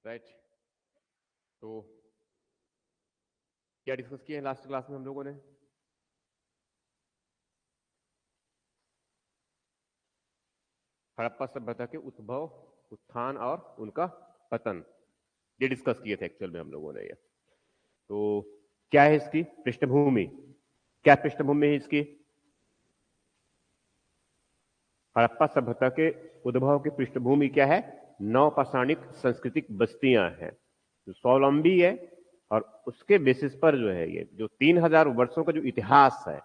Right. तो क्या discuss किया है लास्ट क्लास में हम लोगों ने? हड़प्पा सभ्यता के उद्भव, उत्थान और उनका पतन, ये डिस्कस किए थे एक्चुअल में हम लोगों ने ये। तो क्या है इसकी पृष्ठभूमि? क्या पृष्ठभूमि है इसकी? हड़प्पा सभ्यता के उद्भव की पृष्ठभूमि क्या है? नवपाषाणिक सांस्कृतिक बस्तियां हैं जो स्वावलंबी है, और उसके बेसिस पर जो है ये जो 3000 वर्षों का जो इतिहास है,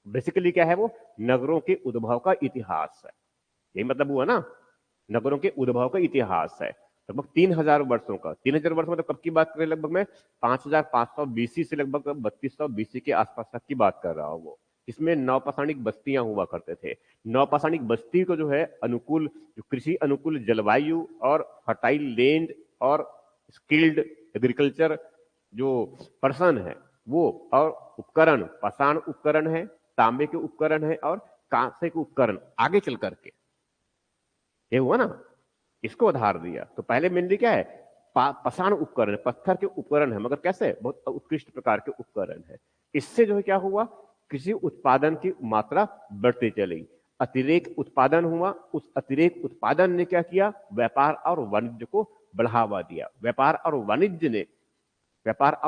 बेसिकली क्या है वो? नगरों के उद्भव का इतिहास है। यही मतलब हुआ ना, नगरों के उद्भव का इतिहास है लगभग 3000 वर्षों का। 3000 वर्ष मतलब कब की बात करें? लगभग मैं 5500 बीसी से लगभग 3200 बीसी के आसपास तक की बात कर रहा हूँ वो। इसमें नवपाषाणिक बस्तियां हुआ करते थे। नवपाषाणिक बस्ती को जो है अनुकूल, जो कृषि अनुकूल जलवायु और फर्टाइल लैंड और स्किल्ड एग्रीकल्चर जो पर्सन है वो, और उपकरण, पाषाण उपकरण है, तांबे के उपकरण है और कांसे के उपकरण आगे चल करके, ये हुआ ना, इसको आधार दिया। तो पहले मेनली क्या है? पाषाण उपकरण, पत्थर के उपकरण है, मगर कैसे? बहुत उत्कृष्ट प्रकार के उपकरण है। इससे जो है क्या हुआ? कृषि उत्पादन की मात्रा बढ़ती चली, अतिरेक उत्पादन हुआ। उस अतिरेक उत्पादन ने क्या किया? व्यापार और वाणिज्य को बढ़ावा दिया। व्यापार और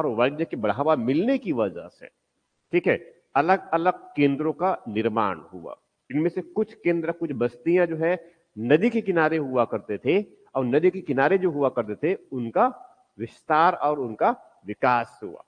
वाणिज्य के बढ़ावा मिलने की वजह से, ठीक है, अलग अलग केंद्रों का निर्माण हुआ। इनमें से कुछ केंद्र, कुछ बस्तियां जो है नदी के किनारे हुआ करते थे, और नदी के किनारे जो हुआ करते थे उनका विस्तार और उनका विकास हुआ।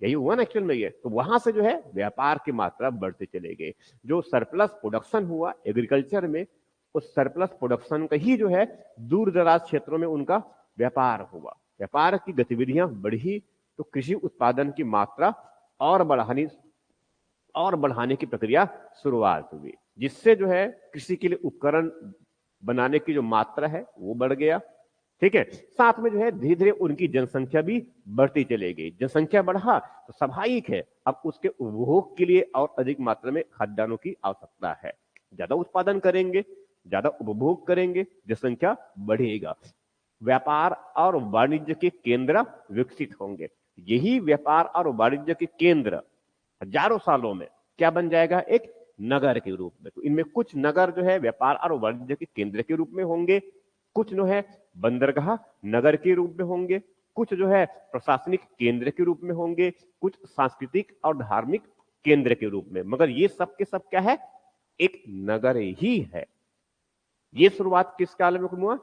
यही हुआ ना एक्चुअल में ये। तो वहां से जो है व्यापार की मात्रा बढ़ते चले गए। जो सरप्लस प्रोडक्शन हुआ एग्रीकल्चर में, उस सरप्लस प्रोडक्शन का ही जो है दूर दराज क्षेत्रों में उनका व्यापार हुआ। व्यापार की गतिविधियां बढ़ी तो कृषि उत्पादन की मात्रा और बढ़ानी और बढ़ाने की प्रक्रिया शुरुआत हुई, जिससे जो है कृषि के लिए उपकरण बनाने की जो मात्रा है वो बढ़ गया। ठीक है, साथ में जो है धीरे धीरे उनकी जनसंख्या भी बढ़ती चली गई। जनसंख्या बढ़ा तो स्वाभाविक है अब उसके उपभोग के लिए और अधिक मात्रा में खाद्यान्नों की आवश्यकता है। ज्यादा उत्पादन करेंगे, ज्यादा उपभोग करेंगे, जनसंख्या बढ़ेगा, व्यापार और वाणिज्य के केंद्र विकसित होंगे। यही व्यापार और वाणिज्य के केंद्र हजारों सालों में क्या बन जाएगा? एक नगर के रूप में। तो इनमें कुछ नगर जो है व्यापार और वाणिज्य के केंद्र के रूप में होंगे, कुछ जो है बंदरगाह नगर के रूप में होंगे, कुछ जो है प्रशासनिक केंद्र के रूप में होंगे, कुछ सांस्कृतिक और धार्मिक केंद्र के रूप में। मगर ये सब के सब क्या है? एक नगर ही है। ये शुरुआत किस काल में हुआ?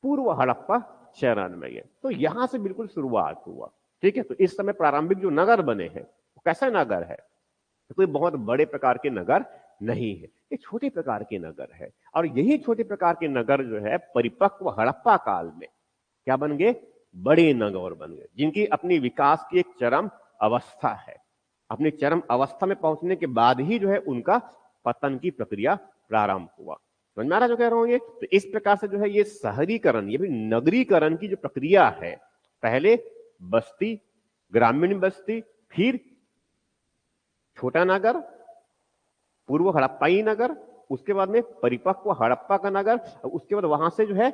पूर्व हड़प्पा चरण में। ये तो यहां से बिल्कुल शुरुआत हुआ। ठीक है, तो इस समय प्रारंभिक जो नगर बने हैं वो कैसा नगर है? तो कोई बहुत बड़े प्रकार के नगर नहीं है, ये छोटे प्रकार के नगर है। और यही छोटे प्रकार के नगर जो है परिपक्व हड़प्पा काल में क्या बन गए? बड़े नगर बन गए, जिनकी अपनी विकास की एक चरम अवस्था है। अपनी चरम अवस्था में पहुंचने के बाद ही जो है उनका पतन की प्रक्रिया प्रारंभ हुआ। समझ में आ रहा जो कह रहा हूं ये? तो इस प्रकार से जो है ये शहरीकरण, ये भी नगरीकरण की जो प्रक्रिया है, पहले बस्ती, ग्रामीण बस्ती, फिर छोटा नगर, पूर्व हड़प्पाई नगर, उसके बाद में परिपक्व हड़प्पा का नगर, और उसके बाद वहां से जो है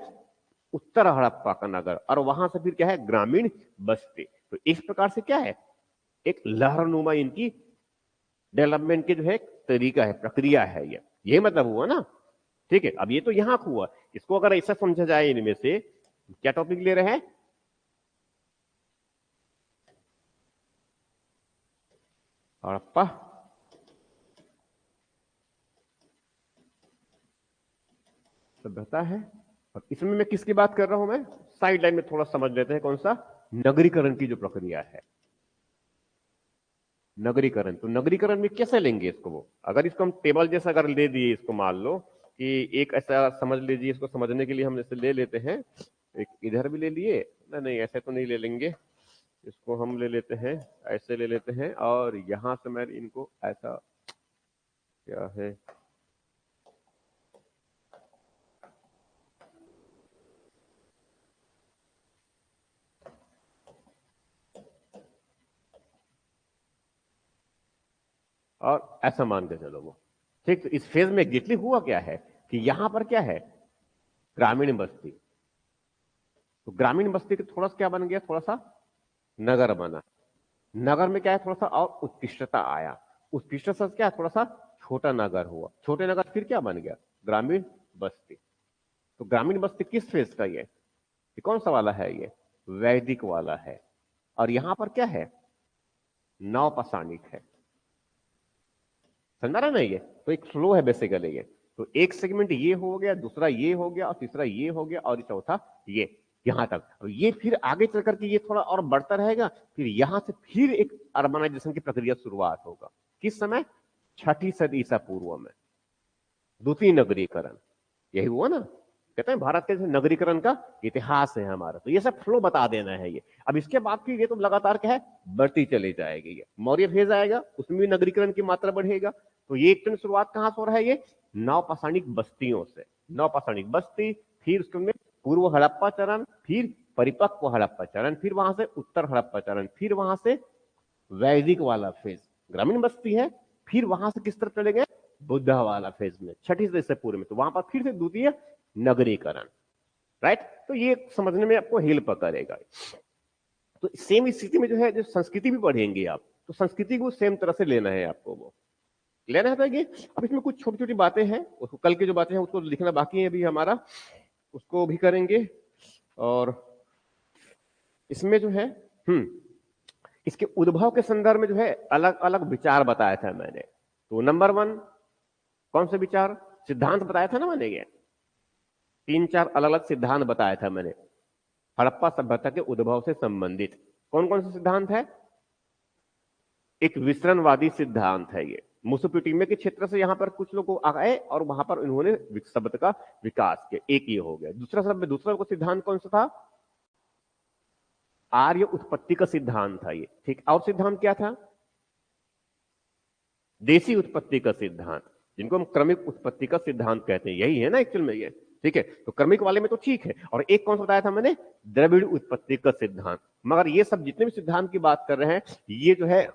उत्तर हड़प्पा का नगर, और वहां से फिर क्या है? ग्रामीण बस्ती। तो इस प्रकार से क्या है? एक लहरनुमा इनकी डेवलपमेंट के जो है तरीका है, प्रक्रिया है ये मतलब हुआ ना। ठीक है, अब ये तो यहां हुआ, इसको अगर ऐसा समझा जाए, इनमें से क्या टॉपिक ले रहे हैं? हड़प्पा सभ्यता है। और इसमें मैं किसकी बात कर रहा हूं? मैं साइड लाइन में थोड़ा समझ लेते हैं, कौन सा? नगरीकरण की जो प्रक्रिया है। नगरीकरण, तो नगरीकरण में कैसे लेंगे इसको? वो अगर इसको हम टेबल जैसा अगर ले दिए, इसको मान लो कि एक ऐसा समझ लीजिए, इसको समझने के लिए हम जैसे ले लेते हैं, एक इधर भी ले लिए, नहीं नहीं ऐसे तो नहीं ले लेंगे, इसको हम ले लेते हैं, ऐसे ले लेते हैं, और यहां से मैं इनको ऐसा, क्या है, और ऐसा मान के चलो वो। ठीक, तो इस फेज में एग्जैक्टली हुआ क्या है कि यहां पर क्या है? ग्रामीण बस्ती, तो ग्रामीण बस्ती के थोड़ा सा क्या बन गया, थोड़ा सा नगर बना। नगर में क्या है, थोड़ा सा और उत्कृष्टता आया। उत्कृष्टता से क्या, थोड़ा सा छोटा नगर हुआ। छोटे नगर फिर क्या बन गया, ग्रामीण बस्ती। तो ग्रामीण बस्ती किस फेज का ये कौन सा वाला है, ये वैदिक वाला है। और यहां पर क्या है, नवपाषाणिक है। समझ रहा ना, ये तो एक फ्लो है बेसिकली ये। तो एक सेगमेंट ये हो गया, दूसरा ये हो गया, और तीसरा ये हो गया, और चौथा ये, यहां तक। और ये फिर आगे चल करके ये थोड़ा और बढ़ता रहेगा। फिर यहां से फिर एक अर्बनाइजेशन की प्रक्रिया शुरुआत होगा। किस समय, 6ठी सदी ईसा पूर्व में, द्वितीय नगरीकरण। यही हुआ ना, कहते हैं भारत के नगरीकरण का इतिहास है हमारा। तो ये सब फ्लो बता देना है ये। अब इसके बाद फिर ये तो लगातार क्या है, बढ़ती चली जाएगी। ये मौर्य फेज आएगा, उसमें भी नगरीकरण की मात्रा बढ़ेगा। तो ये एक शुरुआत कहां से हो रहा है, ये नवपाषाणिक बस्तियों से। नवपाषाणिक बस्ती, फिर उसके में पूर्व हड़प्पा चरण, फिर परिपक्व हड़प्पा चरण, फिर वहां से उत्तर हड़प्पा चरण, फिर वहां से वैदिक वाला फेज, ग्रामीण बस्ती है। फिर वहां से किस तरफ चले गए, बुद्धा वाला फेज में, 6ठी से पूर्व में। तो वहां पर फिर से द्वितीय नगरीकरण, राइट। तो ये समझने में आपको हेल्प करेगा। तो सेम स्थिति में जो है, जो संस्कृति भी पढ़ेंगे आप, तो संस्कृति को सेम तरह से लेना है आपको, वो लेना है। कि अब इसमें कुछ छोटी छोटी बातें हैं, उसको कल की जो बातें हैं उसको लिखना बाकी है अभी हमारा, उसको भी करेंगे। और इसमें जो है इसके उद्भव के संदर्भ में जो है अलग अलग विचार बताया था मैंने। तो नंबर 1 कौन से विचार, सिद्धांत बताया था ना मैंने, ये 3-4 अलग अलग सिद्धांत बताया था मैंने हड़प्पा सभ्यता के उद्भव से संबंधित। कौन कौन से सिद्धांत है, एक विसरणवादी सिद्धांत है ये। मेसोपोटामिया के क्षेत्र से यहां पर कुछ लोग आए और वहां पर उन्होंने सभ्यता का विकास किया, एक ये हो गया। दूसरा को सिद्धांत कौन सा था, आर्य उत्पत्ति का सिद्धांत था ये, ठीक। और सिद्धांत क्या था, देशी उत्पत्ति का सिद्धांत, जिनको हम क्रमिक उत्पत्ति का सिद्धांत कहते हैं, यही है ना एक्चुअल में ये, ठीक है। तो क्रमिक वाले में तो ठीक है। और एक कौन सा बताया था मैंने, द्रविड़ उत्पत्ति का सिद्धांत। मगर ये सब जितने भी सिद्धांत की बात कर रहे हैं, ये जो है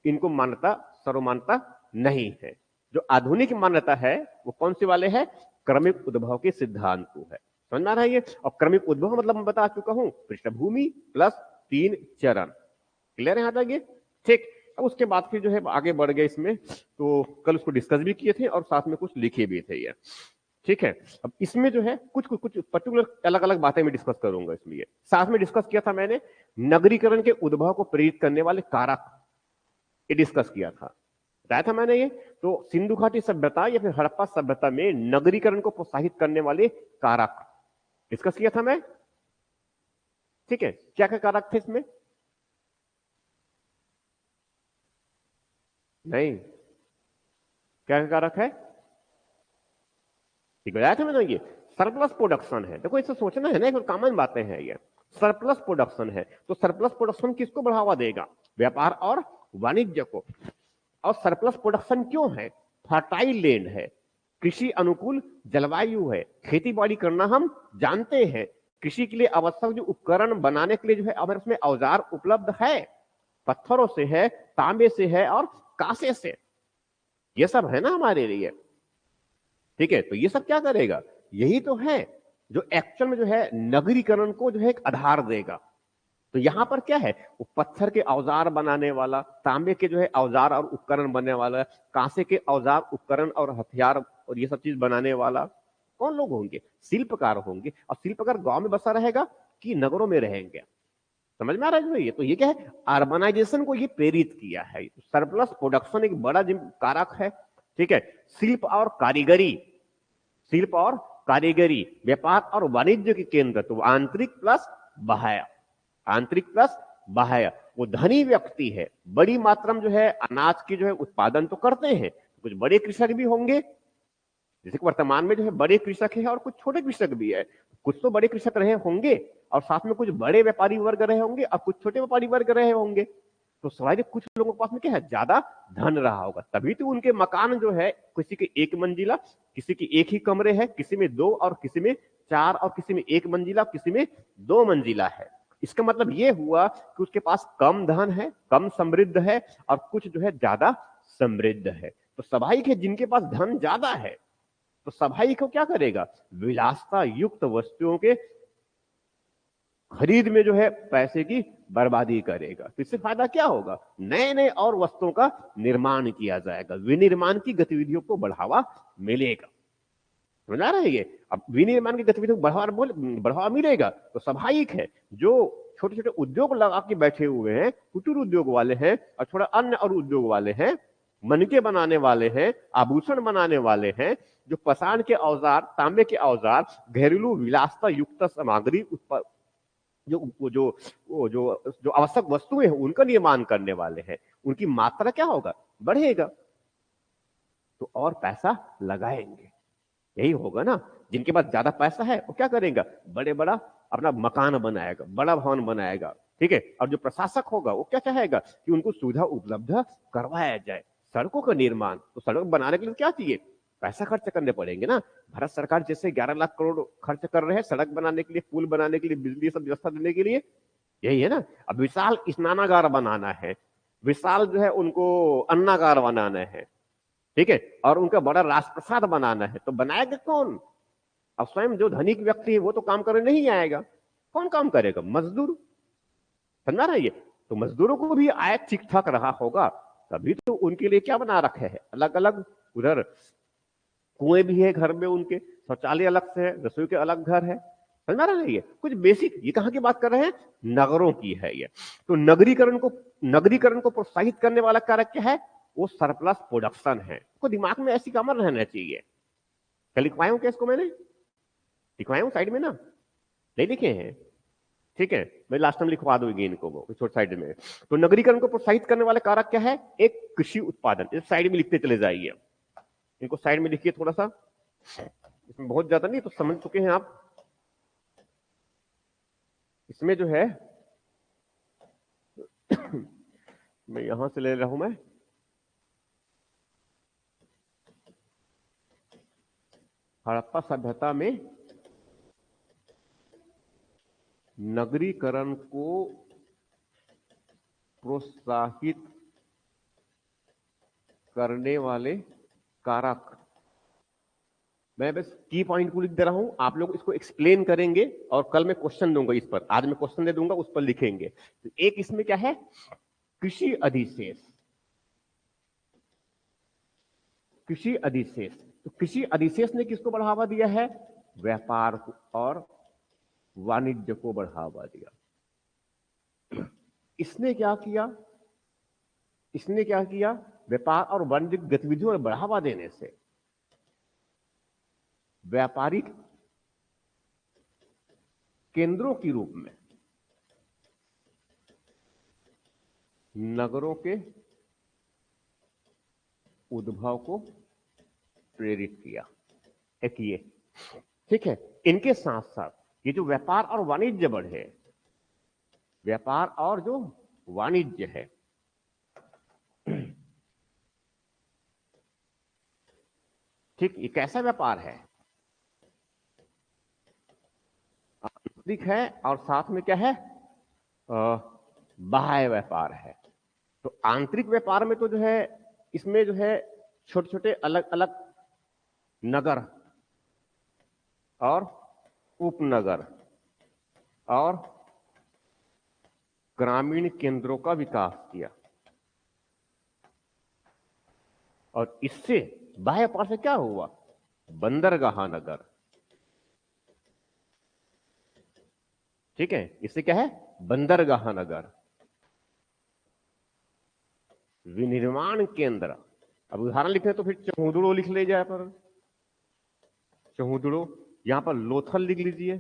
इनको मान्यता सर्वमान्यता नहीं है। जो आधुनिक मान्यता है वो कौन सी वाले है, क्रमिक उद्भव के सिद्धांत को है। समझ में आ रहा है ये। और क्रमिक उद्भव मतलब मैं बता चुका हूं, पृष्ठभूमि प्लस 3 चरण। क्लियर है यहां तक ये, ठीक। अब उसके बाद फिर जो है आगे बढ़ गए इसमें, तो कल उसको डिस्कस भी किए थे और साथ में कुछ लिखे भी थे ये, ठीक है। अब इसमें जो है कुछ पर्टिकुलर अलग अलग बातें मैं डिस्कस करूंगा इसमें। ये साथ में डिस्कस किया था मैंने, नगरीकरण के उद्भव को प्रेरित करने वाले कारक, ये डिस्कस किया था, बताया था मैंने ये। तो सिंधु घाटी सभ्यता या फिर हड़प्पा सभ्यता में नगरीकरण को प्रोत्साहित करने वाले कारक डिस्कस किया था मैं, ठीक है। क्या क्या कारक थे इसमें, नहीं क्या क्या कारक है, ठीक बताया था मैंने। ये सरप्लस प्रोडक्शन है, देखो इसे सोचना है ना, एक कॉमन बातें हैं ये। सरप्लस प्रोडक्शन है, तो सरप्लस प्रोडक्शन किसको बढ़ावा देगा, व्यापार और वाणिज्य को। और सरप्लस प्रोडक्शन क्यों है, फर्टाइल लैंड है, कृषि अनुकूल जलवायु है, खेती बाड़ी करना हम जानते हैं, कृषि के लिए आवश्यक जो उपकरण बनाने के लिए जो है हमारे उसमें औजार उपलब्ध है, पत्थरों से है, तांबे से है और कांसे से, ये सब है ना हमारे लिए, ठीक है। तो ये सब क्या करेगा, यही तो है जो एक्चुअल में जो है नगरीकरण को जो है एक आधार देगा। तो यहां पर क्या है, वो पत्थर के औजार बनाने वाला, तांबे के जो है औजार और उपकरण बनने वाला, कांसे के औजार उपकरण और हथियार और ये सब चीज बनाने वाला कौन लोग होंगे, शिल्पकार होंगे। और शिल्पकार गांव में बसा रहेगा कि नगरों में रहेंगे, समझ में आ रहा है ये। तो ये क्या है, अर्बनाइजेशन को ये प्रेरित किया है। सरप्लस प्रोडक्शन एक बड़ा कारक है, ठीक है। शिल्प और कारीगरी, शिल्प और कारीगरी, व्यापार और वाणिज्य के केंद्र, तो आंतरिक प्लस बाह्य, आंतरिक प्लस बाह्य। वो धनी व्यक्ति है, बड़ी मात्रा में जो है अनाज की जो है उत्पादन तो करते हैं, कुछ बड़े कृषक भी होंगे, जैसे कि वर्तमान में जो है बड़े कृषक है और कुछ छोटे कृषक भी है। कुछ तो बड़े कृषक रहे होंगे और साथ में कुछ बड़े व्यापारी वर्ग रहे होंगे और कुछ छोटे व्यापारी वर्ग रहे होंगे। तो स्वाभाविक कुछ लोगों के पास में क्या है, ज्यादा धन रहा होगा, तभी तो उनके मकान जो है किसी के 1 मंजिला, किसी की 1 ही कमरे है, किसी में 2 और किसी में 4 और किसी में 1 मंजिला, किसी में 2 मंजिला है। इसका मतलब यह हुआ कि उसके पास कम धन है, कम समृद्ध है, और कुछ जो है ज्यादा समृद्ध है। तो स्वाभाविक है जिनके पास धन ज्यादा है तो स्वाभाविक को क्या करेगा, विलासता युक्त वस्तुओं के खरीद में जो है पैसे की बर्बादी करेगा। तो इससे फायदा क्या होगा? नए नए और वस्तुओं का निर्माण किया जाएगा, विनिर्माण की गतिविधियों को बढ़ावा मिलेगा। समझ आ रहा है ये? अब विनिर्माण की गतिविधियों को बढ़ावा मिलेगा तो स्वाभाविक है जो छोटे छोटे उद्योग लगा के बैठे हुए हैं, कुटीर उद्योग वाले हैं और थोड़ा अन्य और उद्योग वाले हैं, मनके बनाने वाले हैं, आभूषण बनाने वाले हैं, जो पसान के औजार, तांबे के औजार, घरेलू विलासता युक्त सामग्री जो जो जो जो आवश्यक वस्तुएं हैं उनका निर्माण करने वाले हैं, उनकी मात्रा क्या होगा? बढ़ेगा। तो और पैसा लगाएंगे, यही होगा ना। जिनके पास ज्यादा पैसा है वो क्या करेगा? बड़े बड़ा अपना मकान बनाएगा, बड़ा भवन बनाएगा, ठीक है। और जो प्रशासक होगा वो क्या चाहेगा? कि उनको सुविधा उपलब्ध करवाया जाए। सड़कों का निर्माण, तो सड़क बनाने के लिए क्या चाहिए? पैसा खर्च करने पड़ेंगे ना। भारत सरकार जैसे 11 लाख करोड़ खर्च कर रहे हैं सड़क बनाने के लिए, पुल बनाने के लिए, बिजली सब व्यवस्था देने के लिए, यही है ना। अब विशाल स्नानागार बनाना है, विशाल जो है उनको अन्नागार बनाना है, ठीक है, और उनका बड़ा राजप्रसाद बनाना है, तो बनाएगा कौन? अब स्वयं जो धनिक व्यक्ति है वो तो काम करने नहीं आएगा, कौन काम करेगा? मजदूर। समझा रहा है ये? तो मजदूरों को भी आय ठीक ठाक रहा होगा, तभी तो उनके लिए क्या बना रखे हैं? अलग अलग, उधर कुएं भी है घर में उनके, शौचालय अलग से है, रसोई के अलग घर है। समझ में आ रहा है? ये कुछ बेसिक, ये कहां की बात कर रहे हैं? नगरों की है ये। तो नगरीकरण को प्रोत्साहित करने वाला कारक क्या है? वो सरप्लस प्रोडक्शन है। को दिमाग में ऐसी कमर रहना चाहिए। क्या लिखवाया हूं क्या इसको मैंने? लिखवाया हूं साइड में ना? नहीं लिखे हैं? ठीक है, मैं लास्ट टाइम लिखवा दूंगी इनको, वो छोट साइड में। तो नगरीकरण को प्रोत्साहित करने वाला कारक क्या है? एक कृषि उत्पादन। इस साइड में लिखते चले जाइए, इनको साइड में लिखिए थोड़ा सा, इसमें बहुत ज्यादा नहीं तो समझ चुके हैं आप। इसमें जो है मैं यहां से ले रहा हूं, मैं हड़प्पा सभ्यता में नगरीकरण को प्रोत्साहित करने वाले कारक। मैं बस की पॉइंट को लिख दे रहा हूं, आप लोग इसको एक्सप्लेन करेंगे और कल मैं क्वेश्चन दूंगा इस पर। आज मैं क्वेश्चन दे दूंगा, उस पर लिखेंगे। तो एक इसमें क्या है? कृषि अधिशेष। कृषि अधिशेष, तो कृषि अधिशेष ने किसको बढ़ावा दिया है? व्यापार और वाणिज्य को बढ़ावा दिया। इसने क्या किया? इसने क्या किया? व्यापार और वाणिज्य गतिविधियों में बढ़ावा देने से व्यापारिक केंद्रों के रूप में नगरों के उद्भव को प्रेरित किया। एक ये, ठीक है। इनके साथ साथ ये जो व्यापार और वाणिज्य बढ़े, व्यापार और जो वाणिज्य है, ठीक, ये कैसा व्यापार है? आंतरिक है और साथ में क्या है? बाह्य व्यापार है। तो आंतरिक व्यापार में तो जो है, इसमें जो है छोटे छोटे अलग अलग नगर और उपनगर और ग्रामीण केंद्रों का विकास किया। और इससे बाह्य व्यापार से क्या हुआ? बंदरगाह नगर, ठीक है। इससे क्या है? बंदरगाह नगर, विनिर्माण केंद्र। अब उदाहरण लिखे तो फिर चहुदड़ो लिख ले जाए पर, चहुदड़ो, यहां पर लोथल लिख लीजिए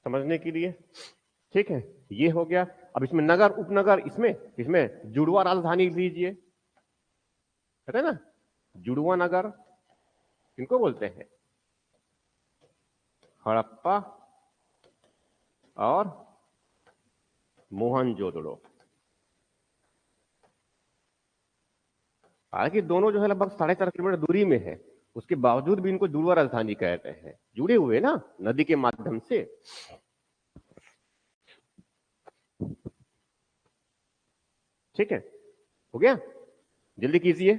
समझने के लिए, ठीक है। ये हो गया। अब इसमें नगर उपनगर, इसमें इसमें जुड़वा राजधानी लीजिए, कहते हैं ना जुड़वा नगर, इनको बोलते हैं हड़प्पा और मोहनजोदड़ो। हालांकि दोनों जो है लगभग 4.5 किलोमीटर दूरी में है, उसके बावजूद भी इनको जुड़वा राजधानी कहते हैं। जुड़े हुए ना नदी के माध्यम से। ठीक है, हो गया? जल्दी कीजिए।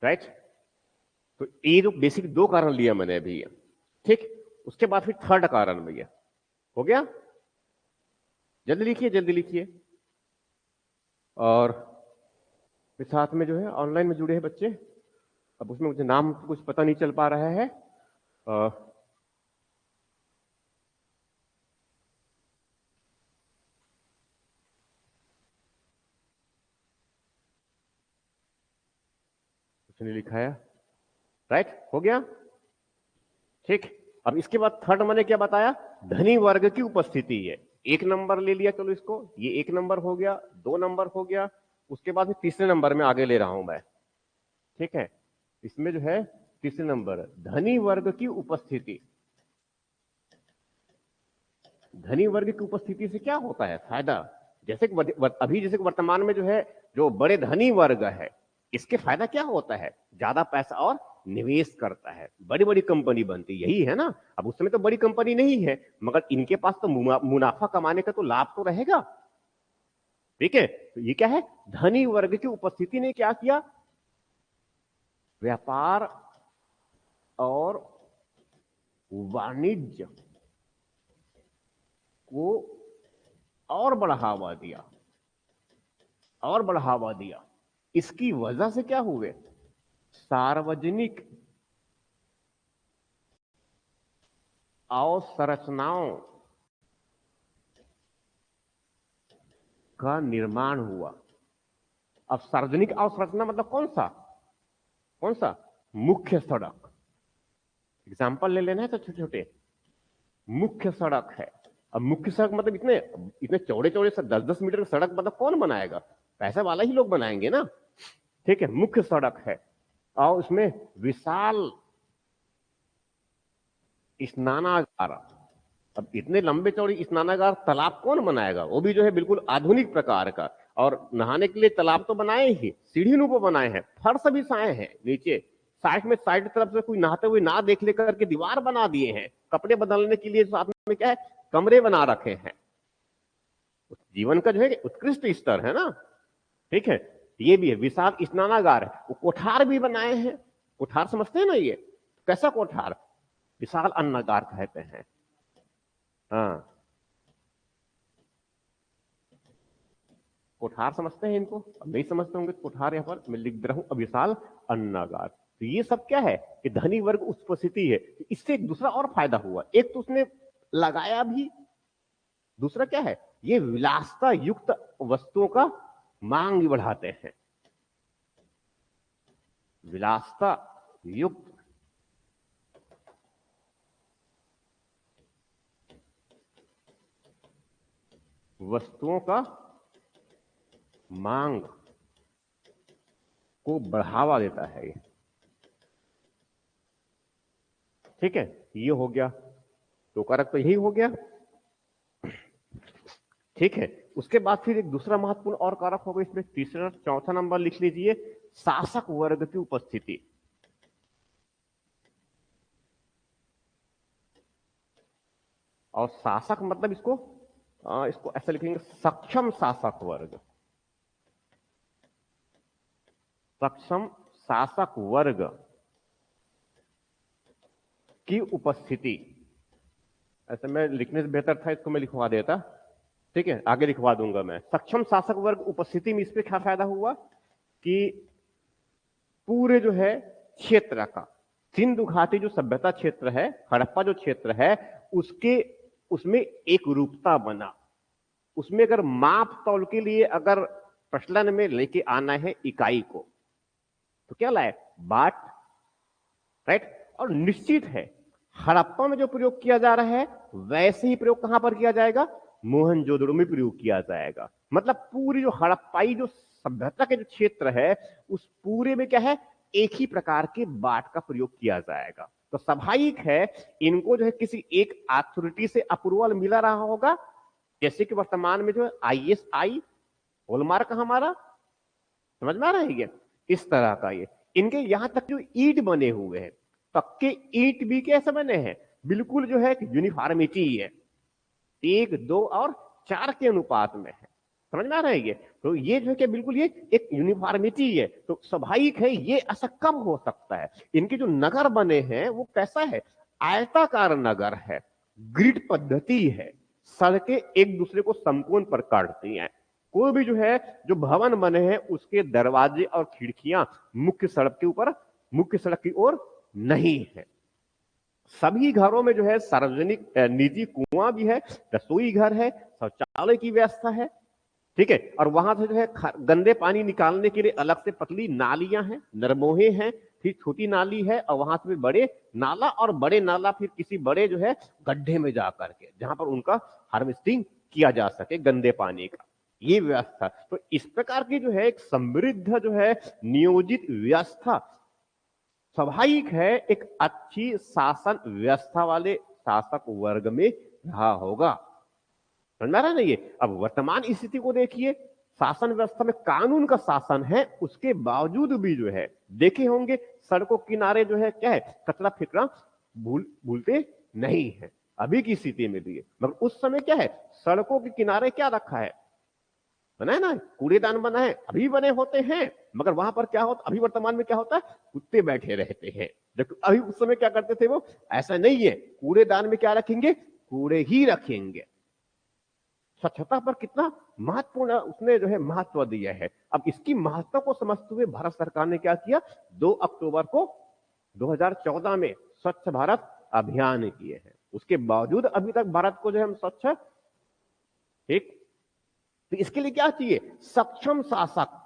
राइट। तो ये जो बेसिक दो कारण लिया मैंने अभी, ठीक। उसके बाद फिर थर्ड कारण भैया हो गया, जल्दी लिखिए जल्दी लिखिए। और फिर साथ में जो है ऑनलाइन में जुड़े हैं बच्चे, अब उसमें मुझे नाम कुछ पता नहीं चल पा रहा है। कुछ नहीं लिखा है, राइट, हो गया, ठीक। अब इसके बाद थर्ड मैंने क्या बताया, धनी वर्ग की उपस्थिति है। एक नंबर ले लिया, चलो इसको, ये एक नंबर हो गया, दो नंबर हो गया। उसके बाद तीसरे नंबर में आगे ले रहा हूं मैं, ठीक है। इसमें जो है तीसरे नंबर धनी वर्ग की उपस्थिति। धनी वर्ग की उपस्थिति से क्या होता है फायदा, जैसे अभी जैसे वर्तमान में जो है जो बड़े धनी वर्ग है, इसके फायदा क्या होता है, ज्यादा पैसा और निवेश करता है, बड़ी बड़ी कंपनी बनती, यही है ना। अब उस समय तो बड़ी कंपनी नहीं है, मगर इनके पास तो मुनाफा कमाने का तो लाभ तो रहेगा, ठीक है। तो ये क्या है, धनी वर्ग की उपस्थिति ने क्या किया, व्यापार और वाणिज्य को और बढ़ावा दिया, और बढ़ावा दिया। इसकी वजह से क्या हुए, सार्वजनिक अवसंरचनाओं का निर्माण हुआ। अब सार्वजनिक अवसंरचना मतलब कौन सा, कौन सा, मुख्य सड़क। एग्जाम्पल ले लेना है तो छोटे छोटे, मुख्य सड़क है। अब मुख्य सड़क मतलब इतने इतने चौड़े चौड़े से 10-10 मीटर की सड़क मतलब कौन बनाएगा, पैसे वाला ही लोग बनाएंगे ना, ठीक है। मुख्य सड़क है और उसमें विशाल स्नानागार। अब इतने लंबे चौड़े स्नानागार, तालाब कौन बनाएगा, वो भी जो है बिल्कुल आधुनिक प्रकार का। और नहाने के लिए तालाब तो बनाए ही, सीढ़ी नुमा बनाए हैं, फर्श भी साए हैं नीचे, साइड में साइड तरफ से कोई नहाते हुए ना देख लेकर के दीवार बना दिए हैं, कपड़े बदलने के लिए साथ में क्या है, कमरे बना रखे हैं। जीवन का जो है उत्कृष्ट स्तर है ना, ठीक है। ये भी है, विशाल स्नानागार है, वो कोठार भी बनाए हैं। कोठार समझते हैं ना, ये कैसा कोठार, विशाल अन्नागार कहते हैं, हाँ। कोठार समझते हैं इनको, अब नहीं समझते होंगे कोठार, यहां पर मैं लिख दे रहा हूं, विशाल अन्नागार। तो ये सब क्या है कि धनी वर्ग उपस्थिति है। इससे एक दूसरा और फायदा हुआ, एक तो उसने लगाया भी, दूसरा क्या है, ये विलासता युक्त वस्तुओं का मांग भी बढ़ाते हैं। विलासता युक्त वस्तुओं का मांग को बढ़ावा देता है ये, ठीक है। ये हो गया, तो कारक तो यही हो गया, ठीक है। उसके बाद फिर एक दूसरा महत्वपूर्ण और कारक होगा इसमें, तीसरा चौथा नंबर लिख लीजिए, शासक वर्ग की उपस्थिति। और शासक मतलब इसको ऐसा लिखेंगे, सक्षम शासक वर्ग, सक्षम शासक वर्ग की उपस्थिति। ऐसे मैं लिखने से बेहतर था इसको मैं लिखवा देता, ठीक है, आगे लिखवा दूंगा मैं। सक्षम शासक वर्ग उपस्थिति में इसमें क्या फायदा हुआ कि पूरे जो है क्षेत्र का, सिंधु घाटी जो सभ्यता क्षेत्र है, हड़प्पा जो क्षेत्र है, उसके उसमें एक रूपता बना। उसमें अगर माप तौल के लिए अगर प्रचलन में लेके आना है इकाई को, तो क्या लाए, बाट, राइट। और निश्चित है हड़प्पा में जो प्रयोग किया जा रहा है वैसे ही प्रयोग कहां पर किया जाएगा, मोहनजोदड़ो में प्रयोग किया जाएगा। मतलब पूरी जो हड़प्पाई जो सभ्यता के जो क्षेत्र है, उस पूरे में क्या है, एक ही प्रकार के बाट का प्रयोग किया जाएगा। तो स्वाभाविक है इनको जो है किसी एक अथॉरिटी से अप्रूवल मिला रहा होगा, जैसे कि वर्तमान में जो है ISI हॉलमार्क हमारा, समझ में आ रहा है ये, इस तरह का ये। इनके यहां तक जो ईंट बने हुए हैं, पक्के ईंट भी कैसे बने हैं, बिल्कुल जो है यूनिफॉर्मिटी है, 1, 2 और 4 के अनुपात में है। समझ में आ रहा है ये? तो ये जो है कि बिल्कुल ये एक यूनिफॉर्मिटी है। तो स्वाभाविक है ये ऐसा कब हो सकता है? इनके जो नगर बने हैं वो कैसा है? आयताकार नगर है, ग्रिड पद्धति है, सड़कें एक दूसरे को समकोण पर काटती हैं। कोई भी जो है जो भवन बने हैं उसके दरवाजे और खिड़कियां मुख्य सड़क के ऊपर, मुख्य सड़क की ओर नहीं है। सभी घरों में जो है सार्वजनिक निजी कुआं भी है, रसोई घर है, शौचालय की व्यवस्था है, ठीक है। और वहां से जो है गंदे पानी निकालने के लिए अलग से पतली नालियां हैं, नरमोहे हैं, फिर छोटी नाली है, और वहां से बड़े नाला, और बड़े नाला फिर किसी बड़े जो है गड्ढे में जा करके जहां पर उनका हार्वेस्टिंग किया जा सके गंदे पानी का, ये व्यवस्था। तो इस प्रकार की जो है एक समृद्ध जो है नियोजित व्यवस्था स्वाभाविक है एक अच्छी शासन व्यवस्था वाले शासक वर्ग में रहा होगा। समझ में आ रहा है ना ये? अब वर्तमान स्थिति को देखिए, शासन व्यवस्था में कानून का शासन है, उसके बावजूद भी जो है देखे होंगे सड़कों किनारे जो है क्या है, कचरा फेंकना भूलते नहीं है, अभी की स्थिति में भी है। मगर उस समय क्या है, सड़कों के किनारे क्या रखा है, बना है ना, कूड़ेदान बना है, अभी बने होते हैं। मगर वहां पर क्या होता, अभी वर्तमान में क्या होता है, कुत्ते बैठे रहते हैं। जबकि अभी उस समय क्या करते थे वो, ऐसा नहीं है, कूड़ेदान में क्या रखेंगे, कूड़े ही रखेंगे। स्वच्छता पर कितना महत्वपूर्ण उसने जो है महत्व दिया है। अब इसकी महत्व को समझते हुए भारत सरकार ने क्या किया, 2 अक्टूबर को 2014 में स्वच्छ भारत अभियान किए हैं। उसके बावजूद अभी तक भारत को जो है हम स्वच्छ, ठीक, तो इसके लिए क्या चाहिए, सक्षम शासक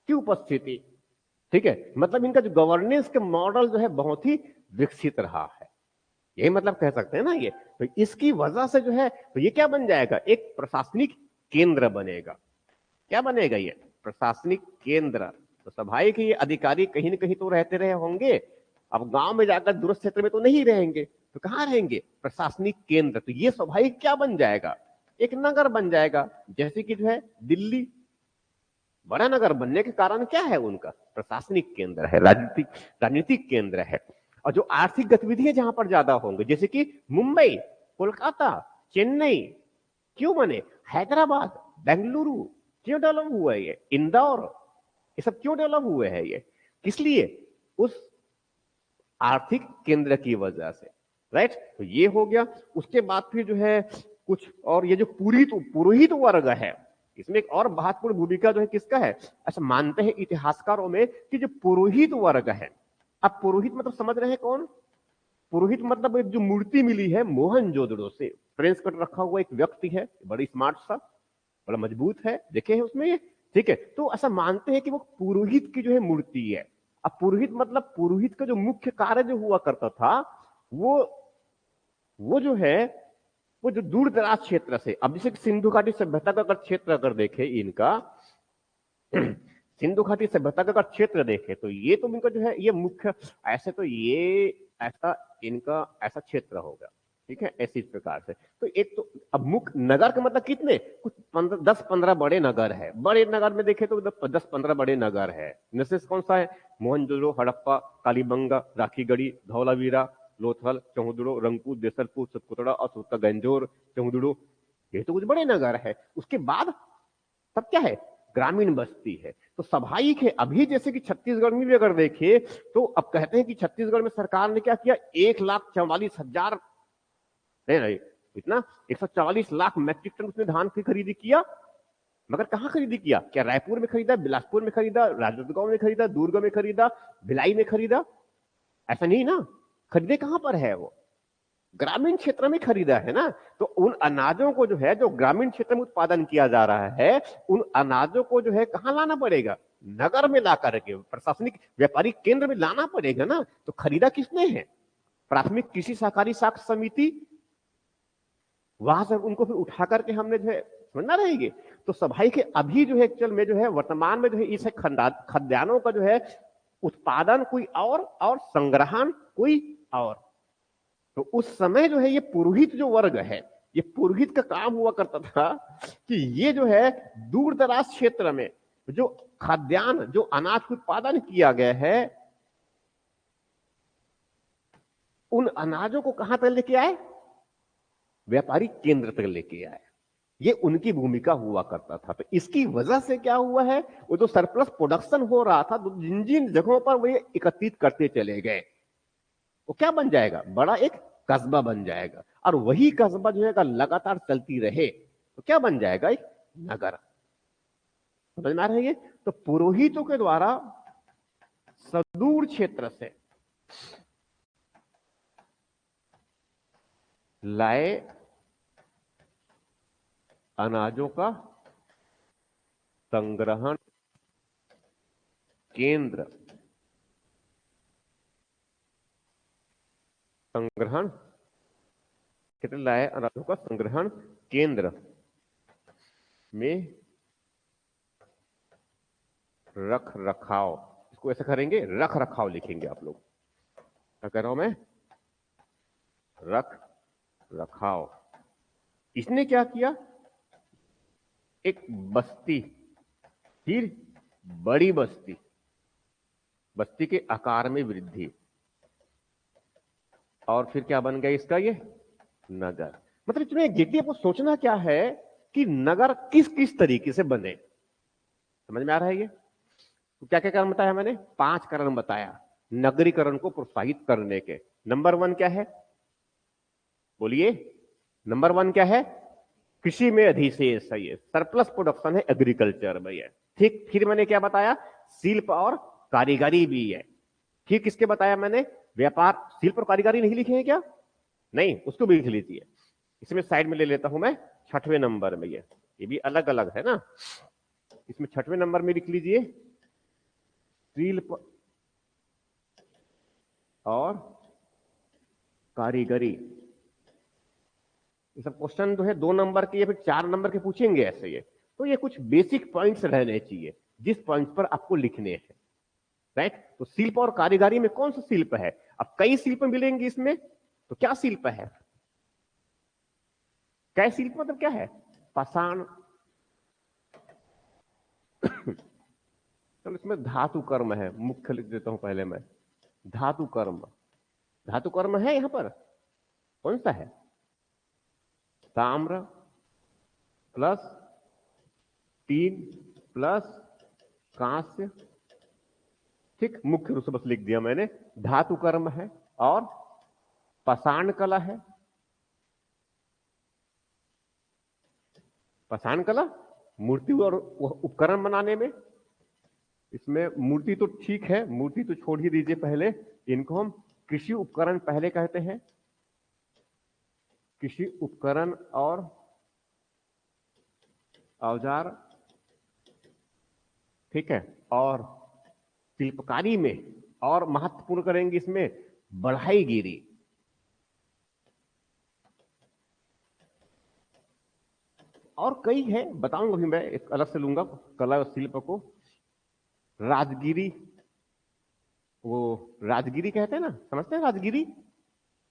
की उपस्थिति, ठीक है। मतलब इनका जो गवर्नेंस के मॉडल जो है बहुत ही विकसित रहा है, यही मतलब कह सकते हैं ना ये। तो इसकी वजह से जो है तो ये क्या बन जाएगा, एक प्रशासनिक केंद्र बनेगा। क्या बनेगा ये, प्रशासनिक केंद्र। तो स्वाभाविक है ये अधिकारी कहीं ना कहीं तो रहते रहे होंगे, अब गांव में जाकर दूरस्थ क्षेत्र में तो नहीं रहेंगे, तो कहां रहेंगे, प्रशासनिक केंद्र। तो ये स्वाभाविक क्या बन जाएगा, एक नगर बन जाएगा। जैसे कि जो है दिल्ली बड़ा नगर बनने के कारण क्या है, उनका प्रशासनिक केंद्र है, राजनीतिक केंद्र है। और जो आर्थिक गतिविधियां जहां पर ज्यादा होंगे, जैसे कि मुंबई, कोलकाता, चेन्नई क्यों बने, हैदराबाद, बेंगलुरु क्यों डेवलप हुआ है, ये इंदौर, ये सब क्यों डेवलप हुए हैं, ये किस लिए, उस आर्थिक केंद्र की वजह से, राइट। तो ये हो गया। उसके बाद फिर जो है कुछ और, ये जो पुरोहित वर्ग है, इसमें एक और महत्वपूर्ण भूमिका जो है किसका है, ऐसा मानते हैं इतिहासकारों में कि जो पुरोहित वर्ग है। अब पुरोहित मतलब समझ रहे हैं कौन, पुरोहित मतलब एक जो मूर्ति मिली है मोहनजोदड़ो से, प्रेस कट रखा हुआ एक व्यक्ति है, बड़ी स्मार्ट सा, बड़ा मजबूत है, देखे हैं उसमें ये, ठीक है। तो ऐसा मानते हैं कि वो पुरोहित की जो है मूर्ति है। अब पुरोहित मतलब पुरोहित का जो मुख्य कार्य जो हुआ करता था, वो वो जो है, वो जो दूर दराज क्षेत्र से, अब जैसे सिंधु घाटी सभ्यता का अगर क्षेत्र अगर देखे इनका, सिंधु घाटी सभ्यता का अगर क्षेत्र देखे तो ये तो इनका जो है ये मुख्य, ऐसे तो ये ऐसा इनका ऐसा क्षेत्र होगा, ठीक है, ऐसी प्रकार से। तो एक तो अब मुख्य नगर का मतलब कितने, कुछ 10-15 बड़े नगर है, बड़े नगर में देखे तो 10-15 बड़े नगर है। निशेष कौन सा है, मोहनजोदड़ो, हड़प्पा, कालीबंगा, राखीगढ़ी, धौलावीरा, लोथल, चौहुदड़ो, रंगपुर, देसलपुर, सतपुतड़ा और सुरता गंजोर, चौहुदड़ो, ये तो कुछ बड़े नगर है। उसके बाद तब क्या है, ग्रामीण बस्ती है। तो स्वाभाविक है अभी जैसे कि छत्तीसगढ़ में भी अगर देखे तो अब कहते हैं कि छत्तीसगढ़ में सरकार ने क्या किया, 1,44,000 नहीं नहीं इतना 144 लाख मैट्रिक टन उसने धान की खरीदी किया। मगर कहां खरीदी किया, क्या रायपुर में खरीदा, बिलासपुर में खरीदा, राजनांदगांव में खरीदा, दुर्ग में खरीदा, भिलाई में खरीदा, ऐसा नहीं ना, खरीदे कहां पर है, वो ग्रामीण क्षेत्र में खरीदा है ना। तो उन अनाजों को जो है जो ग्रामीण क्षेत्र में उत्पादन किया जा रहा है, उन अनाजों को जो है कहां लाना पड़ेगा, नगर में ला करके प्रशासनिक व्यापारिक केंद्र में लाना पड़ेगा ना। तो खरीदा किसने है, प्राथमिक कृषि सहकारी साख समिति, वहां से उनको फिर उठा करके हमने जो है समझना रहेगी। तो स्वाभाविक है अभी जो है एक्चुअल में जो है वर्तमान में जो है इस खाद्यान्नों का जो है उत्पादन कोई और संग्रहण कोई और। तो उस समय जो है ये पुरोहित जो वर्ग है, ये पुरोहित का काम हुआ करता था कि ये जो है दूर दराज क्षेत्र में जो खाद्यान्न जो अनाज का उत्पादन किया गया है, उन अनाजों को कहां तक लेके आए, व्यापारिक केंद्र तक लेके आए। ये उनकी भूमिका हुआ करता था। तो इसकी वजह से क्या हुआ है, वो जो सरप्लस प्रोडक्शन हो रहा था, जिन जिन जगहों पर वो एकत्रित करते चले गए, वो क्या बन जाएगा, बड़ा एक कस्बा बन जाएगा। और वही कस्बा जो है लगातार चलती रहे तो क्या बन जाएगा, एक नगर। समझ में आ रहा है ये? तो पुरोहितों के द्वारा सुदूर क्षेत्र से लाए अनाजों का संग्रहण केंद्र, संग्रहण क्षेत्र लाए अनाजों का संग्रहण केंद्र में रख रखाव, इसको ऐसे करेंगे, रख रखाव लिखेंगे आप लोग। क्या कह रहा हूं मैं, रख रखाव। इसने क्या किया, एक बस्ती, फिर बड़ी बस्ती, बस्ती के आकार में वृद्धि, और फिर क्या बन गया इसका, ये नगर। मतलब इसमें एग्जैक्टली आपको सोचना क्या है कि नगर किस किस तरीके से बने। समझ में आ रहा है ये? तो क्या क्या कारण बताया मैंने, 5 कारण बताया नगरीकरण को प्रोत्साहित करने के। नंबर 1 क्या है, बोलिए, नंबर 1 क्या है, कृषि में अधिशेष है, ये सरप्लस प्रोडक्शन है एग्रीकल्चर में ये। ठीक, फिर मैंने क्या बताया, शिल्प और कारीगरी भी है। फिर किसके बताया मैंने, व्यापार, शिल्प और कारीगरी नहीं लिखे हैं क्या, नहीं, उसको भी लिख लीजिए। इसमें साइड में ले लेता हूं मैं 6वें नंबर में, ये भी अलग अलग है ना। इसमें 6वें नंबर में लिख लीजिए शिल्प और कारीगरी। ये सब क्वेश्चन जो है 2 नंबर के या फिर 4 नंबर के पूछेंगे ऐसे ये। तो ये कुछ बेसिक पॉइंट्स रहने चाहिए जिस पॉइंट पर आपको लिखने हैं, राइट। तो शिल्प और कारीगरी में कौन सा शिल्प है, अब कई शिल्प मिलेंगे इसमें, तो क्या शिल्प है, क्या शिल्प मतलब क्या है, पाषाण। चलो इसमें धातु कर्म है, मुख्य लिख देता हूं पहले मैं, धातु कर्म। धातु कर्म है यहां पर, कौन सा है, ताम्र प्लस 3 प्लस कांस्य। ठीक, मुख्य रूप से बस लिख दिया मैंने, धातु कर्म है और पाषाण कला है। पाषाण कला मूर्ति और उपकरण बनाने में, इसमें मूर्ति तो ठीक है, मूर्ति तो छोड़ ही दीजिए, पहले इनको हम कृषि उपकरण पहले कहते हैं, कृषि उपकरण और औजार, ठीक है। और शिल्पकारी में और महत्वपूर्ण करेंगे इसमें बढ़ाईगिरी, और कई है, बताऊंगा भी मैं, एक अलग से लूंगा कला और शिल्प को। राजगिरी, वो राजगिरी कहते हैं ना, समझते हैं राजगिरी,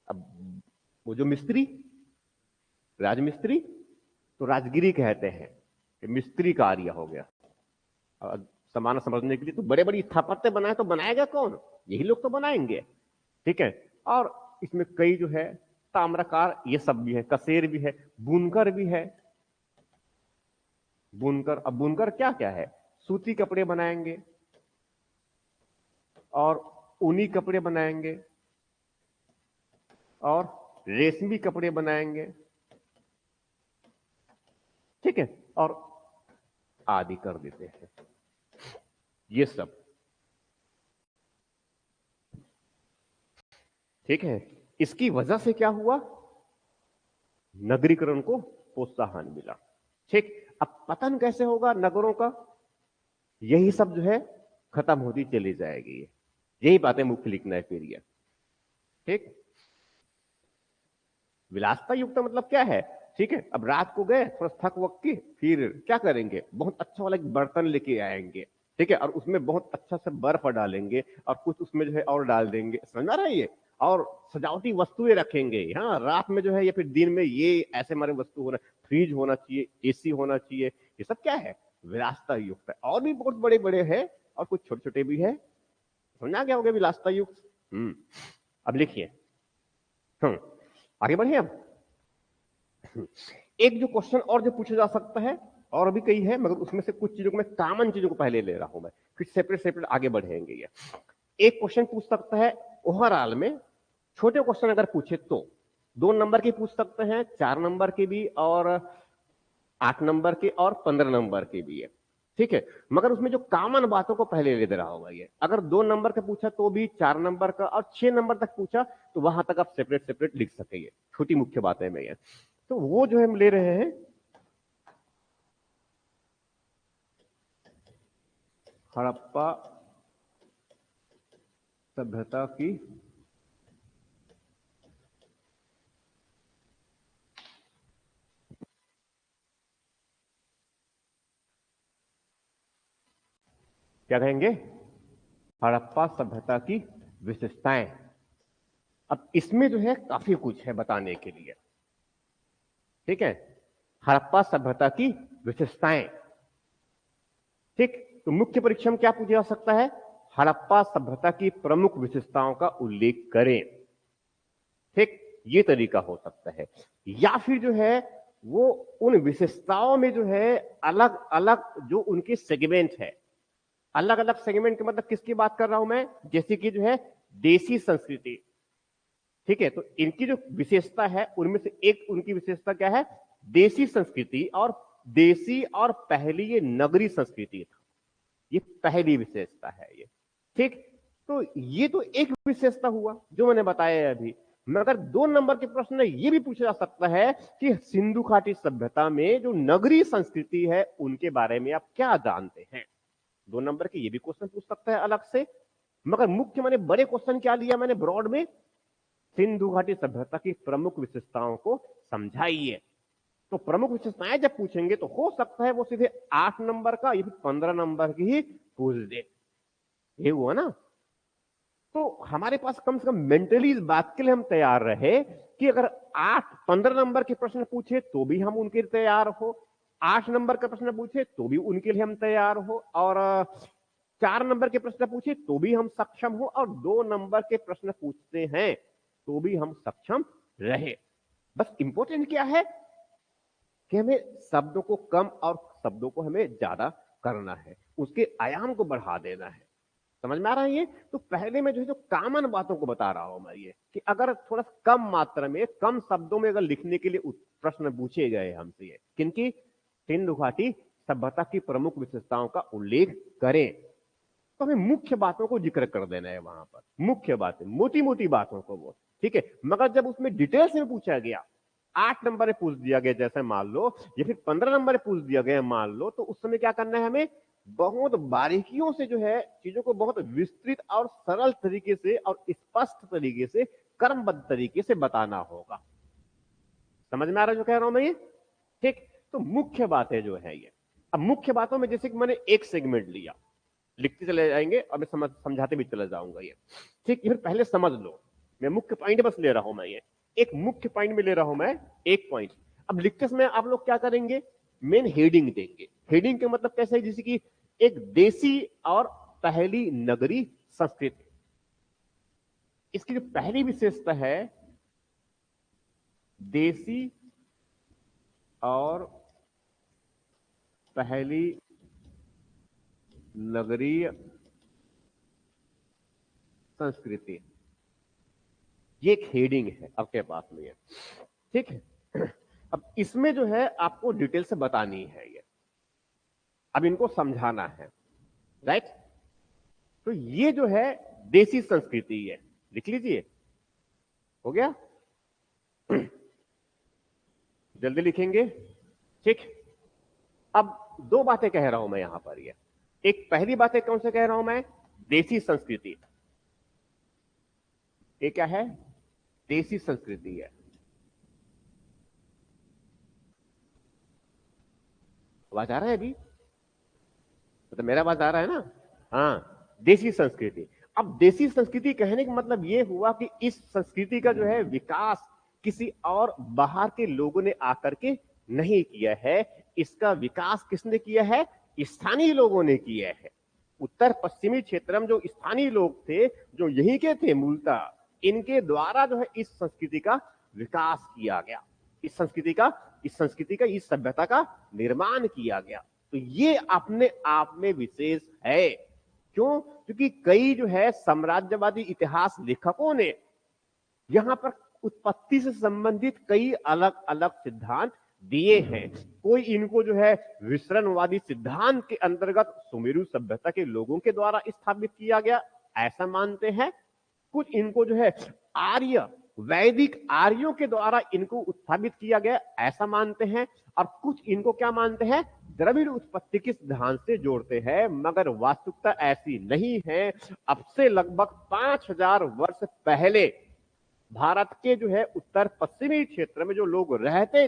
अब वो जो मिस्त्री, राजमिस्त्री, तो राजगिरी कहते हैं, मिस्त्री कार्य हो गया। सामान्य समझने के लिए, तो बड़े बड़ी स्थापत्य बनाए तो बनाएगा कौन, यही लोग तो बनाएंगे, ठीक है। और इसमें कई जो है ताम्रकार, ये सब भी है, कसेर भी है, बुनकर भी है। बुनकर, अब बुनकर क्या क्या है, सूती कपड़े बनाएंगे और ऊनी कपड़े बनाएंगे और रेशमी कपड़े बनाएंगे, ठीक है, और आदि कर देते हैं ये सब, ठीक है। इसकी वजह से क्या हुआ, नगरीकरण को प्रोत्साहन मिला, ठीक। अब पतन कैसे होगा नगरों का, यही सब जो है खत्म होती चली जाएगी, यही बातें मुख्य लिखना है फिर ये, ठीक। विलासता युक्त मतलब क्या है, ठीक है। अब रात को गए, थोड़ा थक वक के, फिर क्या करेंगे, बहुत अच्छा वाला एक बर्तन लेके आएंगे, ठीक है, और उसमें बहुत अच्छा से बर्फ डालेंगे और कुछ उसमें जो है और डाल देंगे, समझ आ रहा है ये, और सजावटी वस्तुएं रखेंगे। हाँ, रात में जो है या फिर दिन में ये ऐसे हमारे वस्तु होना, फ्रिज होना चाहिए, एसी होना चाहिए, ये सब क्या है, विलासता युक्त है। और भी बहुत बड़े बड़े हैं और कुछ छोटे छोटे भी है, समझा क्या हो गया विलासता युक्त। अब लिखिए, आगे बढ़े अब। एक जो क्वेश्चन और जो पूछा जा सकता है, और भी कई है, मगर उसमें से कुछ चीजों को मैं कॉमन चीजों को पहले ले रहा हूं मैं, फिर सेपरेट सेपरेट आगे बढ़ेंगे। ये एक क्वेश्चन पूछ सकता है ओवरऑल में, छोटे क्वेश्चन अगर पूछे तो 2 नंबर के पूछ सकते हैं, 4 नंबर के भी, और 8 नंबर के, और 15 नंबर के भी है। ठीक है, मगर उसमें जो कॉमन बातों को पहले ले दे रहा होगा ये। अगर 2 नंबर का पूछा तो भी, 4 नंबर का, और 6 नंबर तक पूछा तो वहां तक आप सेपरेट सेपरेट लिख सकेंगे, छोटी मुख्य बातें में ये। तो वो जो हम ले रहे हैं, हड़प्पा सभ्यता की क्या कहेंगे, हड़प्पा सभ्यता की विशेषताएं। अब इसमें जो है काफी कुछ है बताने के लिए। ठीक है, हड़प्पा सभ्यता की विशेषताएं। ठीक, तो मुख्य परीक्षा में क्या पूछा जा सकता है, हड़प्पा सभ्यता की प्रमुख विशेषताओं का उल्लेख करें। ठीक, ये तरीका हो सकता है। या फिर जो है वो उन विशेषताओं में जो है अलग अलग जो उनके सेगमेंट है, अलग अलग सेगमेंट के मतलब किसकी बात कर रहा हूं मैं, जैसे कि जो है देसी संस्कृति। ठीक है, तो इनकी जो विशेषता है उनमें से एक उनकी विशेषता क्या है, देसी संस्कृति, और देसी और पहली ये नगरी संस्कृति था, ये पहली विशेषता है ये। ठीक, तो ये तो एक विशेषता हुआ जो मैंने बताया अभी। मगर 2 नंबर के प्रश्न में ये भी पूछा जा सकता है कि सिंधु घाटी सभ्यता में जो नगरी संस्कृति है उनके बारे में आप क्या जानते हैं। 2 नंबर के ये भी क्वेश्चन पूछ सकता है अलग से। मगर मुख्य मैंने बड़े क्वेश्चन क्या लिया मैंने ब्रॉड में, सिंधु घाटी सभ्यता की प्रमुख विशेषताओं को समझाइए। तो प्रमुख विशेषताएं जब पूछेंगे तो हो सकता है वो सीधे 8 नंबर का या फिर 15 नंबर की ही पूछ दे। ये हुआ ना। तो हमारे पास कम से कम मेंटली इस बात के लिए हम तैयार रहे कि अगर 15 नंबर के प्रश्न पूछे तो भी हम उनके लिए तैयार हो, 8 नंबर का प्रश्न पूछे तो भी उनके लिए हम तैयार हो, और 4 नंबर के प्रश्न पूछे तो भी हम सक्षम हो, और 2 नंबर के प्रश्न पूछते हैं तो भी हम सक्षम रहे। बस इंपॉर्टेंट क्या है कि हमें शब्दों को कम और शब्दों को हमें ज्यादा करना है, उसके आयाम को बढ़ा देना है। समझ में आ रहा है ये। तो पहले मैं जो है जो कॉमन बातों को बता रहा हूं मैं ये, कि अगर थोड़ा सा कम मात्रा में कम शब्दों में अगर लिखने के लिए प्रश्न पूछे गए हमसे, ये किनकी, सिंधु घाटी सभ्यता की प्रमुख विशेषताओं का उल्लेख करें, तो हमें मुख्य बातों को जिक्र कर देना है वहां पर, मुख्य बातें, मोटी मोटी बातों को वो। ठीक है, मगर जब उसमें डिटेल्स में पूछा गया, 8 नंबर में पूछ दिया गया जैसे मान लो, या फिर 15 नंबर में पूछ दिया गया मान लो, तो उस समय क्या करना है हमें, बहुत बारीकियों से जो है चीजों को बहुत विस्तृत और सरल तरीके से और स्पष्ट तरीके से, क्रमबद्ध तरीके से बताना होगा। समझ में आ रहा है जो कह रहा हूं मैं ये। ठीक, तो मुख्य बातें जो है ये, अब मुख्य बातों में जैसे कि मैंने एक सेगमेंट लिया, लिखते चले जाएंगे और मैं समझाते भी चला जाऊंगा ये। ठीक, ये फिर पहले समझ लो, मैं मुख्य पॉइंट बस ले रहा हूं मैं ये, एक मुख्य पॉइंट में ले रहा हूं मैं, एक पॉइंट। अब लिखते समय आप लोग क्या करेंगे, मेन हेडिंग देंगे। हेडिंग के मतलब कैसे है, जैसे कि एक देसी और पहली नगरी संस्कृति। इसकी जो पहली विशेषता है, देसी और पहली नगरीय संस्कृति, ये एक हेडिंग है आपके पास में ये। ठीक है, अब इसमें जो है आपको डिटेल से बतानी है ये, अब इनको समझाना है, राइट। तो ये जो है देसी संस्कृति है, लिख लीजिए, हो गया, जल्दी लिखेंगे। ठीक, अब 2 बातें कह रहा हूं मैं यहां पर ये। एक पहली बात है, कौन से कह रहा हूं मैं, देसी संस्कृति। ये क्या है, देसी संस्कृति है। आवाज आ रहा है अभी, मतलब मेरा आवाज आ रहा है ना। हाँ, देसी संस्कृति। अब देसी संस्कृति कहने का मतलब यह हुआ कि इस संस्कृति का जो है विकास किसी और बाहर के लोगों ने आकर के नहीं किया है, इसका विकास किसने किया है, स्थानीय लोगों ने किया है। उत्तर पश्चिमी क्षेत्र में जो स्थानीय लोग थे, जो यहीं के थे मूलतः, इनके द्वारा जो है इस संस्कृति का विकास किया गया। इस सभ्यता का निर्माण किया गया। तो ये अपने आप में विशेष है। क्यों? क्योंकि कई जो है साम्राज्यवादी इतिहास लेखकों ने यहां पर उत्पत्ति से संबंधित कई अलग अलग सिद्धांत दिए हैं। कोई इनको जो है विसरणवादी सिद्धांत के अंतर्गत सुमेरु सभ्यता के लोगों के द्वारा स्थापित किया गया ऐसा मानते हैं। कुछ इनको जो है आर्य वैदिक आर्यों के द्वारा इनको उत्थापित किया गया ऐसा मानते हैं। और कुछ इनको क्या मानते हैं? द्रविड़ उत्पत्ति के सिद्धांत से जोड़ते हैं। मगर वास्तविकता ऐसी नहीं है। अब से लगभग 5000 वर्ष पहले भारत के जो है उत्तर पश्चिमी क्षेत्र में जो लोग रहते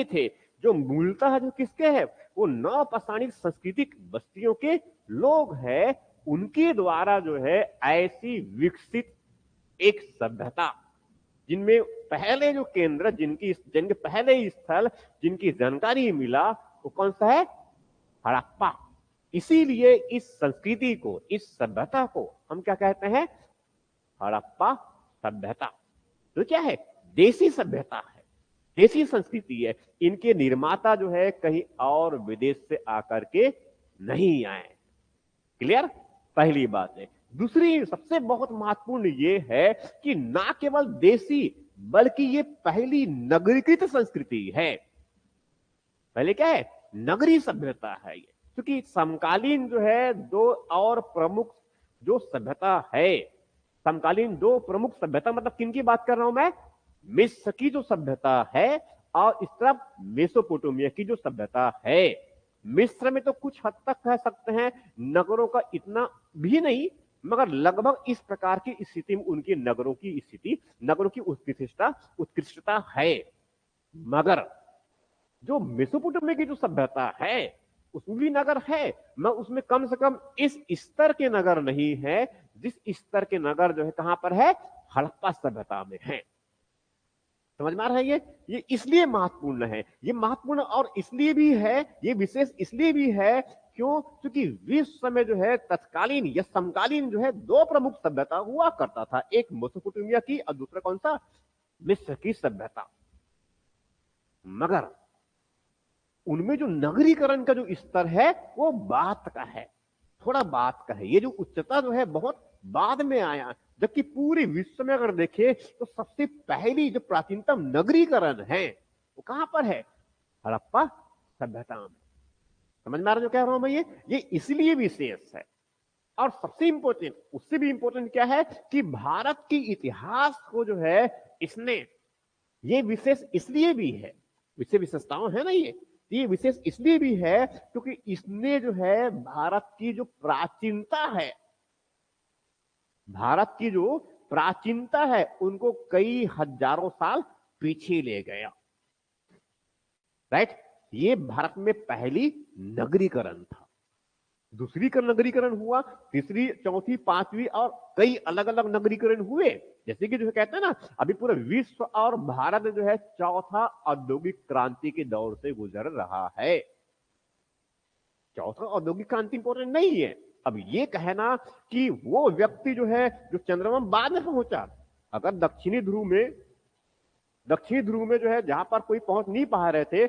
थे, जो मूलतः जो किसके हैं, वो नवपाषाणिक सांस्कृतिक बस्तियों के लोग हैं। उनके द्वारा जो है ऐसी विकसित एक सभ्यता जिनमें पहले जो केंद्र जिनके पहले स्थल जिनकी जानकारी मिला वो कौन सा है? हड़प्पा। इसीलिए इस संस्कृति को, इस सभ्यता को हम क्या कहते हैं? हड़प्पा सभ्यता। तो क्या है? देसी सभ्यता है, देसी संस्कृति है। इनके निर्माता जो है कहीं और विदेश से आकर के नहीं आए। क्लियर? पहली बात है। दूसरी सबसे बहुत महत्वपूर्ण ये है कि ना केवल देसी बल्कि ये पहली नगरीकृत संस्कृति है। पहले क्या है? नगरी सभ्यता है ये। क्योंकि समकालीन जो है दो और प्रमुख जो सभ्यता है, समकालीन दो प्रमुख सभ्यता मतलब किनकी बात कर रहा हूं मैं? मिस्र की जो सभ्यता है और इस तरफ मेसोपोटामिया की जो सभ्यता है। मिस्र में तो कुछ हद तक कह सकते हैं नगरों का इतना भी नहीं, मगर लगभग इस प्रकार की स्थिति में उनकी नगरों की उत्कृष्टता है। मगर जो मेसोपोटामिया की जो सभ्यता है उसमें भी नगर है, मगर उसमें कम से कम इस स्तर के नगर नहीं है जिस स्तर के नगर जो है कहां पर है? हड़प्पा सभ्यता में है। समझ में आ रहा है? ये इसलिए महत्वपूर्ण है। ये महत्वपूर्ण और इसलिए भी है, ये विशेष इसलिए भी है क्यों? क्योंकि विश्व में जो है तत्कालीन या समकालीन जो है दो प्रमुख सभ्यता हुआ करता था। एक मेसोपोटामिया की और दूसरा कौन सा? मिस्र की सभ्यता। मगर उनमें जो नगरीकरण का जो स्तर है वो बात का है, थोड़ा बात का है। ये जो उच्चता जो है बहुत बाद में आया। जबकि पूरे विश्व में अगर देखें तो सबसे पहली जो प्राचीनतम नगरीकरण है वो कहां पर है? हड़प्पा सभ्यता में। समझ में आ रहा जो कह रहा हूं मैं? ये इसलिए विशेष है। और सबसे इंपॉर्टेंट, उससे भी इंपॉर्टेंट क्या है कि भारत की इतिहास को जो है इसने, ये विशेष इसलिए भी है, विशेषताओं है ना ये विशेष इसलिए भी है क्योंकि इसने जो है भारत की जो प्राचीनता है, भारत की जो प्राचीनता है उनको कई हजारों साल पीछे ले गया। राइट? ये भारत में पहली नगरीकरण था। दूसरी का नगरीकरण हुआ, तीसरी, चौथी, पांचवी और कई अलग अलग नगरीकरण हुए। जैसे कि जो है कहते हैं ना अभी पूरा विश्व और भारत जो है चौथा औद्योगिक क्रांति के दौर से गुजर रहा है। चौथा औद्योगिक क्रांति इंपॉर्टेंट नहीं है। अब ये कहना कि वो व्यक्ति जो है जो चंद्रमा बाद में पहुंचा, अगर दक्षिणी ध्रुव में जो है जहां पर कोई पहुंच नहीं पा रहे थे,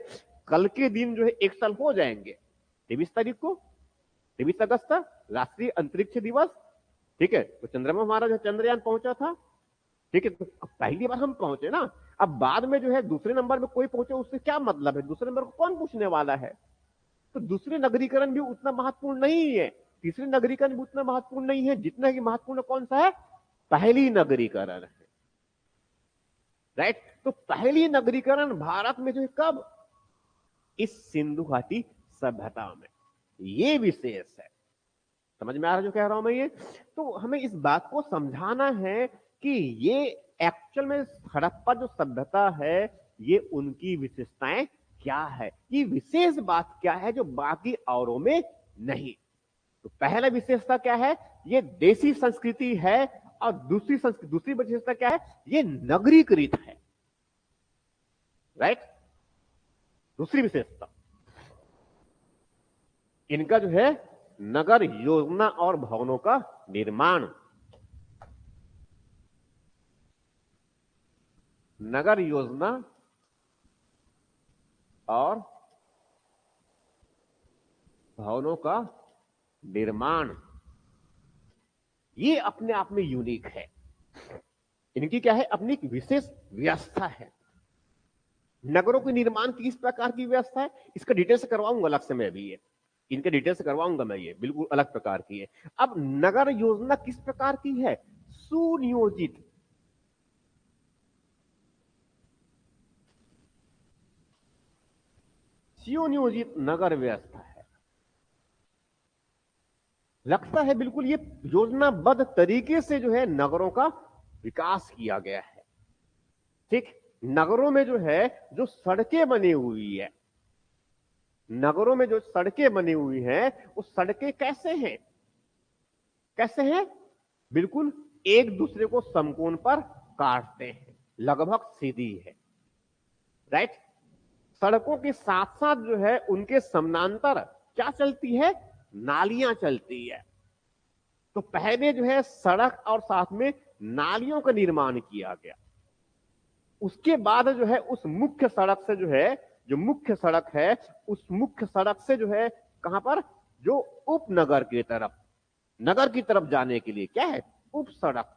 कल के दिन जो है 1 साल हो जाएंगे। 23 तारीख को, 23 अगस्त था राष्ट्रीय अंतरिक्ष दिवस। ठीक है, तो चंद्रमा हमारा जो चंद्रयान पहुंचा था। ठीक है, तो पहली बार हम पहुंचे ना। अब बाद में जो है दूसरे नंबर में कोई पहुंचे उससे क्या मतलब है? दूसरे नंबर को कौन पूछने वाला है? तो दूसरे नगरीकरण भी उतना महत्वपूर्ण नहीं है, तीसरे नगरीकरण भी उतना महत्वपूर्ण नहीं है जितना कि महत्वपूर्ण कौन सा है? पहली नगरीकरण है। राइट? तो पहली नगरीकरण भारत में जो है कब? इस सिंधु घाटी सभ्यता में। ये विशेष है। समझ में आ रहा जो कह रहा हूं मैं? ये तो हमें इस बात को समझाना है कि ये एक्चुअल में हड़प्पा जो सभ्यता है ये उनकी विशेषताएं क्या है, ये विशेष बात क्या है जो बाकी औरों में नहीं। तो पहला विशेषता क्या है? ये देसी संस्कृति है। और दूसरी विशेषता क्या है? ये नगरीकृत है। राइट? दूसरी विशेषता इनका जो है नगर योजना और भवनों का निर्माण। नगर योजना और भवनों का निर्माण, ये अपने आप में यूनिक है। इनकी क्या है, अपनी एक विशेष व्यवस्था है। नगरों के निर्माण की इस प्रकार की व्यवस्था है, इसका डिटेल से करवाऊंगा अलग से मैं अभी, ये इनके डिटेल से करवाऊंगा मैं, ये बिल्कुल अलग प्रकार की है। अब नगर योजना किस प्रकार की है, सुनियोजित, सुनियोजित नगर व्यवस्था है। लगता है बिल्कुल ये योजनाबद्ध तरीके से जो है नगरों का विकास किया गया है। ठीक, नगरों में जो है जो सड़कें बनी हुई है, नगरों में जो सड़कें बनी हुई हैं, वो सड़कें कैसे हैं, कैसे हैं, बिल्कुल एक दूसरे को समकोण पर काटते हैं, लगभग सीधी है, राइट। सड़कों के साथ साथ जो है उनके समानांतर क्या चलती है, नालियां चलती है। तो पहले जो है सड़क और साथ में नालियों का निर्माण किया गया। उसके बाद जो है उस मुख्य सड़क से जो है, जो मुख्य सड़क है, उस मुख्य सड़क से जो है कहां पर, जो उपनगर की तरफ, नगर की तरफ जाने के लिए क्या है, उप सड़क,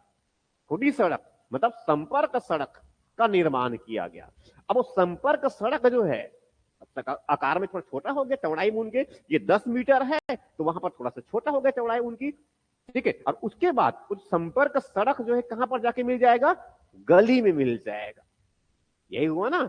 छोटी सड़क, मतलब संपर्क सड़क का निर्माण किया गया। अब वो संपर्क सड़क जो है अब तक आकार में थोड़ा छोटा हो गया, चौड़ाई में उनके ये 10 मीटर है, तो वहां पर थोड़ा सा छोटा हो गया चौड़ाई उनकी, ठीक है। और उसके बाद उस संपर्क सड़क जो है कहां पर जाके मिल जाएगा, गली में मिल जाएगा। यही हुआ ना,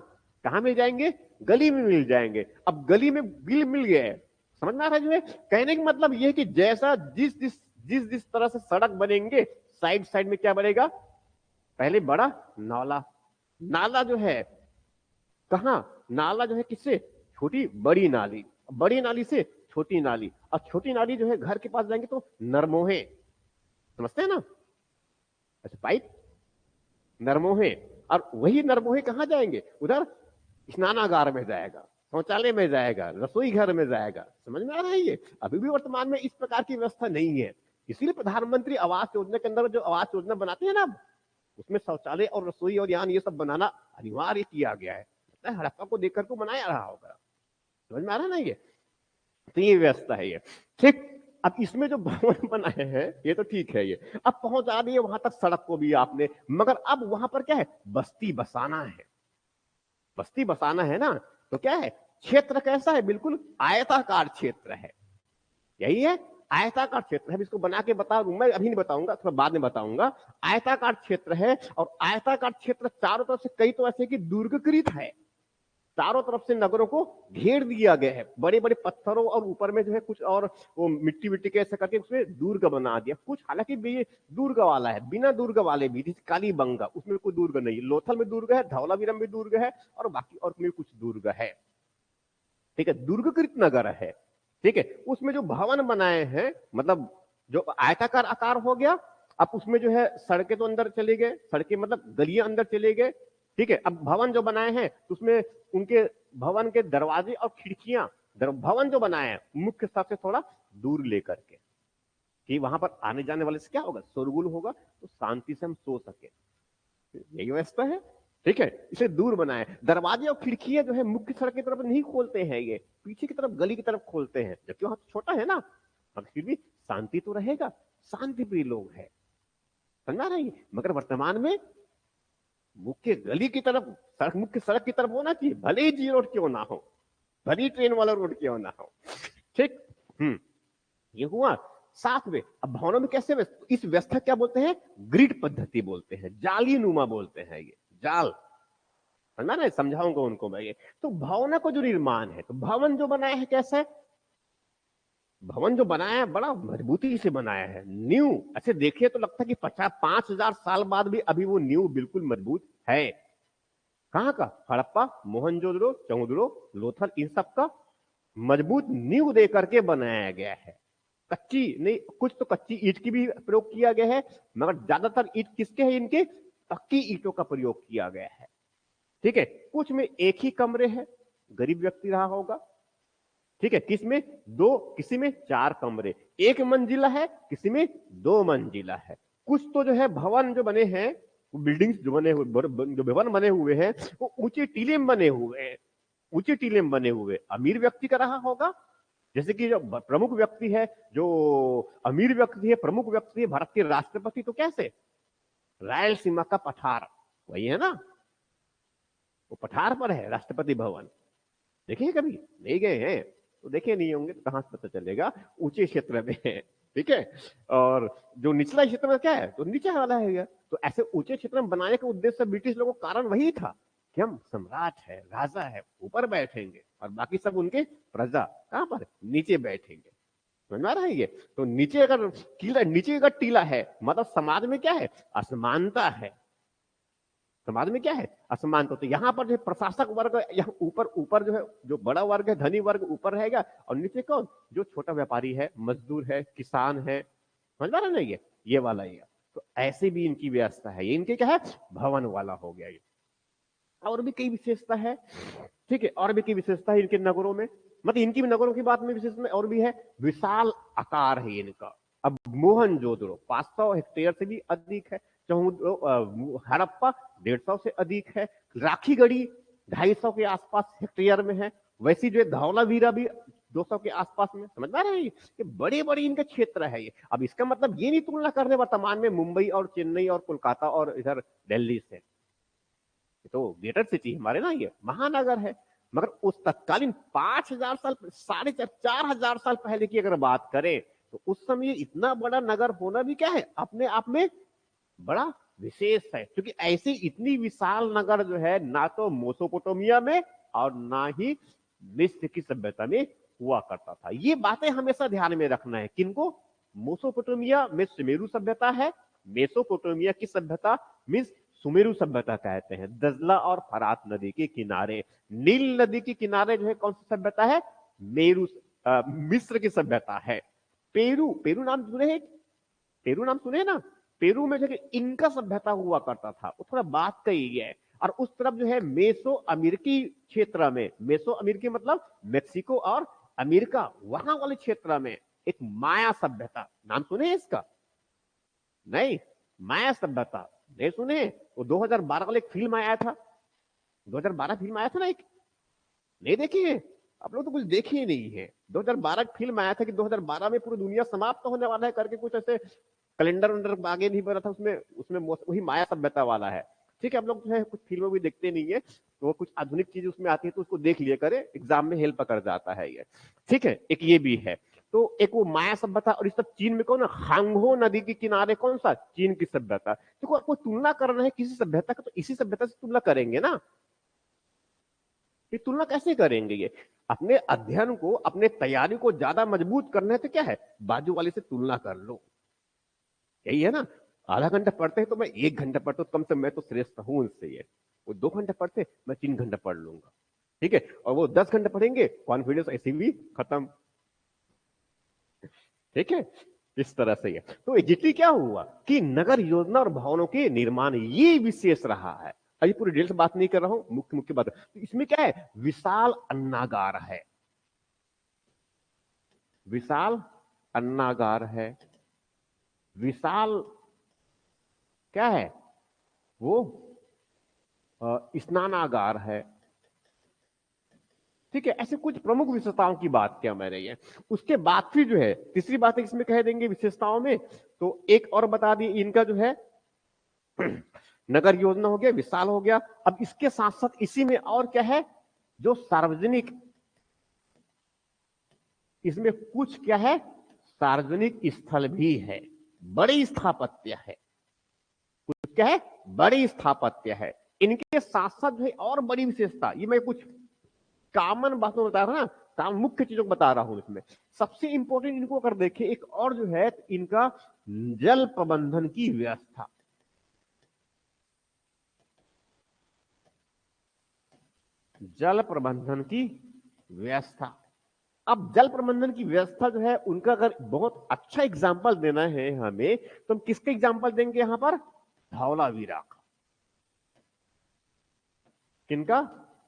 कहां मिल जाएंगे, गली में मिल जाएंगे। अब गली में बिल मिल गए, समझ में आ रहा है जो है कहने का मतलब यह है कि जैसा जिस जिस जिस जिस तरह से सड़क बनेंगे, साइड साइड में क्या बनेगा, पहले बड़ा नाला, नाला जो है कहां, नाला जो है किससे, छोटी बड़ी नाली, बड़ी नाली से छोटी नाली, और छोटी नाली जो है घर के पास जाएंगे तो नरमोहे, समझते हैं ना, अच्छा पाइप, नरमोहे, और वही नरमोहे कहां जाएंगे, उधर स्नानागार में जाएगा, शौचालय में जाएगा, रसोई घर में जाएगा। समझ में आ रहा है ये, अभी भी वर्तमान में इस प्रकार की व्यवस्था नहीं है। इसीलिए प्रधानमंत्री आवास योजना के अंदर जो आवास योजना बनाते हैं ना, उसमें शौचालय और रसोई और यान ये सब बनाना अनिवार्य किया गया है। हड़प्पा को देखकर को बनाया रहा होगा, समझ में आ रहा है ना ये, तो ये व्यवस्था है ये, ठीक। अब इसमें जो भवन बनाए हैं ये तो ठीक है, ये अब पहुंचा दिए वहां तक सड़क को भी आपने, मगर अब वहां पर क्या है, बस्ती बसाना है, बस्ती बसाना है ना, तो क्या है, क्षेत्र कैसा है, बिल्कुल आयताकार क्षेत्र है, यही है, आयताकार क्षेत्र है। इसको बना के बता दूं मैं, अभी नहीं बताऊंगा, थोड़ा बाद में बताऊंगा। आयताकार क्षेत्र है, और आयताकार क्षेत्र चारों तरफ से कई तो ऐसे कि दुर्गकृत है, चारों तरफ से नगरों को घेर दिया गया है, बड़े बड़े पत्थरों और ऊपर में जो है कुछ और वो मिट्टी मिट्टी के ऐसे करके उसमें दुर्ग बना दिया कुछ, हालांकि दुर्ग वाला है, बिना दुर्ग वाले भी, जैसे कालीबंगा उसमें कोई दुर्ग नहीं, लोथल में दुर्ग है, धौलावीरम में दुर्ग है, और बाकी और में कुछ दुर्ग है, ठीक है, दुर्गकृत नगर है, ठीक है। उसमें जो भवन बनाए हैं, मतलब जो आयताकार आकार हो गया, अब उसमें जो है सड़कें तो अंदर चले गए, सड़कें मतलब गलियां अंदर चले गए, ठीक है। अब भवन जो बनाए हैं तो उसमें उनके भवन के दरवाजे और खिड़कियां, भवन जो बनाए हैं मुख्य सड़क से थोड़ा दूर लेकर के, कि वहां पर आने जाने वाले से क्या होगा, शोरगुल होगा, तो शांति से हम सो सके, यही व्यवस्था है, ठीक है। इसे दूर बनाए, दरवाजे और खिड़कियां जो है मुख्य सड़क की तरफ नहीं खोलते हैं, ये पीछे की तरफ गली की तरफ खोलते हैं, जबकि वहां छोटा है ना, मगर फिर भी शांति तो रहेगा, शांति प्रिय लोग है, समझा रही, मगर वर्तमान में मुख्य गली की तरफ, सड़क मुख्य सड़क की तरफ होना चाहिए, भले ही जी रोड क्यों ना हो, भले ही ट्रेन वाला रोड क्यों ना हो, ठीक। ये हुआ। साथ में अब भवनों में कैसे इस व्यवस्था क्या बोलते हैं, ग्रिड पद्धति बोलते हैं, जाली नुमा बोलते हैं, ये जाल, समझा ना, समझाऊंगा उनको मैं ये। तो भवन को जो निर्माण है, तो भवन जो बनाया है कैसा है, भवन जो बनाया है बड़ा मजबूती से बनाया है, न्यू ऐसे देखिए तो लगता है कि 50-5,000 साल बाद भी अभी वो न्यू बिल्कुल मजबूत है। कहां का, हड़प्पा, मोहनजोदड़ो, चौदड़ो, लोथल, इन सब का मजबूत नींव दे करके बनाया गया है। कच्ची नहीं, कुछ तो कच्ची ईंट की भी प्रयोग किया गया है, मगर ज्यादातर ईंट किसके हैं, इनके पक्की ईंटों का प्रयोग किया गया है, ठीक है। कुछ में एक ही कमरे है, गरीब व्यक्ति रहा होगा, ठीक है, किस में दो, किसी में 4 कमरे, एक मंजिला है, किसी में 2 मंजिला है। कुछ तो जो है भवन जो बने हैं बिल्डिंग्स जो बने हुए, जो भवन बने हुए हैं, वो ऊंचे टीले में बने हुए हैं, ऊंचे टीले में बने हुए। अमीर व्यक्ति का रहा होगा, जैसे कि जो प्रमुख व्यक्ति है, जो अमीर व्यक्ति है, प्रमुख व्यक्ति है, भारत के राष्ट्रपति, तो कैसे? रायलसीमा का पठार, वही है ना, वो पठार पर है राष्ट्रपति भवन। देखिए कभी नहीं गए हैं तो देखे नहीं होंगे तो कहां से पता चलेगा, ऊंचे क्षेत्र में है, ठीक है। और जो निचला क्षेत्र में क्या है, तो नीचे वाला है। तो ऐसे ऊंचे क्षेत्र में बनाने का उद्देश्य ब्रिटिश लोगों का कारण वही था कि हम सम्राट है, राजा है, ऊपर बैठेंगे और बाकी सब उनके प्रजा कहां पर, नीचे बैठेंगे। समझ में आ रहा है ये? तो नीचे अगर टीला, नीचे अगर टीला है, मतलब समाज में क्या है, असमानता है। समाज में क्या है, असमानता। तो यहाँ पर जो प्रशासक वर्ग, यहाँ ऊपर ऊपर जो है, जो बड़ा वर्ग है, धनी वर्ग ऊपर रहेगा, और नीचे कौन, जो छोटा व्यापारी है, मजदूर है, किसान है। समझ पा रहे ना ये वाला ये। तो ऐसे भी इनकी व्यवस्था है। ये इनके क्या है, भवन वाला हो गया ये। और भी कई विशेषता है, ठीक है, और भी कई विशेषता है इनके नगरों में। मतलब इनकी भी नगरों की बात में विशेषता और भी है, विशाल आकार है इनका। अब मोहनजोदड़ो 500 हेक्टेयर से भी अधिक है, हड़प्पा 150 से अधिक है, राखीगढ़ी 250 के आसपास हेक्टेयर में है, वैसी जो है धौलावीरा भी 200 के आसपास में। समझ पा रहे हैं, ये बड़े बड़े इनके क्षेत्र है ये। अब इसका मतलब ये नहीं तुलना करने वर्तमान में मुंबई और चेन्नई और कोलकाता और इधर दिल्ली से, तो ग्रेटर सिटी हमारे ना, ये महानगर है। मगर उस तत्कालीन 5000 साल, 4500 साल पहले की अगर बात करें, तो उस समय इतना बड़ा नगर होना भी क्या है, अपने आप में बड़ा विशेष है। क्योंकि ऐसी इतनी विशाल नगर जो है ना तो मेसोपोटामिया में और ना ही मिस्र की सभ्यता में हुआ करता था। ये बातें हमेशा ध्यान में रखना है। किनको? मेसोपोटामिया में सुमेरु सभ्यता है, मेसोपोटामिया की सभ्यता मींस सुमेरु सभ्यता कहते हैं। दजला और फरात नदी के किनारे, नील नदी के किनारे जो है कौन सी सभ्यता है, मिस्र की सभ्यता है। पेरू, पेरू नाम सुने हैं, पेरू नाम सुने ना, पेरू में जो इनका सभ्यता हुआ करता था, वो थोड़ा बात कही है। और उस तरफ जो है मेसो अमेरिकी क्षेत्र में, मेसो अमेरिकी मतलब मेक्सिको और अमेरिका, वहां वाले क्षेत्र में एक माया सभ्यता, नाम सुने इसका? नहीं, माया सभ्यता नहीं सुने? वो 2012 वाला एक फिल्म आया था, 2012 फिल्म आया था ना एक, नहीं देखी है आप लोग? तो कुछ देखी ही नहीं है। 2012 की फिल्म आया था कि 2012 में पूरी दुनिया समाप्त होने वाला है करके, कुछ ऐसे कैलेंडर वंडर आगे नहीं बना था उसमें, उसमें वही माया सभ्यता वाला है। ठीक है, आप लोग जो है कुछ फिल्मों भी देखते नहीं है, तो कुछ आधुनिक चीज उसमें आती है तो उसको देख लिया करे, एग्जाम में हेल्प कर जाता है ये। ठीक है, एक ये भी है। तो एक वो माया सभ्यता, और इस सब चीन में कौन, हांगहो नदी के किनारे कौन सा, चीन की सभ्यता। देखो आपको तुलना करना है किसी सभ्यता का, तो इसी सभ्यता से तुलना करेंगे ना। ये तुलना कैसे करेंगे? ये अपने अध्ययन को, अपने तैयारी को ज्यादा मजबूत करना है तो क्या है, बाजू वाले से तुलना कर लो। यही है ना। आधा घंटा पढ़ते हैं तो मैं 1 घंटा पढ़ता हूं, कम से मैं तो श्रेष्ठ हूं उनसे। ये वो 2 घंटे पढ़ते, मैं 3 घंटा पढ़ लूंगा। ठीक है, और वो 10 घंटे पढ़ेंगे, कॉन्फिडेंस ऐसे भी खत्म। ठीक है, इस तरह से है। तो एग्जैक्टली क्या हुआ कि नगर योजना और भवनों के निर्माण ये विशेष रहा है। अभी पूरी डिटेल से बात नहीं कर रहा हूं, मुख्य मुख्य बात। तो इसमें क्या है, विशाल अन्नागार है, विशाल अन्नागार है, विशाल क्या है वो, स्नानागार है। ठीक है, ऐसे कुछ प्रमुख विशेषताओं की बात किया मैंने ये। उसके बाद फिर जो है तीसरी बात इसमें कह देंगे विशेषताओं में, तो एक और बता दी इनका जो है नगर योजना हो गया, विशाल हो गया। अब इसके साथ साथ इसी में और क्या है, जो सार्वजनिक, इसमें कुछ क्या है, सार्वजनिक स्थल भी है, बड़ी स्थापत्य है, कुछ क्या है, बड़ी स्थापत्य है। इनके साथ साथ जो है और बड़ी विशेषता, ये मैं कुछ कॉमन बातों बता रहा हूं ना, मुख्य चीजों को बता रहा हूं। इसमें सबसे इंपॉर्टेंट इनको अगर देखें, एक और जो है इनका जल प्रबंधन की व्यवस्था। जल प्रबंधन की व्यवस्था। अब जल प्रबंधन की व्यवस्था जो है उनका अगर बहुत अच्छा एग्जाम्पल देना है हमें, तो हम किसके एग्जाम्पल देंगे यहां पर, धौलावीरा का। किनका,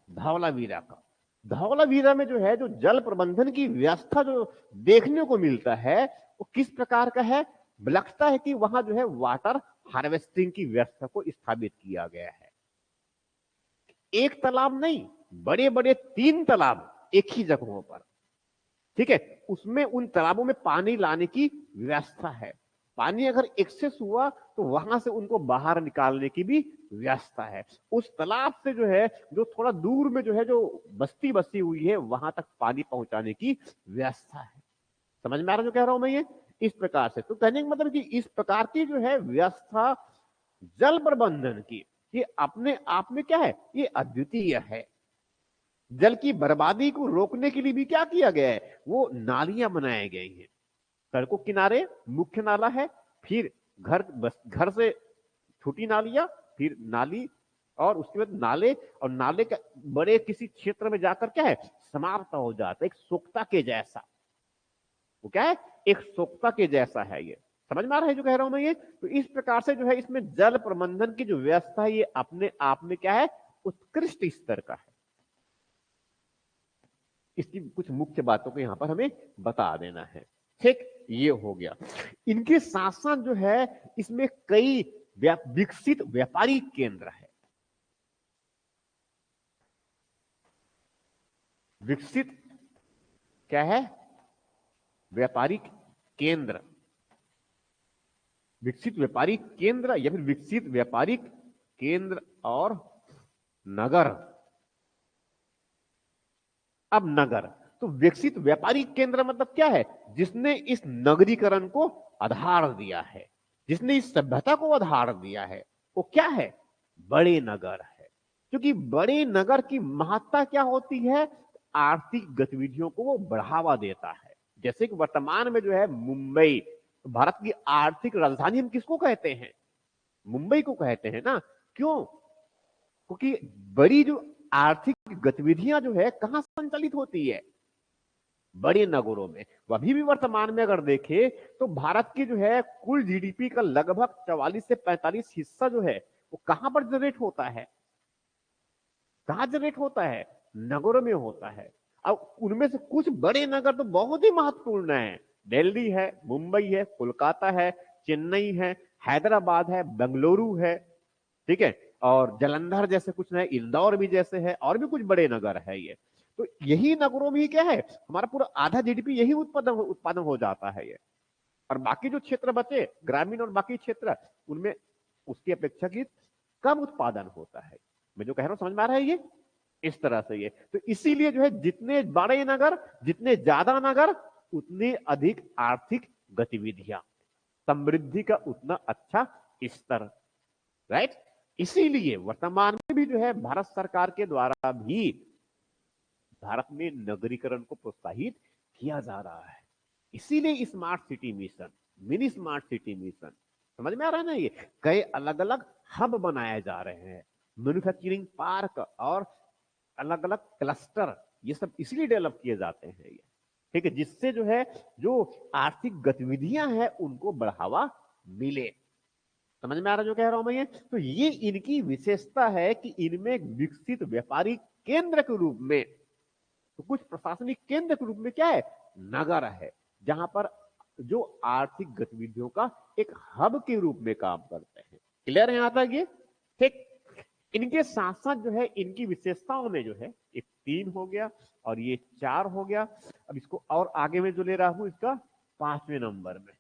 धौलावीरा का। धौलावीरा में जो है, जो जल प्रबंधन की व्यवस्था जो देखने को मिलता है, वो किस प्रकार का है, लगता है कि वहां जो है वाटर हार्वेस्टिंग की व्यवस्था को स्थापित किया गया है। एक तालाब नहीं, बड़े बड़े 3 तालाब एक ही जगहों पर, ठीक है। उसमें उन तालाबों में पानी लाने की व्यवस्था है। पानी अगर एक्सेस हुआ तो वहां से उनको बाहर निकालने की भी व्यवस्था है। उस तालाब से जो है, जो थोड़ा दूर में जो है, जो बस्ती बसी हुई है, वहां तक पानी पहुंचाने की व्यवस्था है। समझ में आ रहा जो कह रहा हूं मैं ये? इस प्रकार से, तो कहने का मतलब कि इस प्रकार की जो है व्यवस्था जल प्रबंधन की, ये अपने आप में क्या है, ये अद्वितीय है। जल की बर्बादी को रोकने के लिए भी क्या किया गया है, वो नालियां बनाए गई हैं। सड़कों किनारे मुख्य नाला है, फिर घर से छोटी नालियां, फिर नाली, और उसके बाद नाले, और नाले का बड़े किसी क्षेत्र में जाकर क्या है, समाप्त हो जाता है, एक सोख्ता के जैसा। वो क्या है, एक सोख्ता के जैसा है। ये समझ में आ रहा है जो कह रहा हूं मैं ये? तो इस प्रकार से जो है, इसमें जल प्रबंधन की जो व्यवस्था है, ये अपने आप में क्या है, उत्कृष्ट स्तर का है। इसकी कुछ मुख्य बातों को यहां पर हमें बता देना है। ठीक, ये हो गया। इनके साथ साथ जो है, इसमें कई विकसित व्यापारिक केंद्र है। विकसित क्या है, व्यापारिक केंद्र, विकसित व्यापारिक केंद्र या फिर विकसित व्यापारिक केंद्र और नगर। अब नगर, तो विकसित व्यापारिक केंद्र मतलब क्या है, जिसने इस नगरीकरण को आधार दिया है, जिसने इस सभ्यता को आधार दिया है, वो क्या है, बड़े नगर है। क्योंकि बड़े नगर की महत्ता क्या होती है, आर्थिक गतिविधियों को वो बढ़ावा देता है। जैसे कि वर्तमान में जो है मुंबई, तो भारत की आर्थिक राजधानी हम किसको कहते हैं, मुंबई को कहते हैं ना। क्यों? क्योंकि बड़ी जो आर्थिक गतिविधियां जो है कहां संचालित होती है, बड़े नगरों में। अभी भी वर्तमान में अगर देखें तो भारत की जो है कुल जीडीपी का लगभग 44 से 45 हिस्सा जो है, वो कहां पर जनरेट होता है, कहां जनरेट होता है, नगरों में होता है। अब उनमें से कुछ बड़े नगर तो बहुत ही महत्वपूर्ण है। दिल्ली है, मुंबई है, कोलकाता है, चेन्नई है, हैदराबाद है, बेंगलुरु है, ठीक है, और जालंधर जैसे कुछ है, इंदौर भी जैसे है, और भी कुछ बड़े नगर है ये। तो यही नगरों में ही क्या है, हमारा पूरा आधा जीडीपी यही उत्पादन उत्पादन हो जाता है ये। और बाकी जो क्षेत्र बचे, ग्रामीण और बाकी क्षेत्र, उनमें उसकी अपेक्षाकृत कम उत्पादन होता है। मैं जो कह रहा हूं समझ में आ रहा है ये? इस तरह से ये, तो इसीलिए जो है, जितने बड़े नगर, जितने ज्यादा नगर, उतनी अधिक आर्थिक गतिविधियां, समृद्धि का उतना अच्छा स्तर, राइट। इसीलिए वर्तमान में भी जो है, भारत सरकार के द्वारा भी भारत में नगरीकरण को प्रोत्साहित किया जा रहा है। इसीलिए smart city mission, mini smart city mission, समझ में आ रहा है ना ये, कई अलग अलग हब बनाए जा रहे हैं, मैन्युफैक्चरिंग पार्क और अलग अलग क्लस्टर, ये सब इसलिए डेवलप किए जाते हैं ये, ठीक है, जिससे जो है, जो आर्थिक गतिविधियां हैं उनको बढ़ावा मिले। समझ में आ रहा जो कह रहा हूं मैं ये? तो ये इनकी विशेषता है कि इनमें विकसित व्यापारिक केंद्र के रूप में, तो कुछ प्रशासनिक केंद्र के रूप में क्या है, नगर है, जहां पर जो आर्थिक गतिविधियों का एक हब के रूप में काम करते हैं। क्लियर है यहां तक ये? ठीक। इनके साथ साथ जो है, इनकी विशेषताओं में जो है, एक 3 हो गया और ये 4 हो गया। अब इसको और आगे में जो ले रहा हूं, इसका 5वें नंबर में,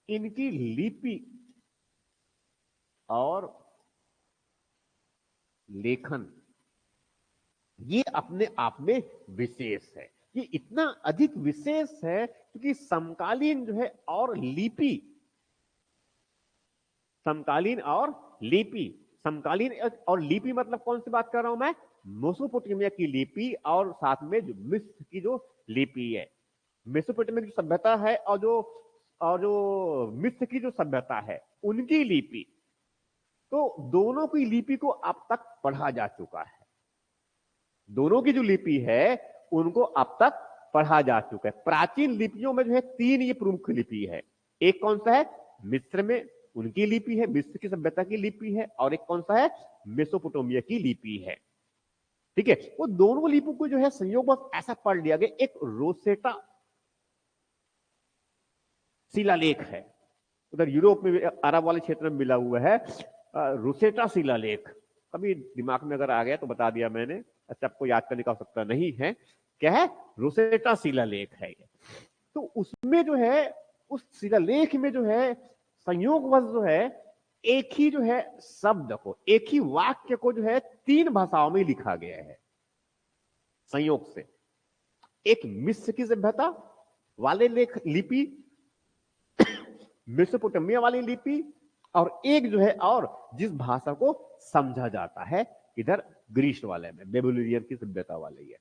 इनकी लिपि और लेखन, ये अपने आप में विशेष है। ये इतना अधिक विशेष है क्योंकि समकालीन जो है और लिपि, समकालीन और लिपि, समकालीन और लिपि मतलब कौन सी बात कर रहा हूं मैं, मेसोपोटामिया की लिपि और साथ में जो मिस्र की जो लिपि है, मेसोपोटामिया की सभ्यता है, और जो मिस्र की जो सभ्यता है, उनकी लिपि, तो दोनों की लिपि को अब तक पढ़ा जा चुका है। दोनों की जो लिपि है उनको अब तक पढ़ा जा चुका है। प्राचीन लिपियों में जो है 3 ये प्रमुख लिपि है। एक कौन सा है, मिस्र में उनकी लिपि है, मिस्र की सभ्यता की लिपि है, और एक कौन सा है, मेसोपोटामिया की लिपि है, ठीक है। वो दोनों लिपि को जो है संयोगवश ऐसा पढ़ लिया गया, एक रोसेटा शिलालेख है, उधर यूरोप में भी, अरब वाले क्षेत्र में मिला हुआ है रोसेटा शिलालेख। कभी दिमाग में अगर आ गया तो बता दिया मैंने, अच्छा आपको याद करने का आवश्यकता नहीं है। क्या है? रोसेटा शिलालेख है ये। तो उसमें जो है, उस शिलालेख में जो है संयोगवश जो है एक ही जो है शब्द को, एक ही वाक्य को जो है 3 भाषाओं में लिखा गया है संयोग से। एक मिस्र की सभ्यता वाले लेख लिपि, मेसोपोटामिया वाली लिपि, और एक जो है और जिस भाषा को समझा जाता है इधर ग्रीस वाले में, बेबीलोनियन की सभ्यता वाले है।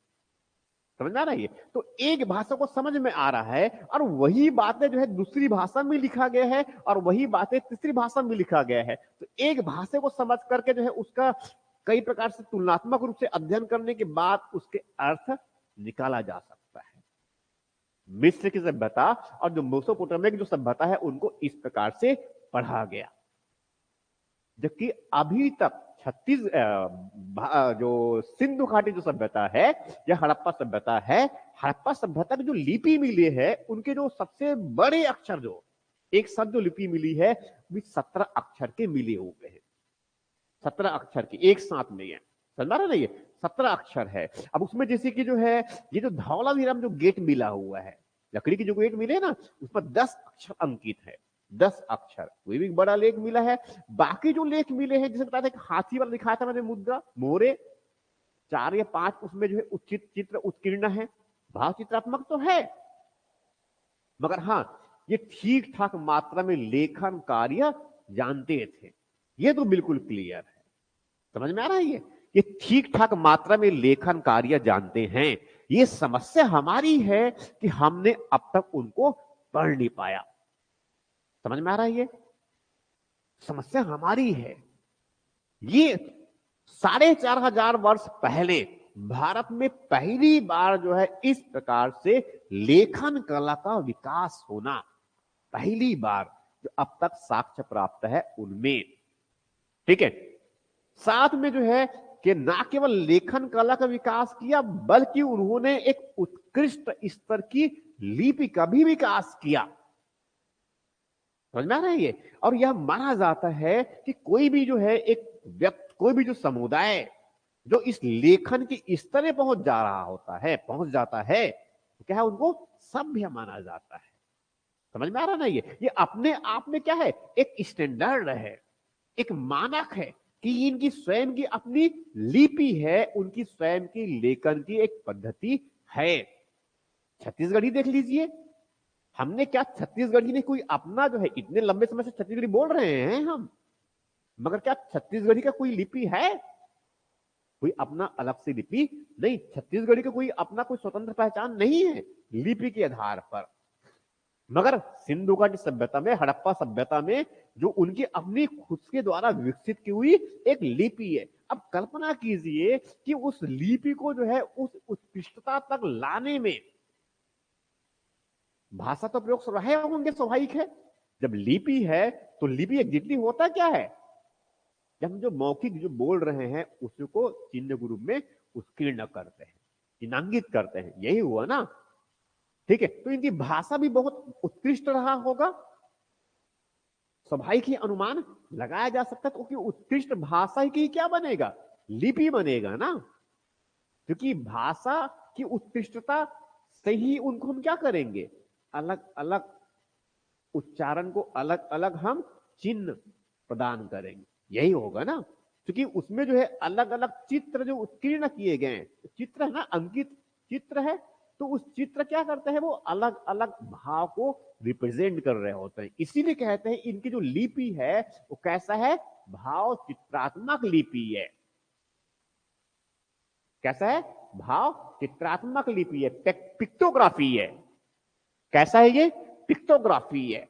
समझ में आ रहा है? तो एक भाषा को समझ में आ रहा है और वही बातें जो है दूसरी भाषा में लिखा गया है और वही बातें तीसरी भाषा में लिखा गया है। तो एक भाषा को समझ करके जो है उसका कई प्रकार से तुलनात्मक रूप से अध्ययन करने के बाद उसके अर्थ निकाला जा सकता है। मिस्र की सभ्यता और जो मेसोपोटामिया की जो सभ्यता है उनको इस प्रकार से पढ़ा गया। जबकि अभी तक जो सिंधु घाटी जो सभ्यता है या हड़प्पा सभ्यता है, हड़प्पा सभ्यता की जो लिपि मिली है उनके जो सबसे बड़े अक्षर, जो एक साथ जो लिपि मिली है वो 17 अक्षर के मिले हुए हैं। 17 अक्षर की एक साथ में है, समझ रहा नहीं है? 17 अक्षर है। अब उसमें जैसे कि जो है ये जो धौलावीरम जो गेट मिला हुआ है, लकड़ी की जो गेट मिले ना, उसमें 10 अक्षर अंकित है, 10 अक्षर। कोई भी बड़ा लेख मिला है। बाकी जो लेख मिले हैं, जैसे बताया था कि हाथी वाला दिखाया था मैंने मुद्रा, मोरे 4 या 5, उसमें जो है उचित चित्र उत्कीर्ण है, भाव चित्रात्मक तो है, मगर हाँ ये ठीक ठाक मात्रा में लेखन कार्य जानते थे, ये तो बिल्कुल क्लियर है। समझ में आ रहा है? ये ठीक ठाक मात्रा में लेखन कार्य जानते हैं। ये समस्या हमारी है कि हमने अब तक उनको पढ़ नहीं पाया। समझ में आ रहा है? ये समस्या हमारी है। ये 4,500 वर्ष पहले भारत में पहली बार जो है इस प्रकार से लेखन कला का विकास होना, पहली बार जो अब तक साक्ष्य प्राप्त है उनमें। ठीक है। साथ में जो है कि ना केवल लेखन कला का विकास किया, बल्कि उन्होंने एक उत्कृष्ट स्तर की लिपि का भी विकास किया। समझ में आ रहा है ये? और यह माना जाता है कि कोई भी जो है एक व्यक्ति, कोई भी जो समुदाय जो इस लेखन के स्तर पे पहुंच जा रहा होता है, पहुंच जाता है, तो क्या है, उनको सभ्य माना जाता है। समझ में आ रहा ना? ये अपने आप में क्या है, एक स्टैंडर्ड है, एक मानक है कि इनकी स्वयं की अपनी लिपि है, उनकी स्वयं की लेखन की एक पद्धति है। छत्तीसगढ़ी देख लीजिए, हमने क्या छत्तीसगढ़ी ने कोई अपना जो है, इतने लंबे समय से छत्तीसगढ़ी बोल रहे हैं हम, मगर क्या छत्तीसगढ़ी का कोई लिपि है? कोई अपना अलग से लिपि नहीं। छत्तीसगढ़ी का कोई अपना कोई स्वतंत्र पहचान नहीं है लिपि के आधार पर। मगर सिंधु घाटी सभ्यता में, हड़प्पा सभ्यता में जो उनकी अपनी खुद के द्वारा विकसित की हुई एक लिपि है। अब कल्पना कीजिए कि उस लिपि को जो है उस उत्कृष्टता तक लाने में भाषा तो प्रयोग रहे होंगे, स्वाभाविक है। जब लिपि है तो लिपि एग्जैक्टली होता क्या है, जब हम जो मौखिक जो बोल रहे हैं उसको चिन्ह के रूप में उत्कीर्ण करते हैं, चिन्हांकित करते हैं, यही हुआ ना? ठीक है। तो इनकी भाषा भी बहुत उत्कृष्ट रहा होगा, स्वाभाविक ही अनुमान लगाया जा सकता है। क्योंकि उत्कृष्ट भाषा की क्या बनेगा, लिपि बनेगा ना। क्योंकि भाषा की उत्कृष्टता से ही उनको हम क्या करेंगे, अलग अलग उच्चारण को अलग अलग हम चिन्ह प्रदान करेंगे, यही होगा ना। क्योंकि उसमें जो है अलग अलग चित्र जो उत्कीर्ण किए गए हैं, चित्र है ना, अंकित चित्र है, तो उस चित्र क्या करते हैं, वो अलग अलग भाव को रिप्रेजेंट कर रहे होते हैं। इसीलिए कहते हैं इनकी जो लिपि है वो कैसा है, भाव चित्रात्मक लिपि है। कैसा है, भाव चित्रात्मक लिपि है, पिक्टोग्राफी है। कैसा है ये, पिक्टोग्राफी है,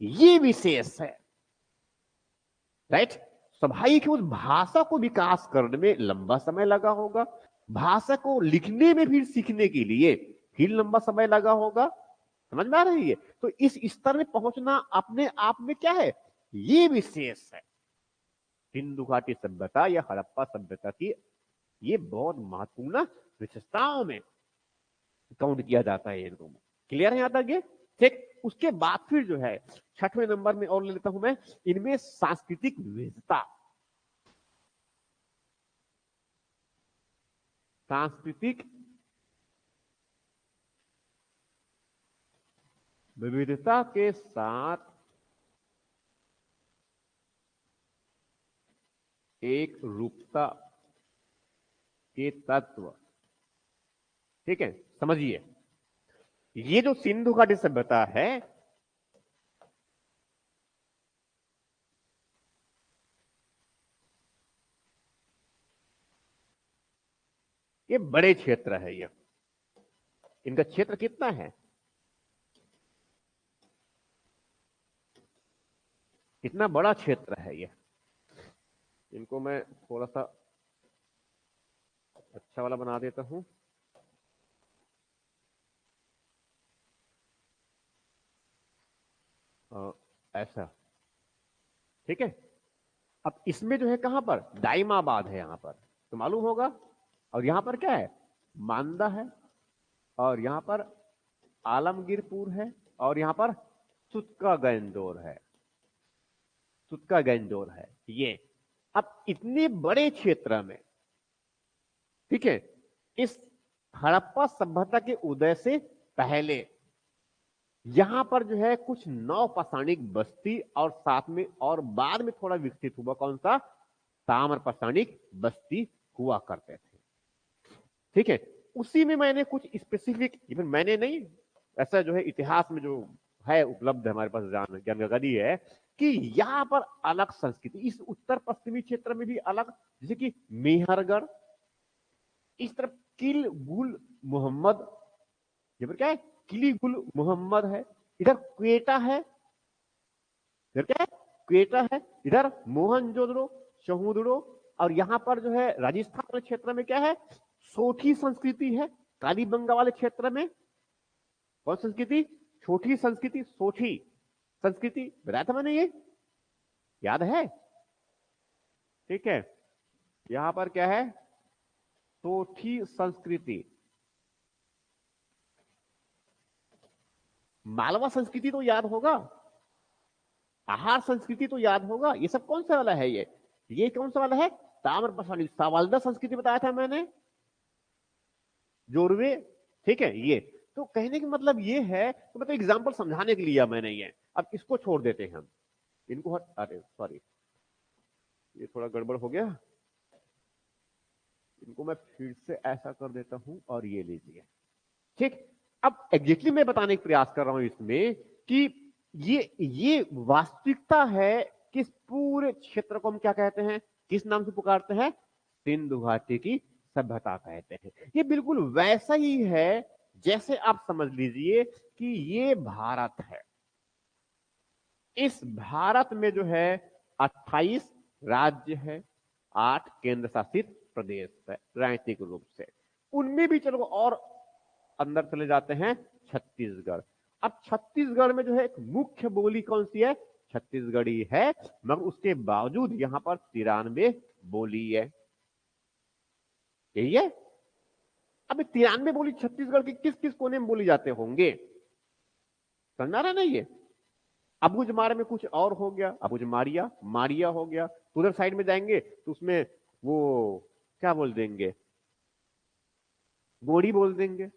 ये विशेष है। राइट। स्वाभाविक उस भाषा को विकास करने में लंबा समय लगा होगा, भाषा को लिखने में भी सीखने के लिए फिर लंबा समय लगा होगा। समझ में आ रही है? तो इस स्तर में पहुंचना अपने आप में क्या है, ये विशेष है। सिंधु घाटी सभ्यता या हड़प्पा सभ्यता की ये बहुत महत्वपूर्ण विशेषताओं में काउंट किया जाता है इनको। क्लियर है यहां तक ये? ठीक। उसके बाद फिर जो है 6वें नंबर में और ले लेता हूं मैं, इनमें सांस्कृतिक विविधता। सांस्कृतिक विविधता के साथ एक रूपता के तत्व। ठीक है, समझिए, ये जो सिंधु घाटी सभ्यता है, ये बड़े क्षेत्र है। ये इनका क्षेत्र कितना है, कितना बड़ा क्षेत्र है ये। इनको मैं थोड़ा सा अच्छा वाला बना देता हूं। ऐसा, ठीक है। अब इसमें जो है कहां पर दाइमाबाद है, यहां पर तो मालूम होगा। और यहां पर क्या है, मांदा है, और यहां पर आलमगीरपुर है, और यहां पर सुतका गंजोर है, सुतका गंजोर है ये। अब इतने बड़े क्षेत्र में, ठीक है, इस हड़प्पा सभ्यता के उदय से पहले यहां पर जो है कुछ नवपाषाणिक बस्ती, और साथ में और बाद में थोड़ा विकसित हुआ कौन सा, ताम्रपाषाणिक बस्ती हुआ करते थे। ठीक है, उसी में मैंने कुछ स्पेसिफिक, इवन मैंने नहीं, ऐसा जो है इतिहास में जो है उपलब्ध है हमारे पास जानकारी है कि यहां पर अलग संस्कृति, इस उत्तर पश्चिमी क्षेत्र में भी अलग, जैसे कि मेहरगढ़, इस तरफ किल गुल मोहम्मद, ये पर क्या है, किली गुल मोहम्मद है, इधर क्वेटा है, इधर क्या है, क्वेटा है, इधर मोहनजोदड़ो, शहूदड़ो, और यहां पर जो है राजस्थान वाले क्षेत्र में क्या है, सोठी संस्कृति है। कालीबंगा वाले क्षेत्र में कौन संस्कृति, छोटी संस्कृति, सोठी संस्कृति, बताया था मैंने, ये याद है। ठीक है, यहां पर क्या है, सोठी संस्कृति। मालवा संस्कृति तो याद होगा, आहार संस्कृति तो याद होगा। ये सब कौन सा वाला है, ये कौन सा वाला है, ताम्रपाषाणी सावाल्दा संस्कृति बताया था मैंने, जोरवे। ठीक है, ये तो कहने का मतलब ये है, तो मतलब एग्जांपल समझाने के लिए मैंने ये। अब इसको छोड़ देते हैं हम, इनको अरे सॉरी, ये थोड़ा गड़बड़ हो गया, इनको मैं फिर से ऐसा कर देता हूं, और ये लीजिए। ठीक, अब एग्जैक्टली मैं बताने का प्रयास कर रहा हूं इसमें कि ये वास्तविकता है, किस पूरे क्षेत्र को हम क्या कहते हैं, किस नाम से पुकारते हैं, सिंधु घाटी की सभ्यता कहते हैं। ये बिल्कुल वैसा ही है जैसे आप समझ लीजिए कि ये भारत है, इस भारत में जो है 28 राज्य है, 8 केंद्र शासित प्रदेश है राजनीतिक रूप से। उनमें भी चलो और अंदर चले जाते हैं, छत्तीसगढ़। अब छत्तीसगढ़ में जो है एक मुख्य बोली कौन सी है, छत्तीसगढ़ी है, मगर उसके बावजूद यहां पर 93 बोली है, यही है। अब 93 बोली छत्तीसगढ़ के किस किस कोने में बोली जाते होंगे, समझ रहा ना ये। अबुझमार में कुछ और हो गया, अबुझमारिया, मारिया हो गया, तो उधर साइड में जाएंगे तो उसमें वो क्या बोल देंगे, गोड़ी बोल देंगे।